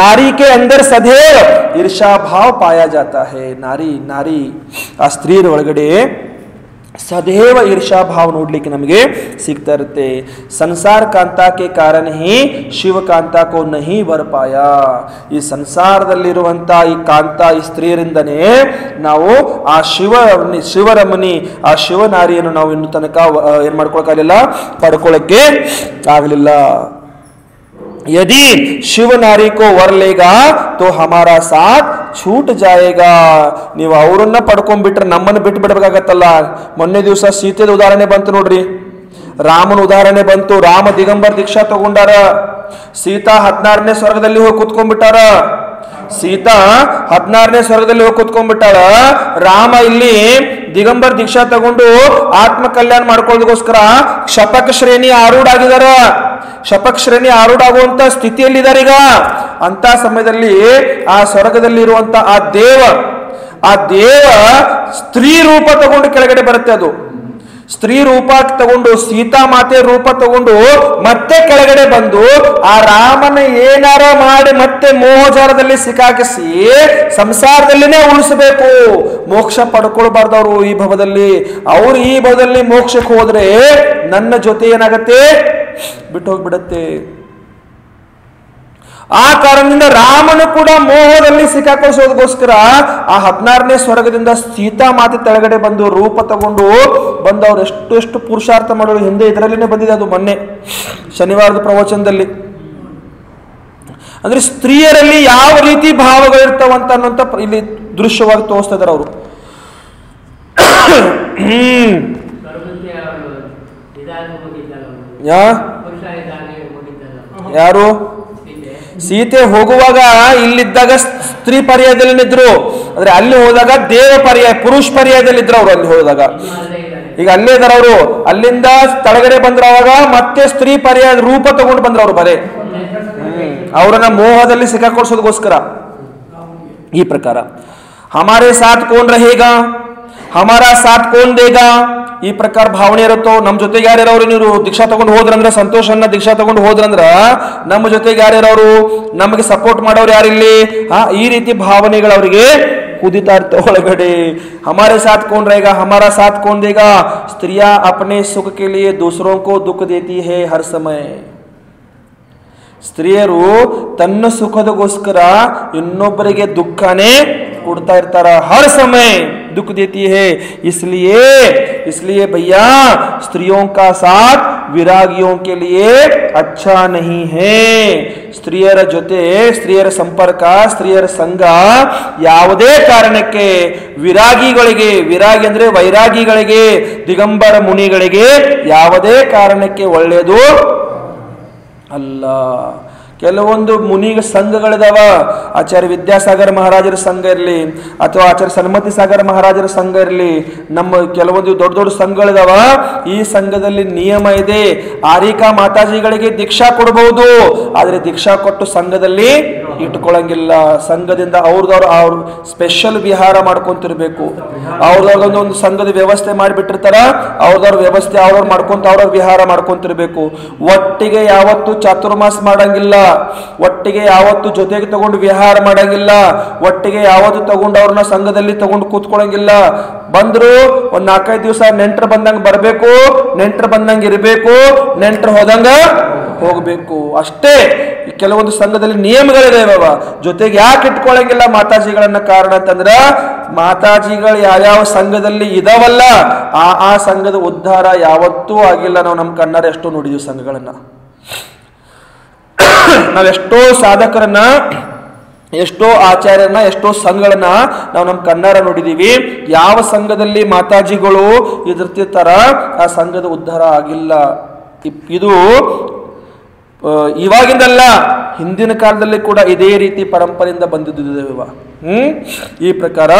Speaker 1: नारी के अंदर सदैव ईर्षा भाव पाया जाता है. नारी आ स्त्री ಒಳಗಡೆ सदैव ईर्षा भाव ನೋಡ್ಲಿಕ್ಕೆ ನಮಗೆ ಸಿಗ್ತಾ ಇರುತ್ತೆ. संसार कांता के कारण ही शिव कांता को नहीं वर पाया. ಈ ಸಂಸಾರದಲ್ಲಿರುವಂತ ಈ ಕಾಂತ, ಈ ಸ್ತ್ರೀಯರಿಂದನೇ ನಾವು ಆ ಶಿವರಮಣಿ, ಆ ಶಿವನಾರಿಯನ್ನು ನಾವು ಇನ್ನು ತನಕ ಏನ್ ಮಾಡ್ಕೊಳಕ್ಕಾಗಲಿಲ್ಲ, ಪಡ್ಕೊಳ್ಳಕ್ಕೆ ಆಗಲಿಲ್ಲ. यदि शिव नारी को वर लेगा तो हमारा साथ छूट जाएगा. ನೀವು ಅವರನ್ನ ಪಡ್ಕೊಂಡ್ಬಿಟ್ರೆ ನಮ್ಮನ್ನು ಬಿಟ್ಟು ಬಿಡಬೇಕಾಗತ್ತಲ್ಲ. ಮೊನ್ನೆ ದಿವಸ ಸೀತೆದ ಉದಾಹರಣೆ ಬಂತು ನೋಡ್ರಿ, ರಾಮನ ಉದಾಹರಣೆ ಬಂತು. ರಾಮ ದಿಗಂಬರ್ ದೀಕ್ಷಾ ತಗೊಂಡಾರ, ಸೀತಾ 16ನೇ ಸ್ವರ್ಗದಲ್ಲಿ ಹೋಗಿ ಕುತ್ಕೊಂಡ್ಬಿಟ್ಟಾರ. ಸೀತಾ 16ನೇ ಸ್ವರ್ಗದಲ್ಲಿ ಹೋಗಿ ಕುತ್ಕೊಂಡ್ಬಿಟ್ಟಾಳ. ರಾಮ ಇಲ್ಲಿ ದಿಗಂಬರ್ ದೀಕ್ಷಾ ತಗೊಂಡು ಆತ್ಮ ಕಲ್ಯಾಣ ಮಾಡ್ಕೊಳ್ಳೋದಕ್ಕೋಸ್ಕರ ಶಪಕ ಶ್ರೇಣಿ ಆರೂಢ ಆಗಿದಾರ. ಶಪಕ ಶ್ರೇಣಿ ಆರೂಢ ಆಗುವಂತ ಸ್ಥಿತಿಯಲ್ಲಿದ್ದಾರೆ ಈಗ. ಅಂತ ಸಮಯದಲ್ಲಿ ಆ ಸ್ವರ್ಗದಲ್ಲಿ ಇರುವಂತ ಆ ದೇವ ಸ್ತ್ರೀ ರೂಪ ತಗೊಂಡು ಕೆಳಗಡೆ ಬರುತ್ತೆ. ಅದು ಸ್ತ್ರೀ ರೂಪ ತಗೊಂಡು, ಸೀತಾ ಮಾತೆ ರೂಪ ತಗೊಂಡು ಮತ್ತೆ ಕೆಳಗಡೆ ಬಂದು ಆ ರಾಮನ ಏನಾರ ಮಾಡಿ ಮತ್ತೆ ಮೋಹಜಾರದಲ್ಲಿ ಸಿಕ್ಕಾಕಿಸಿ ಸಂಸಾರದಲ್ಲಿನೇ ಉಳಿಸಬೇಕು. ಮೋಕ್ಷ ಪಡ್ಕೊಳ್ಬಾರ್ದವ್ರು ಈ ಭವದಲ್ಲಿ. ಅವ್ರು ಈ ಭವದಲ್ಲಿ ಮೋಕ್ಷಕ್ಕೆ ಹೋದ್ರೆ ನನ್ನ ಜೊತೆ ಏನಾಗತ್ತೆ, ಬಿಟ್ಟು ಹೋಗ್ಬಿಡತ್ತೆ. ಆ ಕಾರಣದಿಂದ ರಾಮನು ಕೂಡ ಮೋಹದಲ್ಲಿ ಸಿಕ್ಕಾಕೊಳ್ಳೋದಕ್ಕೋಸ್ಕರ ಆ 16ನೇ ಸ್ವರ್ಗದಿಂದ ಸೀತಾ ಮಾತೆ ತೆಳಗಡೆ ಬಂದು ರೂಪ ತಗೊಂಡು ಬಂದವ್ರು ಎಷ್ಟು ಪುರುಷಾರ್ಥ ಮಾಡೋರು. ಹಿಂದೆ ಇದರಲ್ಲಿನೇ ಬಂದಿದೆ, ಅದು ಮೊನ್ನೆ ಶನಿವಾರದ ಪ್ರವಚನದಲ್ಲಿ. ಅಂದ್ರೆ ಸ್ತ್ರೀಯರಲ್ಲಿ ಯಾವ ರೀತಿ ಭಾವಗಳಿರ್ತಾವಂತ ಅನ್ನೋಂಥ ಇಲ್ಲಿ ದೃಶ್ಯವಾಗಿ ತೋರಿಸ್ತಾ ಇದಾರೆ ಅವರು. ಯಾರು ಸೀತೆ ಹೋಗುವಾಗ ಇಲ್ಲಿದ್ದಾಗ ಸ್ತ್ರೀ ಪರ್ಯಾಯದಲ್ಲಿ ಇದ್ರು, ಅಂದ್ರೆ ಅಲ್ಲಿ ಹೋದಾಗ ದೇವ ಪರ್ಯಾಯ, ಪುರುಷ ಪರ್ಯಾಯದಲ್ಲಿ ಇದ್ರು ಅವ್ರು. ಅಲ್ಲಿ ಹೋದಾಗ ಈಗ ಅಲ್ಲೇ ಇದಾರ ಅವರು. ಅಲ್ಲಿಂದ ತಳಗಡೆ ಬಂದ್ರ ಅವಾಗ ಮತ್ತೆ ಸ್ತ್ರೀ ಪರ್ಯಾಯ ರೂಪ ತಗೊಂಡು ಬಂದ್ರ ಅವ್ರು. ಬರೇ ಅವರನ್ನ ಮೋಹದಲ್ಲಿ ಸಿಕ್ಕಾಕೊಳ್ಸೋದಕ್ಕೋಸ್ಕರ ಈ ಪ್ರಕಾರ ಹಮಾರೆ ಸಾಥ್ ಕೋನ್ रहेगा ಹಮಾರಾ ಸಾಥ್ ಕೋನ್ ದೇಗಾ ಈ ಪ್ರಕಾರ ಭಾವನೆ ಇರುತ್ತೋ. ನಮ್ಮ ಜೊತೆಗೆ ಯಾರ್ಯಾರವ್ರು ನೀವು ದೀಕ್ಷಾ ತಗೊಂಡು ಹೋದ್ರಂದ್ರ ಸಂತೋಷನ್ನ ದೀಕ್ಷಾ ತಗೊಂಡು ಹೋದ್ರಂದ್ರ ನಮ್ಮ ಜೊತೆಗೆ ಯಾರ್ಯಾರವರು ನಮಗೆ ಸಪೋರ್ಟ್ ಮಾಡೋರು ಯಾರಿಲ್ಲಿ ಈ ರೀತಿ ಭಾವನೆಗಳು ಅವರಿಗೆ ಕುದಿತಾ ಇರ್ತಾವ ಒಳಗಡೆ. ಹಮಾರೆ ಸಾಥ್ ಕೋನ್ रहेगा हमारा साथ कौन देगा. स्त्रियां अपने सुख के लिए दूसरों को दुख देती है हर समय. ಸ್ತ್ರೀಯರು ತನ್ನ ಸುಖದಗೋಸ್ಕರ ಇನ್ನೊಬ್ಬರಿಗೆ ದುಃಖನೇ ಕೊಡ್ತಾ ಇರ್ತಾರ. हर समय दुख देती है. इसलिए भैया स्त्रियों का साथ विरागियों के लिए अच्छा नहीं है. ಸ್ತ್ರೀಯರ ಜೊತೆ ಸ್ತ್ರೀಯರ ಸಂಪರ್ಕ ಸ್ತ್ರೀಯರ ಸಂಘ ಯಾವುದೇ ಕಾರಣಕ್ಕೆ ವಿರಾಗಿಗಳಿಗೆ, ವಿರಾಗಿ ಅಂದ್ರೆ ವೈರಾಗಿಗಳಿಗೆ, ದಿಗಂಬರ ಮುನಿಗಳಿಗೆ ಯಾವುದೇ ಕಾರಣಕ್ಕೆ ಒಳ್ಳೆಯದು ಅಲ್ಲ. ಕೆಲವೊಂದು ಮುನಿಗ ಸಂಘಗಳಿದಾವ. ಆಚಾರ್ಯ ವಿದ್ಯಾಸಾಗರ ಮಹಾರಾಜರ ಸಂಘ ಇರಲಿ ಅಥವಾ ಆಚಾರ್ಯ ಸನ್ಮತಿ ಸಾಗರ ಮಹಾರಾಜರ ಸಂಘ ಇರಲಿ, ನಮ್ಮ ಕೆಲವೊಂದು ದೊಡ್ಡ ದೊಡ್ಡ ಸಂಘಗಳಿದಾವ. ಈ ಸಂಘದಲ್ಲಿ ನಿಯಮ ಇದೆ, ಆರಿಕಾ ಮಾತಾಜಿಗಳಿಗೆ ದೀಕ್ಷಾ ಕೊಡಬಹುದು, ಆದ್ರೆ ದೀಕ್ಷಾ ಕೊಟ್ಟು ಸಂಘದಲ್ಲಿ ಇಟ್ಕೊಳ್ಳಂಗಿಲ್ಲ. ಸಂಘದಿಂದ ಅವ್ರು ಸ್ಪೆಷಲ್ ವಿಹಾರ ಮಾಡ್ಕೊಂತಿರ್ಬೇಕು. ಅವ್ರದೊಂದು ಸಂಘದ ವ್ಯವಸ್ಥೆ ಮಾಡಿಬಿಟ್ಟಿರ್ತಾರ, ಅವ್ರದವ್ರ ವ್ಯವಸ್ಥೆ ಅವ್ರವ್ರು ಮಾಡ್ಕೊಂತ ಅವ್ರವ್ರ ವಿಹಾರ ಮಾಡ್ಕೊಂತಿರ್ಬೇಕು. ಒಟ್ಟಿಗೆ ಯಾವತ್ತು ಚಾತುರ್ಮಾಸ ಮಾಡಂಗಿಲ್ಲ, ಒಟ್ಟಿಗೆ ಯಾವತ್ತು ಜೊತೆಗೆ ತಗೊಂಡು ವಿಹಾರ ಮಾಡಂಗಿಲ್ಲ, ಒಟ್ಟಿಗೆ ಯಾವತ್ತು ತಗೊಂಡು ಅವ್ರನ್ನ ಸಂಘದಲ್ಲಿ ತಗೊಂಡು ಕೂತ್ಕೊಳ್ಳಂಗಿಲ್ಲ. ಬಂದ್ರು ಒಂದ್ 4-5 ದಿವಸ ನೆಂಟರು ಬಂದಂಗ ಬರ್ಬೇಕು, ನೆಂಟರು ಬಂದಂಗ ಇರಬೇಕು, ನೆಂಟರು ಹೋದಂಗ ಹೋಗ್ಬೇಕು ಅಷ್ಟೇ. ಕೆಲವೊಂದು ಸಂಘದಲ್ಲಿ ನಿಯಮಗಳಿದಾವ. ಜೊತೆಗೆ ಯಾಕೆ ಇಟ್ಕೊಳ್ಳಂಗಿಲ್ಲ ಮಾತಾಜಿಗಳನ್ನ? ಕಾರಣ ಅಂತಂದ್ರ ಮಾತಾಜಿಗಳು ಯಾವ್ಯಾವ ಸಂಘದಲ್ಲಿ ಇದಾವಲ್ಲ ಆ ಸಂಘದ ಉದ್ಧಾರ ಯಾವತ್ತೂ ಆಗಿಲ್ಲ. ನಾವು ನಮ್ಮ ಕಣ್ಣಾರೆ ಎಷ್ಟೋ ನೋಡಿದೀವಿ ಸಂಘಗಳನ್ನ. ನಾವೆಷ್ಟೋ ಸಾಧಕರನ್ನ, ಎಷ್ಟೋ ಆಚಾರ್ಯರನ್ನ, ಎಷ್ಟೋ ಸಂಘಗಳನ್ನ ನಾವು ನಮ್ಮ ಕಣ್ಣಾರ ನೋಡಿದೀವಿ. ಯಾವ ಸಂಘದಲ್ಲಿ ಮಾತಾಜಿಗಳು ಇದಿರ್ತಿರ್ತಾರ ಆ ಸಂಘದ ಉದ್ಧಾರ ಆಗಿಲ್ಲ. ಇದು ಇವಾಗಿಂದಲ್ಲ, ಹಿಂದಿನ ಕಾಲದಲ್ಲಿ ಕೂಡ ಇದೇ ರೀತಿ ಪರಂಪರೆಯಿಂದ ಬಂದಿದ್ದೇವೆ. ಈ ಪ್ರಕಾರ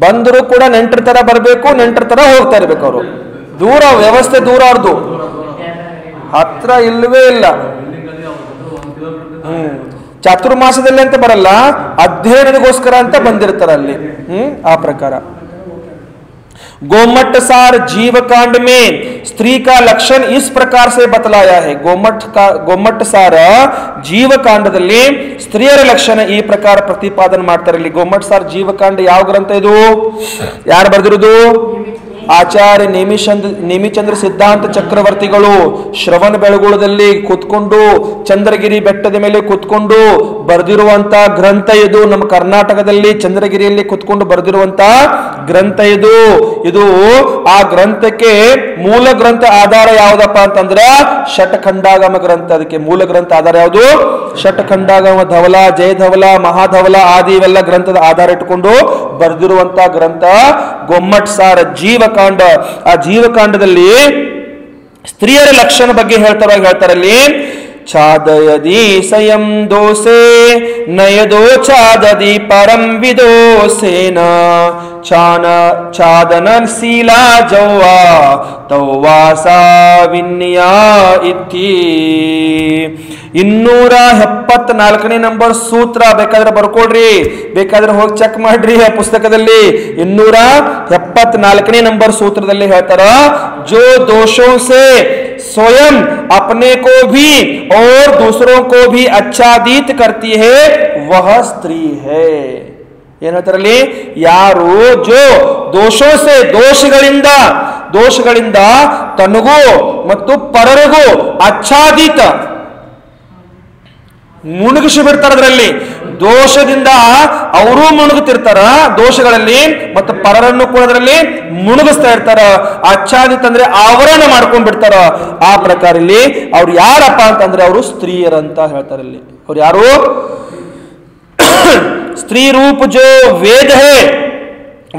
Speaker 1: ಬಂದರು ಕೂಡ ನೆಂಟರ ತರ ಬರಬೇಕು, ನೆಂಟರ ತರ ಹೋಗ್ತಾ ಇರ್ಬೇಕು. ಅವರು ದೂರ, ವ್ಯವಸ್ಥೆ ದೂರ, ಅವ್ರದ್ದು ಹತ್ರ ಇಲ್ಲವೇ ಇಲ್ಲ. ಚಾತುರ್ಮಾಸದಲ್ಲಿ ಅಂತ ಬರಲ್ಲ, ಅಧ್ಯಯನಗೋಸ್ಕರ ಅಂತ ಬಂದಿರ್ತಾರ ಅಲ್ಲಿ. ಆ ಪ್ರಕಾರ गोमट सार जीव कांड में स्त्री का लक्षण इस प्रकार से बतलाया है. गोमट सार जीव ಕಾಂಡದಲ್ಲಿ ಸ್ತ್ರೀಯರ ಲಕ್ಷಣ ಈ ಪ್ರಕಾರ ಪ್ರತಿಪಾದನೆ ಮಾಡ್ತಾರೆ. ಇಲ್ಲಿ ಗೋಮಟ್ ಸಾರ್ ಜೀವಕಾಂಡ ಯಾವ ಗ್ರಂಥ ಇದು? ಯಾರು ಬರೆದಿರುವುದು? ಆಚಾರ್ಯ ನೇಮಿಚಂದ್ರ ಸಿದ್ಧಾಂತ ಚಕ್ರವರ್ತಿಗಳು ಶ್ರವಣ ಬೆಳಗೊಳದಲ್ಲಿ ಕೂತ್ಕೊಂಡು, ಚಂದ್ರಗಿರಿ ಬೆಟ್ಟದ ಮೇಲೆ ಕೂತ್ಕೊಂಡು ಬರೆದಿರುವಂತ ಗ್ರಂಥ ಇದು. ನಮ್ಮ ಕರ್ನಾಟಕದಲ್ಲಿ ಚಂದ್ರಗಿರಿಯಲ್ಲಿ ಕೂತ್ಕೊಂಡು ಬರೆದಿರುವಂತ ಗ್ರಂಥ ಇದು. ಆ ಗ್ರಂಥಕ್ಕೆ ಮೂಲ ಗ್ರಂಥ ಆಧಾರ ಯಾವ್ದಪ್ಪ ಅಂತಂದ್ರ ಷಟ್ಖಂಡಾಗಮ ಗ್ರಂಥ. ಅದಕ್ಕೆ ಮೂಲ ಗ್ರಂಥ ಆಧಾರ ಯಾವುದು? ಷಟ್ಖಂಡಾಗಮ. ಧವಲ, ಜಯಧವಲ, ಮಹಾಧವಲ ಆದಿ ಇವೆಲ್ಲ ಗ್ರಂಥದ ಆಧಾರ ಇಟ್ಟುಕೊಂಡು ಬರೆದಿರುವಂತ ಗ್ರಂಥ ಗೊಮ್ಮಟ್ ಸಾರ ಜೀವಕಾಂಡ. ಆ ಜೀವಕಾಂಡದಲ್ಲಿ ಸ್ತ್ರೀಯರ ಲಕ್ಷಣ ಬಗ್ಗೆ ಹೇಳ್ತಾರಲ್ಲಿ, ಛಾದಯದಿ ಸ್ವಯಂ ದೋಸೆ ನಯದೋ ಛಾದದಿ ಪರಂ ವಿದೋಸೇನ ಛಾದನ ಶೀಲಾ ಜೌವಾ ತೌವಾಸಾ ವಿನ್ಯಾ ಇತಿ. 274ನೇ ನಂಬರ್ ಸೂತ್ರ. ಬೇಕಾದ್ರೆ ಬರ್ಕೊಡ್ರಿ, ಬೇಕಾದ್ರೆ ಹೋಗಿ ಚೆಕ್ ಮಾಡ್ರಿ ಆ ಪುಸ್ತಕದಲ್ಲಿ. 274ನೇ ನಂಬರ್ ಸೂತ್ರದಲ್ಲಿ ಹೇಳ್ತಾರ, ಜೋ ದೋಷೋ ಸೆ स्वयं अपने को भी और दूसरों को भी आच्छादित करती है वह स्त्री है. ಏನ್ ಹೇಳ್ತಾರಲ್ಲಿ? ಯಾರು ಜೋ ದೋಷೋ ಸೆ ದೋಷಗಳಿಂದ ತನಗೂ ಮತ್ತು ಪರರಿಗೂ ಆಚ್ಛಾದಿತ ಮುಣುಗಿಸಿ ಬಿಡ್ತಾರ. ಅದರಲ್ಲಿ ದೋಷದಿಂದ ಅವರು ಮುಣುಗುತ್ತಿರ್ತಾರ ದೋಷಗಳಲ್ಲಿ, ಮತ್ತು ಪರರನ್ನು ಕೂಡ ಅದರಲ್ಲಿ ಮುಣುಗಿಸ್ತಾ ಇರ್ತಾರ. ಆಚ್ಛಾದಿತ ಅಂದ್ರೆ ಆವರಣ ಮಾಡ್ಕೊಂಡ್ ಬಿಡ್ತಾರ. ಆ ಪ್ರಕಾರ ಇಲ್ಲಿ ಅವ್ರು ಯಾರಪ್ಪ ಅಂತಂದ್ರೆ ಅವರು ಸ್ತ್ರೀಯರಂತ ಹೇಳ್ತಾರೆ. ಇಲ್ಲಿ ಅವ್ರು ಯಾರು? स्त्री रूप जो वेद है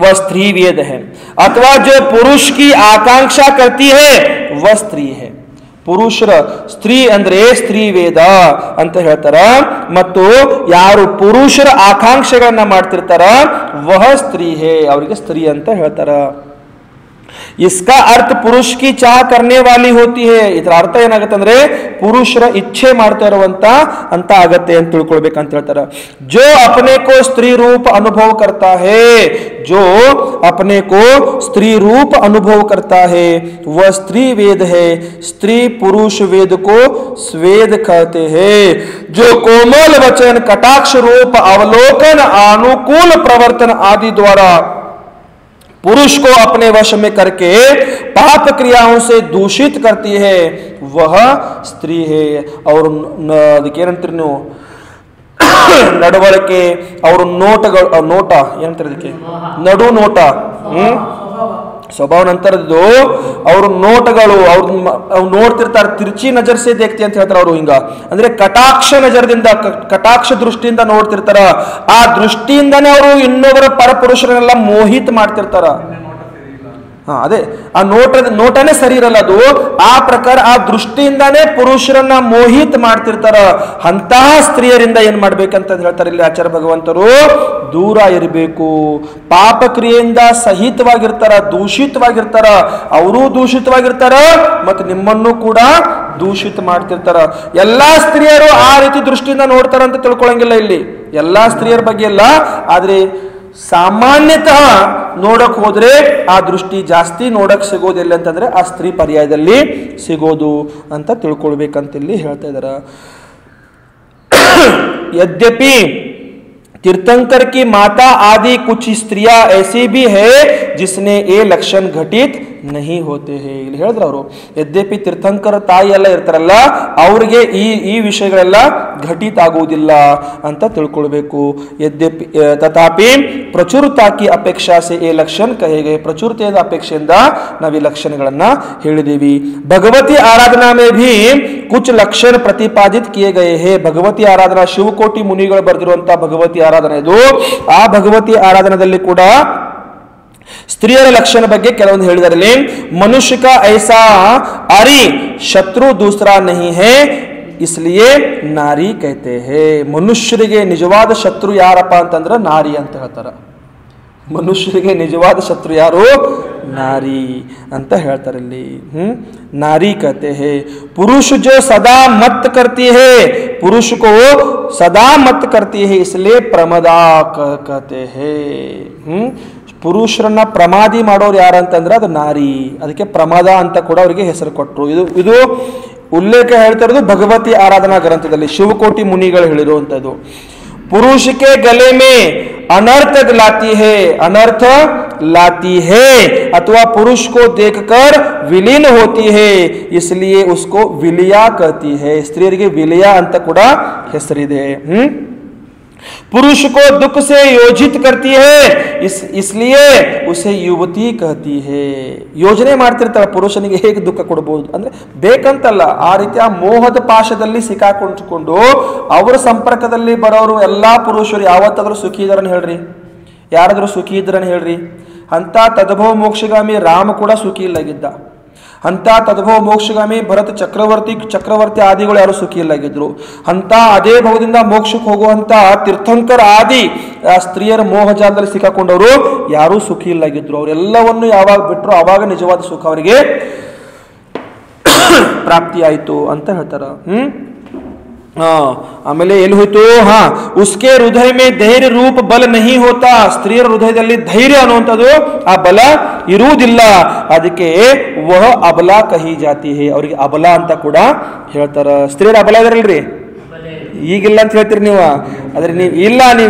Speaker 1: वह स्त्री वेद है, अथवा जो पुरुष की आकांक्षा करती है वह स्त्री है. ಪುರುಷರ ಸ್ತ್ರೀ ಅಂದ್ರೆ ಸ್ತ್ರೀ ವೇದ ಅಂತ ಹೇಳ್ತಾರ. ಮತ್ತು ಯಾರು ಪುರುಷರ ಆಕಾಂಕ್ಷೆಗಳನ್ನ ಮಾಡ್ತಿರ್ತಾರ ವಹ ಸ್ತ್ರೀ ಹೇ, ಅವರಿಗೆ ಸ್ತ್ರೀ ಅಂತ ಹೇಳ್ತಾರ. इसका अर्थ पुरुष की चाह करने वाली होती है. ಇದರ ಅರ್ಥ ಏನಾಗುತ್ತೆ ಅಂದ್ರೆ ಪುರುಷರ ಇಚ್ಛೆ ಮಾಡ್ತಾ ಇರುವಂತ ಅಂತ ಆಗತ್ತೆ ಅಂತ ತಿಳ್ಕೊಳ್ಬೇಕಂತ ಹೇಳ್ತಾರೆ. जो अपने को स्त्री रूप अनुभव करता है, जो अपने को स्त्री रूप अनुभव करता है वह स्त्री वेद है. स्त्री पुरुष वेद को स्वेद कहते हैं. जो कोमल वचन कटाक्ष रूप अवलोकन अनुकूल प्रवर्तन आदि द्वारा पुरुष को अपने वश में करके पाप क्रियाओं से दूषित करती है वह स्त्री है. और ಅದಕ್ಕೆ ಏನಂತೀರಿ ನೀವು ನಡವಳಿಕೆ ಅವ್ರ ನೋಟಗಳು ನೋಟ ಏನಂತಾರೆ ಅದಕ್ಕೆ ನಡು ನೋಟ ಸ್ವಭಾವ ನಂತರದ್ದು ಅವ್ರ ನೋಟಗಳು ಅವ್ರು ನೋಡ್ತಿರ್ತಾರೆ. ತಿರ್ಚಿ ನಜರ್ ಸೇ ದೇಖ್ತಿ ಅಂತ ಹೇಳ್ತಾರೆ ಅವರು. ಹಿಂಗ ಅಂದ್ರೆ ಕಟಾಕ್ಷ ನಜರದಿಂದ ಕಟಾಕ್ಷ ದೃಷ್ಟಿಯಿಂದ ನೋಡ್ತಿರ್ತಾರ. ಆ ದೃಷ್ಟಿಯಿಂದಾನೇ ಅವರು ಇನ್ನೊಬ್ಬರ ಪರಪುರುಷರನ್ನೆಲ್ಲ ಮೋಹಿತ್ ಮಾಡ್ತಿರ್ತಾರ. ಅದೇ ಆ ನೋಟನೇ ಸರಿ ಇರಲ್ಲ. ಅದು ಆ ಪ್ರಕಾರ ಆ ದೃಷ್ಟಿಯಿಂದಾನೇ ಪುರುಷರನ್ನ ಮೋಹಿತ್ ಮಾಡ್ತಿರ್ತಾರ. ಅಂತಹ ಸ್ತ್ರೀಯರಿಂದ ಏನ್ ಮಾಡ್ಬೇಕಂತ ಹೇಳ್ತಾರೆ ಇಲ್ಲಿ ಆಚಾರ್ಯ ಭಗವಂತರು, ದೂರ ಇರಬೇಕು. ಪಾಪ ಕ್ರಿಯೆಯಿಂದ ಸಹಿತವಾಗಿರ್ತಾರ, ದೂಷಿತವಾಗಿರ್ತಾರ. ಅವರೂ ದೂಷಿತವಾಗಿರ್ತಾರ ಮತ್ತು ನಿಮ್ಮನ್ನು ಕೂಡ ದೂಷಿತ ಮಾಡ್ತಿರ್ತಾರ. ಎಲ್ಲಾ ಸ್ತ್ರೀಯರು ಆ ರೀತಿ ದೃಷ್ಟಿಯಿಂದ ನೋಡ್ತಾರ ಅಂತ ತಿಳ್ಕೊಳಂಗಿಲ್ಲ ಇಲ್ಲಿ. ಎಲ್ಲಾ ಸ್ತ್ರೀಯರ ಬಗ್ಗೆ ಇಲ್ಲ, ಆದ್ರೆ ಸಾಮಾನ್ಯತಃ ನೋಡಕ್ ಹೋದ್ರೆ ಆ ದೃಷ್ಟಿ ಜಾಸ್ತಿ ನೋಡಕ್ ಸಿಗೋದಿಲ್ಲ ಅಂತಂದ್ರೆ ಆ ಸ್ತ್ರೀ ಪರ್ಯಾಯದಲ್ಲಿ ಸಿಗೋದು ಅಂತ ತಿಳ್ಕೊಳ್ಬೇಕಂತ ಇಲ್ಲಿ ಹೇಳ್ತಾ ಇದಾರ. यद्यपि तीर्थंकर की माता आदि कुछ स्त्रियां ऐसी भी है जिसने ये लक्षण घटित नहीं होते हैं. ಇಲ್ಲಿ ಹೇಳಿದ್ರು ಅವರು, ಯದ್ಯಪಿ ತೀರ್ಥಂಕರ ತಾಯಿ ಎಲ್ಲ ಇರ್ತಾರಲ್ಲ ಅವ್ರಿಗೆ ಈ ವಿಷಯಗಳೆಲ್ಲ ಘಟಿತ ಆಗುವುದಿಲ್ಲ ಅಂತ ತಿಳ್ಕೊಳ್ಬೇಕು. ಯದ್ಯಪಿ ತಥಾಪಿ ಪ್ರಚುರತಾ ಕಿ ಅಪೇಕ್ಷಾ ಸೆ ಈ ಲಕ್ಷಣ ಕಹೆ ಗಯೆ. ಪ್ರಚುರತೆಯ ಅಪೇಕ್ಷೆಯಿಂದ ನಾವು ಈ ಲಕ್ಷಣಗಳನ್ನ ಹೇಳಿದೀವಿ. ಭಗವತಿ ಆರಾಧನಾ ಮೇ ಭಿ ಕುछ ಲಕ್ಷಣ ಪ್ರತಿಪಾದಿತ ಕಿಯೆ ಗಯೆ ಹೇ. ಭಗವತಿ ಆರಾಧನಾ ಶಿವಕೋಟಿ ಮುನಿಗಳು ಬರೆದಿರುವಂತಹ ಭಗವತಿ ಆರಾಧನೆ ಇದು. ಆ ಭಗವತಿ ಆರಾಧನದಲ್ಲಿ ಕೂಡ ಸ್ತ್ರೀಯರ ಲಕ್ಷಣ ಬಗ್ಗೆ ಕೆಲವೊಂದು ಹೇಳಿದಾರೆ. ಮನುಷ್ಯ ಕಾ ಐಸಾ ಅರಿ ಶತ್ರು ದೂಸರಾ ನಹಿ ಹೇ ಇಸ್ಲಿಯೇ ನಾರಿ ಕಹತೆ ಹೇ. ಮನುಷ್ಯರಿಗೆ ನಿಜವಾದ ಶತ್ರು ಯಾರಪ್ಪ ಅಂತಂದ್ರೆ ನಾರಿ ಅಂತ ಹೇಳ್ತಾರ. ಮನುಷ್ಯರಿಗೆ ನಿಜವಾದ ಶತ್ರು ಯಾರು? ನಾರಿ ಅಂತ ಹೇಳ್ತಾರೆ ಇಲ್ಲಿ. नारी कहते हैं. पुरुष जो सदा मत करती है, पुरुष को सदा मत करती है इसलिए प्रमदा कहते हैं. ಪುರುಷರನ್ನ ಪ್ರಮಾದಿ ಮಾಡೋರು ಯಾರಂತಂದ್ರೆ ಅದು ನಾರಿ. ಅದಕ್ಕೆ ಪ್ರಮಾದ ಅಂತ ಕೂಡ ಅವರಿಗೆ ಹೆಸರು ಕೊಟ್ಟರು. ಇದು ಉಲ್ಲೇಖ ಹೇಳ್ತಾ ಇರೋದು ಭಗವತಿ ಆರಾಧನಾ ಗ್ರಂಥದಲ್ಲಿ ಶಿವಕೋಟಿ ಮುನಿಗಳು ಹೇಳಿರುವಂತದ್ದು. पुरुष के गले में अनर्थ लाती है, अनर्थ लाती है अथवा पुरुष को देखकर विलीन होती है इसलिए उसको विलिया कहती है. स्त्रीयರಿಗೆ विलिया ಅಂತ ಕೂಡ ಹೆಸರಿದೆ. पुरुष को दुख से योजित करती है इसलिए उसे युवती कहती है. ಯೋಜನೆ ಮಾಡ್ತಿರ್ತಾಳೆ ಪುರುಷನಿಗೆ ಹೇಗೆ ದುಃಖ ಕೊಡಬಹುದು ಅಂದ್ರೆ ಬೇಕಂತಲ್ಲ, ಆ ರೀತಿಯ ಮೋಹದ ಪಾಶದಲ್ಲಿ ಸಿಕ್ಕಾಕೊಂಡು ಅವರ ಸಂಪರ್ಕದಲ್ಲಿ ಬರೋರು ಎಲ್ಲಾ ಪುರುಷರು ಯಾವತ್ತಾದ್ರೂ ಸುಖಿ ಇದಾರని ಹೇಳ್ರಿ? ಯಾರಾದ್ರೂ ಸುಖಿ ಇದ್ರని ಹೇಳ್ರಿ? ಅಂತ ತದ್ಭವ ಮೋಕ್ಷಗಾಮಿ ರಾಮ ಕೂಡ ಸುಖಿ ಇಲ್ಲಾಗಿದ್ದ. ಅಂತ ತದ್ಭವ ಮೋಕ್ಷಗಾಮಿ ಭರತ ಚಕ್ರವರ್ತಿ ಆದಿಗಳು ಯಾರು ಸುಖಿ ಇಲ್ಲಾಗಿದ್ರು. ಅಂತ ಅದೇ ಭವದಿಂದ ಮೋಕ್ಷಕ್ಕೆ ಹೋಗುವಂತ ತೀರ್ಥಂಕರ ಆದಿ ಸ್ತ್ರೀಯರ ಮೋಹಜಾಲದಲ್ಲಿ ಸಿಕ್ಕಾಕೊಂಡವರು ಯಾರೂ ಸುಖಿ ಇಲ್ಲಾಗಿದ್ರು. ಅವರೆಲ್ಲವನ್ನು ಯಾವಾಗ ಬಿಟ್ಟರು ಆವಾಗ ನಿಜವಾದ ಸುಖ ಅವರಿಗೆ ಪ್ರಾಪ್ತಿ ಆಯಿತು ಅಂತ ಹೇಳ್ತಾರ. ಆಮೇಲೆ ಎಲ್ಲಿ ಹೋಯ್ತು? ಉಸ್ಕೆ ಹೃದಯ ಮೇ ಧೈರ್ಯ ರೂಪ ಬಲ ನಹಿ ಹೋತಾ. ಸ್ತ್ರೀಯರ ಹೃದಯದಲ್ಲಿ ಧೈರ್ಯ ಅನ್ನುವಂಥದ್ದು ಆ ಬಲ ಇರುವುದಿಲ್ಲ. ಅದಕ್ಕೆ ವಹ ಅಬಲ ಕಹಿ ಜಾತಿ ಹೇ. ಅವರಿಗೆ ಅಬಲ ಅಂತ ಕೂಡ ಹೇಳ್ತಾರ. ಸ್ತ್ರೀಯರ ಅಬಲ ಇದಾರಲ್ರಿ? ಈಗಿಲ್ಲ ಅಂತ ಹೇಳ್ತೀರಿ ನೀವು. ಆದ್ರೆ ನೀವು ಇಲ್ಲ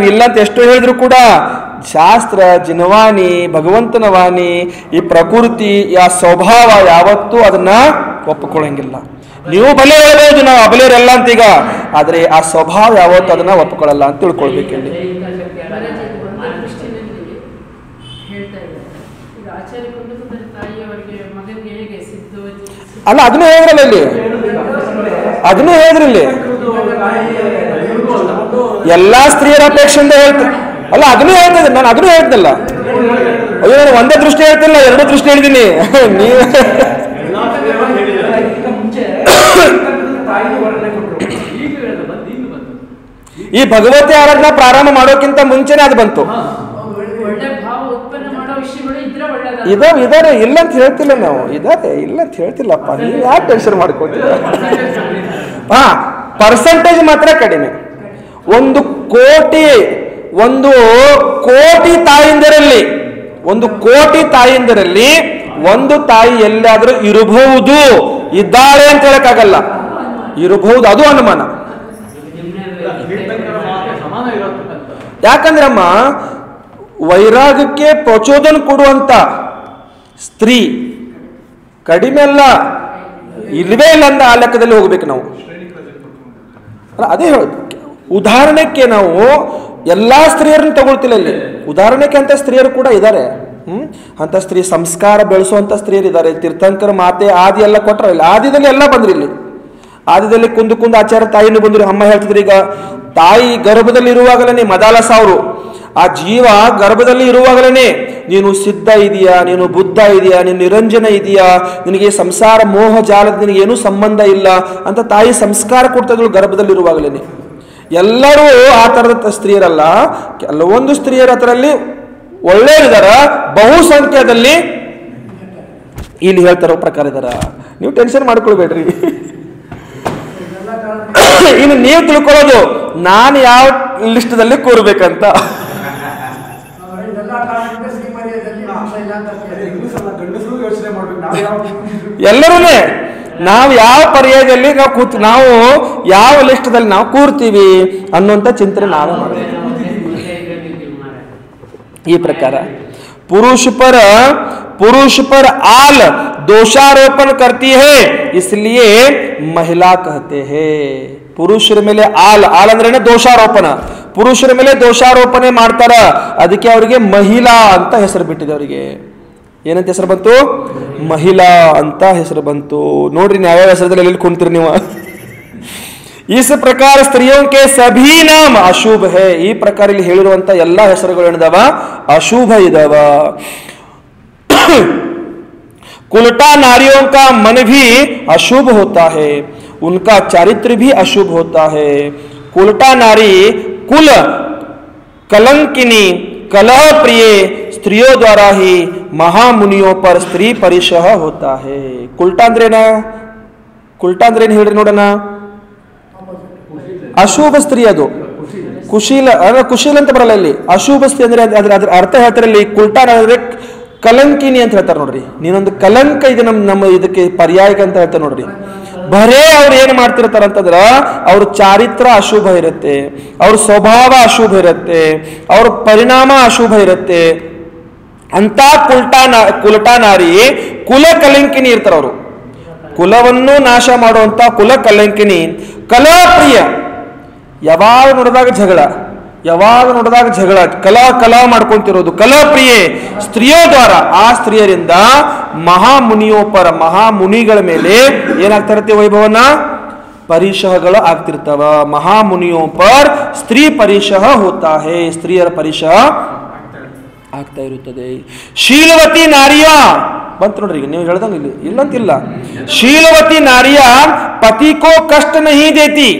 Speaker 1: ಅಂತ ಎಷ್ಟು ಹೇಳಿದ್ರು ಕೂಡ ಶಾಸ್ತ್ರ ಜಿನವಾಣಿ ಭಗವಂತನ ವಾಣಿ ಈ ಪ್ರಕೃತಿ ಆ ಸ್ವಭಾವ ಯಾವತ್ತೂ ಅದನ್ನ ಒಪ್ಪಿಕೊಳ್ಳಂಗಿಲ್ಲ. ನೀವು ಬಲೆ ಹೇಳ್ಬೋದು ನಾವು ಅಬಲೆಯರಲ್ಲ ಅಂತ ಈಗ, ಆದ್ರೆ ಆ ಸ್ವಭಾವ ಯಾವತ್ತೂ ಅದನ್ನ ಒಪ್ಪಿಕೊಳ್ಳಲ್ಲ ಅಂತ ತಿಳ್ಕೊಳ್ಬೇಕು. ಇಲ್ಲಿ ಅಲ್ಲ ಅದನ್ನು ಹೇಳಿದ್ರಲ್ಲ ಇಲ್ಲಿ, ಅದನ್ನು ಹೇಳಿದ್ರಲ್ಲಿ ಎಲ್ಲಾ ಸ್ತ್ರೀಯರ ಅಪೇಕ್ಷೆಯಿಂದ ಹೇಳ್ತಾರೆ. ಅಲ್ಲ ಅದನ್ನು ಹೇಳ್ತದೆ, ನಾನು ಅದನ್ನು ಹೇಳ್ತಲ್ಲ. ಅಯ್ಯೋ ನಾನು ಒಂದೇ ದೃಷ್ಟಿ ಹೇಳ್ತಿಲ್ಲ, ಎರಡು ದೃಷ್ಟಿ ಹೇಳಿದ್ದೀನಿ. ನೀವು ಈ ಭಗವತಿ ಆರಾಧನಾ ಪ್ರಾರಂಭ ಮಾಡೋಕ್ಕಿಂತ ಮುಂಚೆನೆ ಅದು ಬಂತು. ಇದಾರೆ ಇಲ್ಲ ಅಂತ ಹೇಳ್ತಿಲ್ಲ ನಾವು, ಇದಾರೆ ಇಲ್ಲ ಅಂತ ಹೇಳ್ತಿಲ್ಲಪ್ಪ, ನೀವು ಯಾಕೆ ಟೆನ್ಷನ್ ಮಾಡ್ಕೊತೀರ? ಹಾ, ಪರ್ಸೆಂಟೇಜ್ ಮಾತ್ರ ಕಡಿಮೆ. ಒಂದು ಕೋಟಿ ತಾಯಿಂದರಲ್ಲಿ ಒಂದು ತಾಯಿ ಎಲ್ಲಾದ್ರೂ ಇರಬಹುದು, ಇದ್ದಾಳೆ ಅಂತ ಹೇಳಕ್ಕಾಗಲ್ಲ, ಇರಬಹುದು, ಅದು ಅನುಮಾನ. ಯಾಕಂದ್ರೆ ಅಮ್ಮ, ವೈರಾಗ್ಯಕ್ಕೆ ಪ್ರಚೋದನ ಕೊಡುವಂತ ಸ್ತ್ರೀ ಕಡಿಮೆ ಅಲ್ಲ, ಇಲ್ವೇ ಇಲ್ಲ ಅಂತ ಆ ಲೆಕ್ಕದಲ್ಲಿ ಹೋಗ್ಬೇಕು ನಾವು. ಅದೇ ಹೇಳುದು. ಉದಾಹರಣೆಗೆ ನಾವು ಎಲ್ಲಾ ಸ್ತ್ರೀಯರನ್ನು ತಗೊಳ್ತಿಲ್ಲ ಇಲ್ಲಿ, ಉದಾಹರಣೆಗೆ ಅಂತ ಸ್ತ್ರೀಯರು ಕೂಡ ಇದ್ದಾರೆ. ಅಂತ ಸ್ತ್ರೀ ಸಂಸ್ಕಾರ ಬೆಳೆಸುವಂತ ಸ್ತ್ರೀಯರು ಇದ್ದಾರೆ. ತೀರ್ಥಂಕರ ಮಾತೆ ಆದಿ ಎಲ್ಲ ಕೊಟ್ರ, ಇಲ್ಲ ಆದಿದಲ್ಲಿ ಎಲ್ಲ ಬಂದ್ರಿ. ಇಲ್ಲಿ ಆದಿದಲ್ಲಿ ಕುಂದು ಆಚಾರ್ಯ ತಾಯಿನೂ ಬಂದ್ರು. ಅಮ್ಮ ಹೇಳ್ತಿದ್ರು, ಈಗ ತಾಯಿ ಗರ್ಭದಲ್ಲಿ ಇರುವಾಗಲೇ ಮದಾಲಸ ಅವರು ಆ ಜೀವ ಗರ್ಭದಲ್ಲಿ ಇರುವಾಗಲೇ ನೀನು ಸಿದ್ಧ ಇದೆಯಾ, ನೀನು ಬುದ್ಧ ಇದೆಯಾ, ನೀನು ನಿರಂಜನ ಇದೆಯಾ, ನಿನಗೆ ಸಂಸಾರ ಮೋಹ ಜಾಲದ ನಿನಗೇನೂ ಸಂಬಂಧ ಇಲ್ಲ ಅಂತ ತಾಯಿ ಸಂಸ್ಕಾರ ಕೊಡ್ತಾ ಇದ್ರು ಗರ್ಭದಲ್ಲಿ ಇರುವಾಗಲೇ. ಎಲ್ಲರೂ ಆ ತರದ ಸ್ತ್ರೀಯರಲ್ಲ, ಕೆಲವೊಂದು ಸ್ತ್ರೀಯರ ಅದರಲ್ಲಿ ಒಳ್ಳೆಯದಾರ, ಬಹುಸಂಖ್ಯಾದಲ್ಲಿ ಇಲ್ಲಿ ಹೇಳ್ತಾರೋ ಪ್ರಕಾರ ಇದಾರ. ನೀವು ಟೆನ್ಷನ್ ಮಾಡ್ಕೊಳ್ಬೇಡ್ರಿ. ಇನ್ನು ನೀವು ತಿಳ್ಕೊಳ್ಳೋದು ನಾನು ಯಾವ ಲಿಸ್ಟ್ದಲ್ಲಿ ಕೂರ್ಬೇಕಂತ. ಎಲ್ಲರೂ ನಾವು ಯಾವ ಪರ್ಯಾಯದಲ್ಲಿ ನಾವು ಯಾವ ಲಿಸ್ಟ್ದಲ್ಲಿ ನಾವು ಕೂರ್ತೀವಿ ಅನ್ನುವಂಥ ಚಿಂತನೆ ನಾವೇ ಮಾಡಬೇಕು. ಈ ಪ್ರಕಾರ पुरुष पर आल दोषारोपण करती है, इसलिए महिला कहते हैं. ಪುರುಷರ ಮೇಲೆ ಆಲ್ ಅಂದ್ರೆ ದೋಷಾರೋಪಣ, ಪುರುಷರ ಮೇಲೆ ದೋಷಾರೋಪಣೆ ಮಾಡ್ತಾರ, ಅದಕ್ಕೆ ಅವರಿಗೆ ಮಹಿಳಾ ಅಂತ ಹೆಸರು ಬಿಟ್ಟಿದೆ. ಅವರಿಗೆ ಏನಂತ ಹೆಸರು ಬಂತು? ಮಹಿಳಾ ಅಂತ ಹೆಸರು ಬಂತು. ನೋಡ್ರಿ ಯಾವ್ಯಾವ ಹೆಸರದಲ್ಲಿ ಎಲ್ಲಿ ಕುಂತೀರಿ ನೀವು. इस प्रकार स्त्रियों के सभी नाम अशुभ है. ಈ ಪ್ರಕಾರ ಇಲ್ಲಿ ಹೇಳಿರುವಂತ ಎಲ್ಲಾ ಹೆಸರುಗಳು ಏನಿದಾವ ಅಶುಭ ಇದಾವ. कुलटा नारियों का मन भी अशुभ होता है, उनका चारित्र भी अशुभ होता है. कुलटा नारी कुल कलंकिनी कलह प्रिय स्त्रियों द्वारा ही महामुनियों पर स्त्री परिशह होता है. कुलटा अंद्रेना? कुलटा अंद्रेन ಹೇಳ್ರಿ ನೋಡೋಣ. ಅಶುಭ ಸ್ತ್ರೀ, ಅದು ಕುಶೀಲ ಕುಶೀಲ ಅಂತ ಬರಲ್ಲ ಇಲ್ಲಿ. ಅಶುಭ ಸ್ತ್ರೀ ಅಂದ್ರೆ ಅದ್ರ ಅರ್ಥ ಹೇಳ್ತಾರೆ ಇಲ್ಲಿ. ಕುಲ್ಟಾ ಅಂದ್ರೆ ಕಲಂಕಿನಿ ಅಂತ ಹೇಳ್ತಾರೆ ನೋಡ್ರಿ. ನೀನೊಂದು ಕಲಂಕ ಇದೆ ನಮ್ಮ ಇದಕ್ಕೆ ಪರ್ಯಾಯ ಅಂತ ಹೇಳ್ತಾರೆ ನೋಡ್ರಿ. ಬರೇ ಅವ್ರು ಏನ್ ಮಾಡ್ತಿರ್ತಾರ ಅಂತಂದ್ರ ಅವ್ರ ಚಾರಿತ್ರ ಅಶುಭ ಇರುತ್ತೆ, ಅವ್ರ ಸ್ವಭಾವ ಅಶುಭ ಇರುತ್ತೆ, ಅವ್ರ ಪರಿಣಾಮ ಅಶುಭ ಇರುತ್ತೆ. ಅಂತ ಕುಲಟಾ ನಾರಿ ಕುಲ ಕಲಂಕಿನಿ ಇರ್ತಾರ. ಅವರು ಕುಲವನ್ನು ನಾಶ ಮಾಡುವಂತ ಕುಲ ಕಲಂಕಿನಿ. ಕಲಾಪ್ರಿಯ, ಯಾವಾಗ ನೋಡಿದಾಗ ಜಗಳ, ಕಲಾ ಮಾಡ್ಕೊಂತಿರೋದು. ಕಲಾಪ್ರಿಯೆ ಸ್ತ್ರೀಯೋ ದ್ವಾರ, ಆ ಸ್ತ್ರೀಯರಿಂದ ಮಹಾಮುನಿಯೋಪರ, ಮಹಾಮುನಿಗಳ ಮೇಲೆ ಏನಾಗ್ತಿರತ್ತೆ ವೈಭವನ ಪರಿಶಹಗಳು ಆಗ್ತಿರ್ತಾವ. ಮಹಾಮುನಿಯೋಪರ್ ಸ್ತ್ರೀ ಪರಿಶಹ ಹೋತಾ ಹೇ, ಸ್ತ್ರೀಯರ ಪರಿಶಹ ಆಗ್ತಾ ಇರುತ್ತದೆ. ಶೀಲವತಿ ನಾರಿಯ ಬಂತು ನೋಡ್ರಿ, ನೀವು ಹೇಳ್ದಂಗ ಇಲ್ಲಿ ಇಲ್ಲಂತಿಲ್ಲ. ಶೀಲವತಿ ನಾರಿಯ ಪತಿಕೋ ಕಷ್ಟ ನಹಿ ದೇತಿ.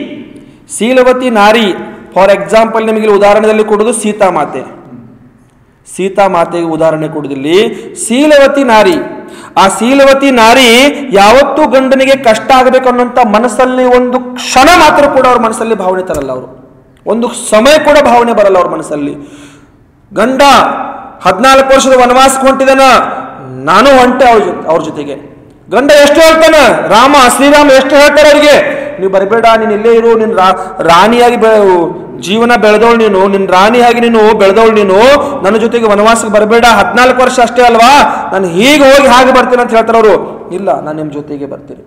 Speaker 1: ಶೀಲವತಿ ನಾರಿ, ಫಾರ್ ಎಕ್ಸಾಂಪಲ್ ನಿಮಗೆ ಉದಾಹರಣೆಯಲ್ಲಿ ಕೊಡುವುದು ಸೀತಾ ಮಾತೆಗೆ ಉದಾಹರಣೆ ಕೊಡುವುದಿಲ್ಲಿ. ಶೀಲವತಿ ನಾರಿ, ಆ ಶೀಲವತಿ ನಾರಿ ಯಾವತ್ತೂ ಗಂಡನಿಗೆ ಕಷ್ಟ ಆಗಬೇಕು ಅನ್ನುವಂಥ ಮನಸ್ಸಲ್ಲಿ ಒಂದು ಕ್ಷಣ ಮಾತ್ರ ಕೂಡ ಅವ್ರ ಮನಸ್ಸಲ್ಲಿ ಭಾವನೆ ತರಲ್ಲ. ಅವರು ಒಂದು ಸಮಯ ಕೂಡ ಭಾವನೆ ಬರಲ್ಲ ಅವ್ರ ಮನಸ್ಸಲ್ಲಿ. ಗಂಡ 14 ವರ್ಷದ ವನವಾಸಕ್ಕೆ ಹೊಂಟಿದಾನ, ನಾನು ಹೊಂಟೆ ಅವ್ರ ಜೊತೆಗೆ. ಗಂಡ ಎಷ್ಟು ಹೇಳ್ತಾನೆ, ಶ್ರೀರಾಮ ಎಷ್ಟು ಹೇಳ್ತಾರೆ ಅವ್ರಿಗೆ, ನೀವು ಬರಬೇಡ, ನೀನು ಇಲ್ಲೇ ಇರು, ನಿನ್ ರಾಣಿಯಾಗಿ ಜೀವನ ಬೆಳೆದವಳು ನೀನು, ನಿನ್ ರಾಣಿಯಾಗಿ ನೀನು ಬೆಳೆದವಳು ನೀನು, ನನ್ನ ಜೊತೆಗೆ ವನವಾಸಕ್ಕೆ ಬರಬೇಡ, 14 ವರ್ಷ ಅಷ್ಟೇ ಅಲ್ವಾ, ನಾನು ಹೀಗೆ ಹೋಗಿ ಹಾಗೆ ಬರ್ತೀನಿ ಅಂತ ಹೇಳ್ತಾರೆ ಅವರು. ಇಲ್ಲ, ನಾನು ನಿಮ್ಮ ಜೊತೆಗೆ ಬರ್ತೀನಿ.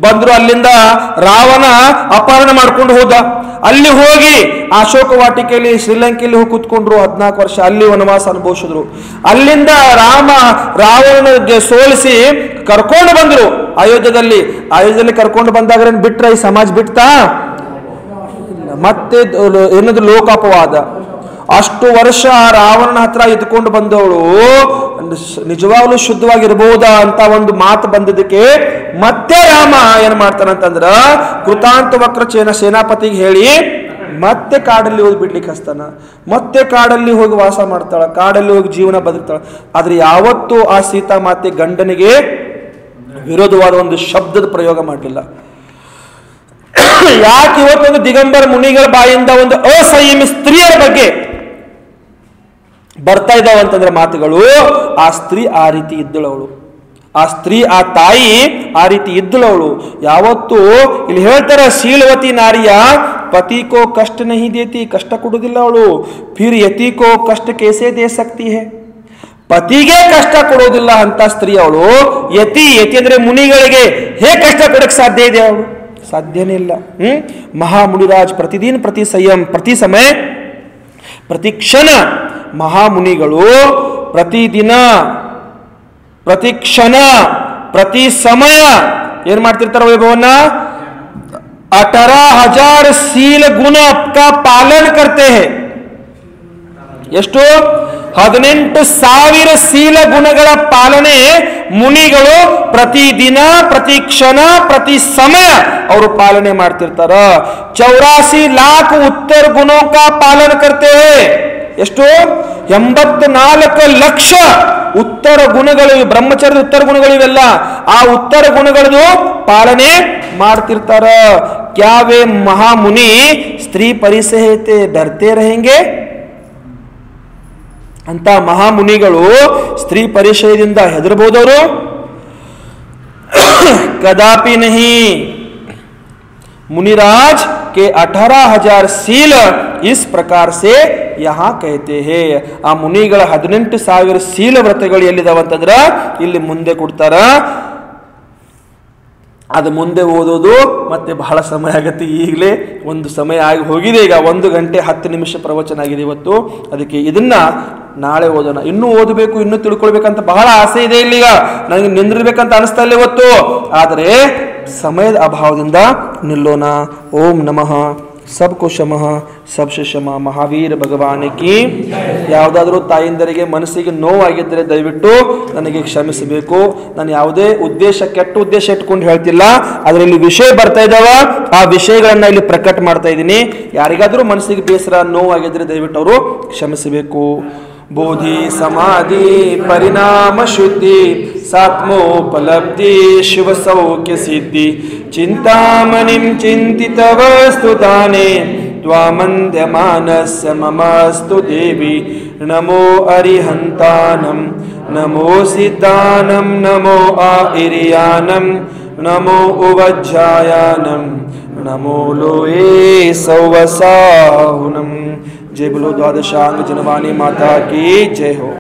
Speaker 1: ಬಂದ್ರು ಅಲ್ಲಿಂದ ರಾವಣ ಅಪಹರಣ ಮಾಡ್ಕೊಂಡು ಹೋದ. ಅಲ್ಲಿ ಹೋಗಿ ಅಶೋಕ ವಾಟಿಕೆಯಲ್ಲಿ ಶ್ರೀಲಂಕೆಯಲ್ಲಿ ಹೋಗಿ ಕೂತ್ಕೊಂಡ್ರು. 14 ವರ್ಷ ಅಲ್ಲಿ ವನವಾಸ ಅನುಭವಿಸಿದ್ರು. ಅಲ್ಲಿಂದ ರಾವಣನಿಗೆ ಸೋಲಿಸಿ ಕರ್ಕೊಂಡು ಬಂದ್ರು ಅಯೋಧ್ಯದಲ್ಲಿ ಕರ್ಕೊಂಡು ಬಂದಾಗ ಬಿಟ್ರ ಈ ಸಮಾಜ ಬಿಡ್ತಾ? ಮತ್ತೆ ಏನದು ಲೋಕಾಪವಾದ. ಅಷ್ಟು ವರ್ಷ ರಾವಣನ ಹತ್ರ ಇದ್ಕೊಂಡು ಬಂದವಳು ನಿಜವಾಗ್ಲೂ ಶುದ್ಧವಾಗಿರ್ಬಹುದಾ ಅಂತ ಒಂದು ಮಾತು ಬಂದಿದ್ದಕ್ಕೆ ಮತ್ತೆ ರಾಮ ಏನ್ ಮಾಡ್ತಾನಂತಂದ್ರ ಕೃತಾಂತ ವಕ್ರ ಸೇನಾಪತಿಗೆ ಹೇಳಿ ಮತ್ತೆ ಕಾಡಲ್ಲಿ ಹೋಗಿ ಬಿಡ್ಲಿಕ್ಕೆ ಹಸ್ತಾನ, ಮತ್ತೆ ಕಾಡಲ್ಲಿ ಹೋಗಿ ವಾಸ ಮಾಡ್ತಾಳ, ಕಾಡಲ್ಲಿ ಹೋಗಿ ಜೀವನ ಬದುಕ್ತಾಳ. ಆದ್ರೆ ಯಾವತ್ತೂ ಆ ಸೀತಾ ಮಾತೆ ಗಂಡನಿಗೆ ವಿರೋಧವಾದ ಒಂದು ಶಬ್ದದ ಪ್ರಯೋಗ ಮಾಡಲಿಲ್ಲ. ಯಾಕೆ ಇವತ್ತೊಂದು ದಿಗಂಬರ ಮುನಿಗಳ ಬಾಯಿಂದ ಒಂದು ಅಸಂಯಮಿ ಸ್ತ್ರೀಯರ ಬಗ್ಗೆ ಬರ್ತಾ ಇದ್ದಾವ ಅಂತಂದ್ರೆ ಮಾತುಗಳು, ಆ ಸ್ತ್ರೀ ಆ ರೀತಿ ಇದ್ದಳವಳು, ಆ ಸ್ತ್ರೀ ಆ ತಾಯಿ ಆ ರೀತಿ ಇದ್ದಳವಳು. ಯಾವತ್ತು ಇಲ್ಲಿ ಹೇಳ್ತಾರ, ಶೀಲವತಿ ನಾರಿಯ ಪತಿಕೋ ಕಷ್ಟ ನಹಿ ದೇತಿ, ಕಷ್ಟ ಕೊಡುವುದಿಲ್ಲ ಅವಳು. ಫಿರ್ ಯತಿಕೋ ಕಷ್ಟ ಕೇಸೇ ದೇ ಸಕ್ತಿ ಹೇ, ಪತಿಗೆ ಕಷ್ಟ ಕೊಡೋದಿಲ್ಲ ಅಂತ ಸ್ತ್ರೀ ಅವಳು. ಯತಿ ಅಂದ್ರೆ ಮುನಿಗಳಿಗೆ ಹೇಗೆ ಕಷ್ಟ ಕೊಡಕ್ಕೆ ಸಾಧ್ಯ ಇದೆ? ಅವಳು ಸಾಧ್ಯನೇ ಇಲ್ಲ. ಮಹಾಮುನಿರಾಜ್ ಪ್ರತಿದಿನ ಪ್ರತಿ ಸಂಯಮ್ ಪ್ರತಿ ಸಮಯ ಪ್ರತಿ ಕ್ಷಣ ಮಹಾಮುನಿಗಳು ಪ್ರತಿದಿನ ಪ್ರತಿ ಕ್ಷಣ ಪ್ರತಿ ಸಮಯ ಏನ್ ಮಾಡ್ತಿರ್ತಾರ ವೈಭವನ್ನ? 18,000 सील गुण का पालन करते हैं. ಎಷ್ಟು? 18,000 ಸೀಲ ಗುಣಗಳ ಪಾಲನೆ ಮುನಿಗಳು ಪ್ರತಿದಿನ ಪ್ರತಿ ಕ್ಷಣ ಪ್ರತಿ ಸಮಯ ಅವರು ಪಾಲನೆ ಮಾಡ್ತಿರ್ತಾರ. 84 लाख उत्तर गुणों का पालन करते हैं. ಎಷ್ಟು? 84 ಲಕ್ಷ ಉತ್ತರ ಗುಣಗಳು, ಬ್ರಹ್ಮಚರ್ಯದ ಉತ್ತರ ಗುಣಗಳು ಇವೆಲ್ಲ, ಆ ಉತ್ತರ ಗುಣಗಳದು ಪಾಲನೆ ಮಾಡ್ತಿರ್ತಾರ. ಕ್ಯಾವೇ ಮಹಾಮುನಿ ಸ್ತ್ರೀ ಪರಿಸಹತೆ ಡರ್ತೆ रहेंगे ಅಂತ ಮಹಾಮುನಿಗಳು ಸ್ತ್ರೀ ಪರಿಚಯದಿಂದ ಹೆದರಬಹುದವರು? ಕದಾಪಿ ನಹಿ. मुनिराज के 18,000 सील इस प्रकार से यहाँ कहते हैं. ಆ ಮುನಿಗಳ 18,000 ಸೀಲ ವ್ರತಗಳು ಎಲ್ಲಿದಾವಂತಂದ್ರ ಇಲ್ಲಿ ಮುಂದೆ ಕೊಡ್ತಾರ. ಅದು ಮುಂದೆ ಓದೋದು ಮತ್ತೆ ಬಹಳ ಸಮಯ ಆಗತ್ತೆ. ಈಗಲೇ ಒಂದು ಸಮಯ ಆಗಿ ಹೋಗಿದೆ. ಈಗ 1 ಗಂಟೆ 10 ನಿಮಿಷ ಪ್ರವಚನ ಆಗಿದೆ ಇವತ್ತು. ಅದಕ್ಕೆ ಇದನ್ನ ನಾಳೆ ಓದೋಣ. ಇನ್ನೂ ಓದಬೇಕು, ಇನ್ನೂ ತಿಳ್ಕೊಳ್ಬೇಕಂತ ಬಹಳ ಆಸೆ ಇದೆ. ಇಲ್ಲಿಗ ನನಗೆ ನಿಂದಿರ್ಬೇಕಂತ ಅನಿಸ್ತಾ ಇಲ್ಲ ಇವತ್ತು, ಆದರೆ ಸಮಯದ ಅಭಾವದಿಂದ ನಿಲ್ಲೋಣ. ಓಂ ನಮಃ सबको क्षमः सबसे क्षमा ಮಹಾವೀರ ಭಗವಾನಕಿ. ಯಾವುದಾದ್ರೂ ತಾಯಿಂದರಿಗೆ ಮನಸ್ಸಿಗೆ ನೋವಾಗಿದ್ದರೆ ದಯವಿಟ್ಟು ನನಗೆ ಕ್ಷಮಿಸಬೇಕು. ನಾನು ಯಾವುದೇ ಉದ್ದೇಶ, ಕೆಟ್ಟ ಉದ್ದೇಶ ಇಟ್ಕೊಂಡು ಹೇಳ್ತಿಲ್ಲ. ಅದರಲ್ಲಿ ವಿಷಯ ಬರ್ತಾ ಇದ್ದಾವ, ಆ ವಿಷಯಗಳನ್ನ ಇಲ್ಲಿ ಪ್ರಕಟ ಮಾಡ್ತಾ ಇದ್ದೀನಿ. ಯಾರಿಗಾದ್ರೂ ಮನಸ್ಸಿಗೆ ಬೇಸರ ನೋವಾಗಿದ್ದರೆ ದಯವಿಟ್ಟು ಅವರು ಕ್ಷಮಿಸಬೇಕು. बोधि समाधि परिणाम शुद्धि सात्मोपलब्धि शिव सौख्य सिद्धि चिंतामणिं चिंतित वस्तु दाने त्वामन्द्यमानस्य ममस्तु देवी. नमो अरिहंतानं नमो सिद्धानं नमो आइर्यानं नमो उवज्जायानं नमो लोये सौवसाहुनं. जय बोलो द्वादशांग जनवाणी माता की जय हो.